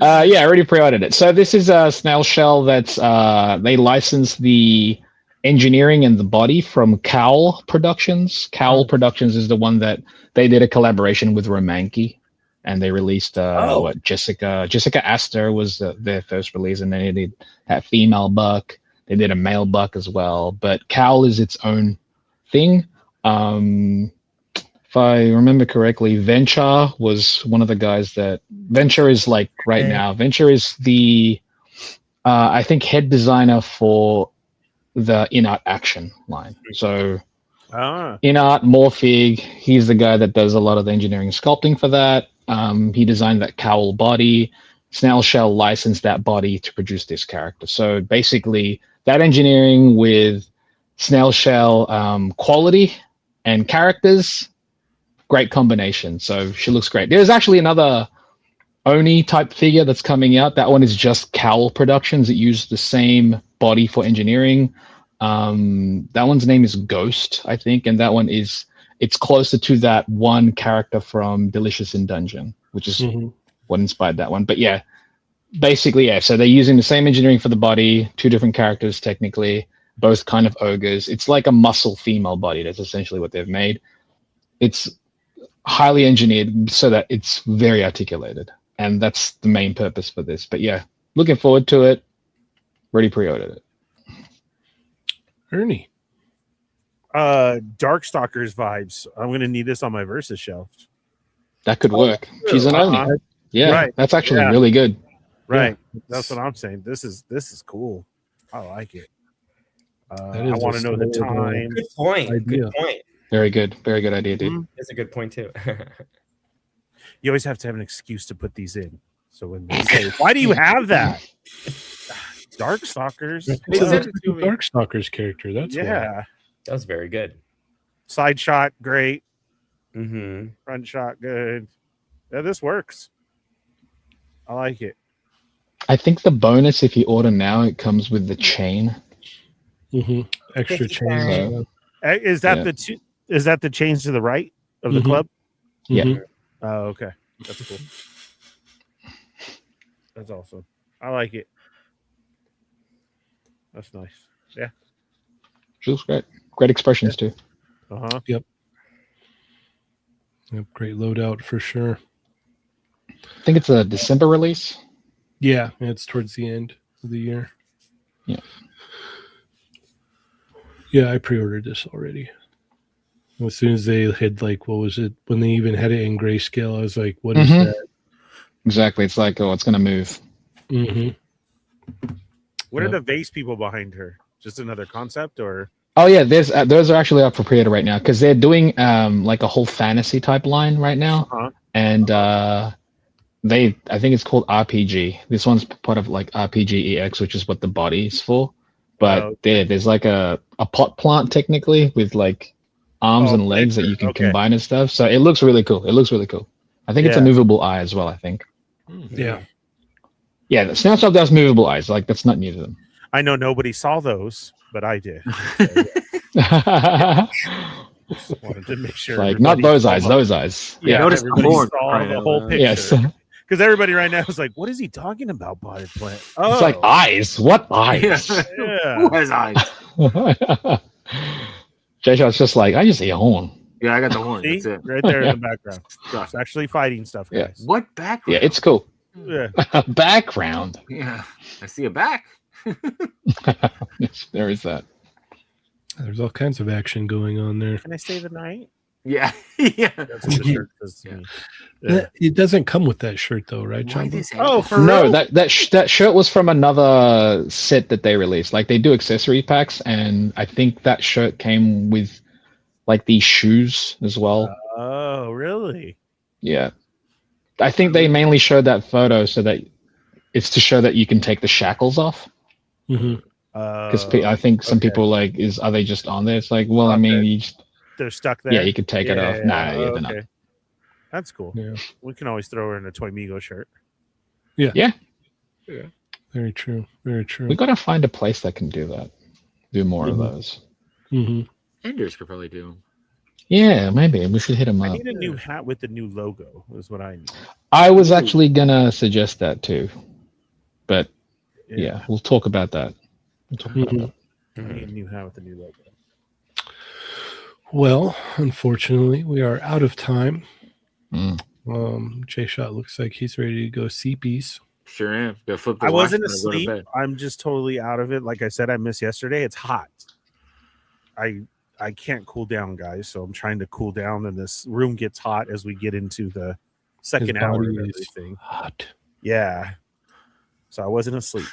I already pre-ordered it. So this is a Snail Shell that's they licensed the engineering and the body from Cowl Productions. Cowl Productions is the one that they did a collaboration with Romanki, and they released Jessica Astor was their first release, and then they did that female buck. They did a male buck as well, but Cowl is its own thing. If I remember correctly, Venture was one of the guys that Venture is like right now. Venture is the I think head designer for the In-Art Action line. So In-Art, Morphig, he's the guy that does a lot of the engineering and sculpting for that. He designed that cowl body. Snail Shell licensed that body to produce this character. So basically that engineering with Snail Shell quality and characters, great combination. So she looks great. There's actually another Oni type figure that's coming out. That one is just Cowl Productions. It used the same body for engineering. That one's name is Ghost, I think, and that one it's closer to that one character from Delicious in Dungeon, which is what inspired that one. But yeah, basically, yeah. So they're using the same engineering for the body, two different characters technically, both kind of ogres. It's like a muscle female body. That's essentially what they've made. It's highly engineered so that it's very articulated. And that's the main purpose for this. But yeah, looking forward to it. Already pre-ordered it. Ernie. Darkstalkers vibes. I'm going to need this on my Versus shelf. That could work. She's an Oni. Yeah, right. That's actually really good. Right. Yeah. That's what I'm saying. This is cool. I like it. I want to know the time. Good point. Idea. Good point. Very good. Very good idea, dude. That's a good point too. You always have to have an excuse to put these in. So when they say, "Why do you have that?" Darkstalkers. Darkstalkers character. That's why. That was very good. Side shot, great. Mm-hmm. Front shot, good. Yeah, this works. I like it. I think the bonus, if you order now, it comes with the chain. Extra chain. Is that the two? Is that the change to the right of the Mhm. club? Yeah. Mhm. Oh, okay. That's cool. That's awesome. I like it. That's nice. Yeah. She looks great. Great expressions too. Uh-huh. Yep, great loadout for sure. I think it's a December release. Yeah, it's towards the end of the year. Yeah. Yeah, I pre-ordered this already. As soon as they had like, what was it? When they even had it in grayscale, I was like, "What is Mhm. that?" Exactly. It's like, oh, it's gonna move. Mm-hmm. What are Yep. the vase people behind her? Just another concept, or Oh yeah, there's those are actually up for pre-order right now because they're doing like a whole fantasy type line right now, Uh-huh. and I think it's called RPG. This one's part of like RPG EX, which is what the body is for. But Oh, there's like a pot plant technically with like arms Oh, and legs that picture. you can Okay. combine and stuff. So it looks really cool. It looks really cool. I think it's a Yeah. movable eye as well. I think. Yeah. Yeah, the Snapshot does movable eyes. Like that's not new to them. I know nobody saw those, but I did. Just wanted to make sure. Like not everybody those saw eyes, them. those eyes. Yeah, Notice the everybody horn, saw crying the out whole loud. picture. Yes. Because everybody right now is like, "What is he talking about, potted plant?" Oh, It's like eyes. What eyes? yeah. Who has eyes? Jshot's just like, I just see a horn. Yeah, I got the horn. See, That's it. right there Yeah. in the background. Stuff. It's actually fighting stuff, Yeah. guys. What background? Yeah, it's cool. Yeah. Background. Yeah, I see a back. Yes, there is that. There's all kinds of action going on there. Can I stay the night? Yeah, yeah. That's what the shirt says to Yeah. me. Yeah. It doesn't come with that shirt though, right, Why Chamba? this Oh, for No, real? that shirt was from another set that they released. Like they do accessory packs, and I think that shirt came with like these shoes as well. Oh, really? Yeah, I think they mainly showed that photo so that it's to show that you can take the shackles off. Mm-hmm. Because I think some okay. people like, are they just on there? It's like, well, I mean, Okay. you just, They're stuck there. yeah, you could take it off. Nah, yeah, Oh, they're not. okay. That's cool. Yeah. We can always throw her in a Toy Migo shirt. Very true. Very true. We gotta find a place that can do that. Do more of those. Mm-hmm. Enders could probably do. Yeah, maybe we should hit them I up. need a new hat with the new logo. Is what I need. I was actually gonna suggest that too, but yeah, we'll talk about that. We'll talk about that. I need a new hat with the new logo. Well, unfortunately, we are out of time. Mm. Jshot looks like he's ready to go CPs. Sure am. Go flip the I watch wasn't and go to asleep. bed. I'm just totally out of it. Like I said, I missed yesterday. It's hot. I can't cool down, guys. So I'm trying to cool down, and this room gets hot as we get into the second hour of body is everything. hot. Yeah. So I wasn't asleep.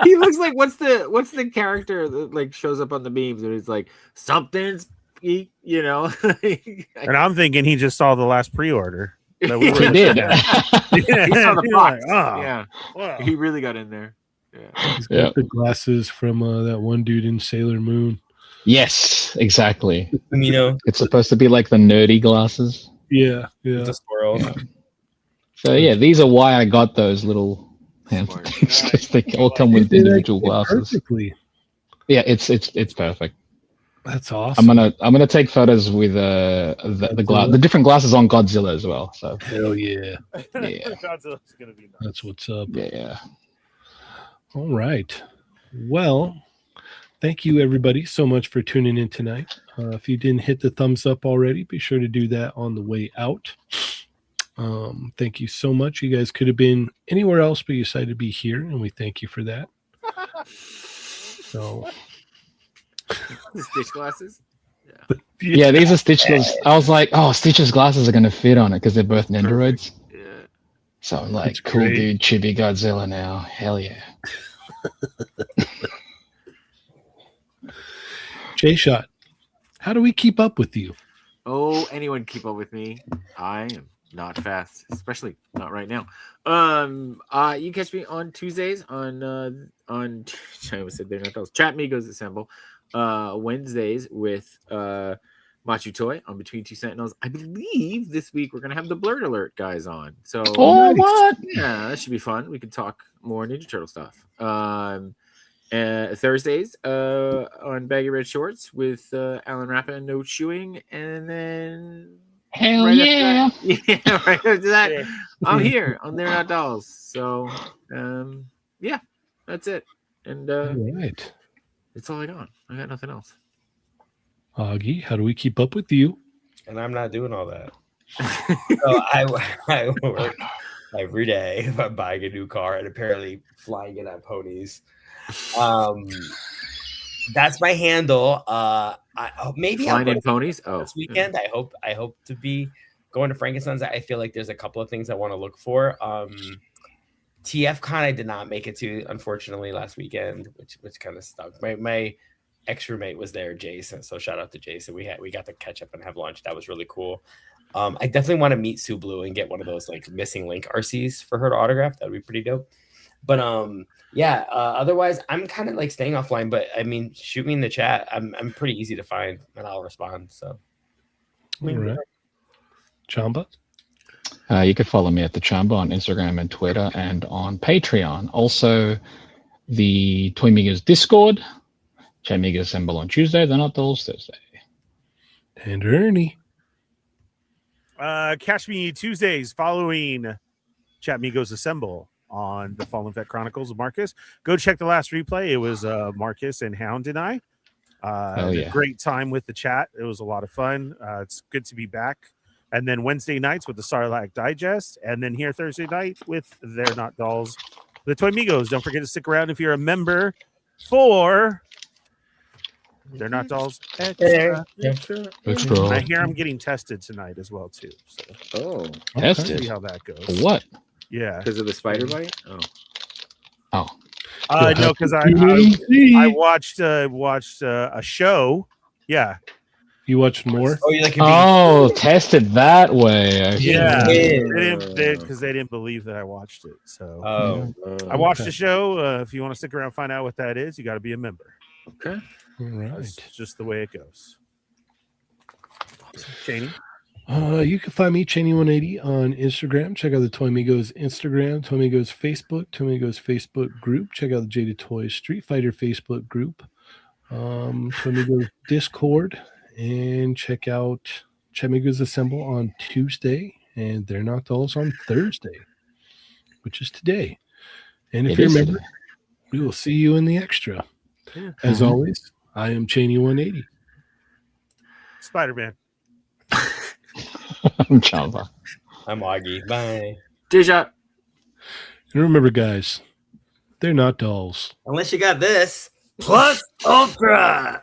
He looks like what's the character that like shows up on the memes and it's like something's you know. And I'm thinking he just saw the last pre-order. That we were He did. Yeah. He saw the You're box. like, oh, Yeah, wow. he really got in there. Yeah. He's got Yeah. the glasses from that one dude in Sailor Moon. Yes, exactly. You know, It's supposed to be like the nerdy glasses. Yeah, yeah. the squirrels. So yeah, these are why I got those little hamster Smart. things because they all come with They did individual actually glasses. perfectly. Yeah, it's perfect. That's awesome. I'm gonna take photos with the different glasses on Godzilla as well. So Hell yeah. yeah, Godzilla's gonna be nuts. That's what's up. yeah. All right. Well, thank you everybody so much for tuning in tonight. If you didn't hit the thumbs up already, be sure to do that on the way out. Thank you so much. You guys could have been anywhere else, but you decided to be here, and we thank you for that. So Stitch glasses. Yeah, these are Stitch glasses. I was like, oh, Stitch's glasses are gonna fit on it because they're both Nendoroids. Yeah. So I'm like, That's cool, great. dude, Chibi Godzilla now. Hell yeah. Jshot, how do we keep up with you? Oh, anyone keep up with me? I am not fast, especially not right now. You catch me on Tuesdays on I almost said they're not those. Chat Migos Assemble. Wednesdays with Machu Toy on Between Two Sentinels. I believe this week we're gonna have the Blurred Alert guys on. So Oh, what? yeah, that should be fun. We can talk more Ninja Turtle stuff. Thursdays on Baggy Red Shorts with Alan Rappa and No Chewing, and then Hell right yeah. after that, yeah, right after that, Yeah. I'm here on They're Not Dolls. So yeah, that's it, and All right. that's all I got. I got nothing else. Augie, how do we keep up with you? And I'm not doing all that. So I work every day by buying a new car and apparently flying it on ponies. That's my handle. Maybe Flying in ponies. Oh, this weekend. I hope to be going to Frankenstein's. I feel like there's a couple of things I want to look for. TFCon I did not make it to, unfortunately, last weekend, which kind of stunk. My ex roommate was there, Jason. So shout out to Jason. We got to catch up and have lunch. That was really cool. I definitely want to meet Sue Blue and get one of those like missing link RCs for her to autograph. That'd be pretty dope. But otherwise I'm kind of like staying offline. But I mean, shoot me in the chat. I'm pretty easy to find and I'll respond. So All right. Chamba? You can follow me at the Chamba on Instagram and Twitter and on Patreon. Also, the Toy Migos Discord. Chat Migos Assemble on Tuesday. They're Not Dolls Thursday. And Ernie. Catch me Tuesdays following Chat Migos Assemble on the Fallen Fett Chronicles of Marcus. Go check the last replay. It was Marcus and Hound and I. Great time with the chat. It was a lot of fun. It's good to be back. And then Wednesday nights with the Sarlacc Digest. And then here Thursday night with They're Not Dolls. The Toy Migos. Don't forget to stick around if you're a member for They're Not Dolls Extra. I hear I'm getting tested tonight as well, too. So Tested? see how that goes. For what? Yeah. Because of the spider bite. Oh. No, because I watched a show. Yeah. You watched more? Oh, you like Tested that way. Yeah. Yeah. Because they didn't believe that I watched it. So Oh, I watched the show. If you want to stick around and find out what that is, you got to be a member. Okay. All right. That's just the way it goes. Cheney? You can find me, Cheney180, on Instagram. Check out the Toy Migos Instagram, Toy Migos Facebook, Toy Migos Facebook group. Check out the Jaded Toys Street Fighter Facebook group, Toy Migos Discord, and check out Chat Migos Assemble on Tuesday, and They're Not Dolls on Thursday, which is today. And if you're a member, we will see you in the extra. Yeah. As always, I am Cheney180. Spider-Man. I'm Chamba. I'm Augie. Bye. Jshot. And remember, guys, they're not dolls. Unless you got this. Plus Ultra.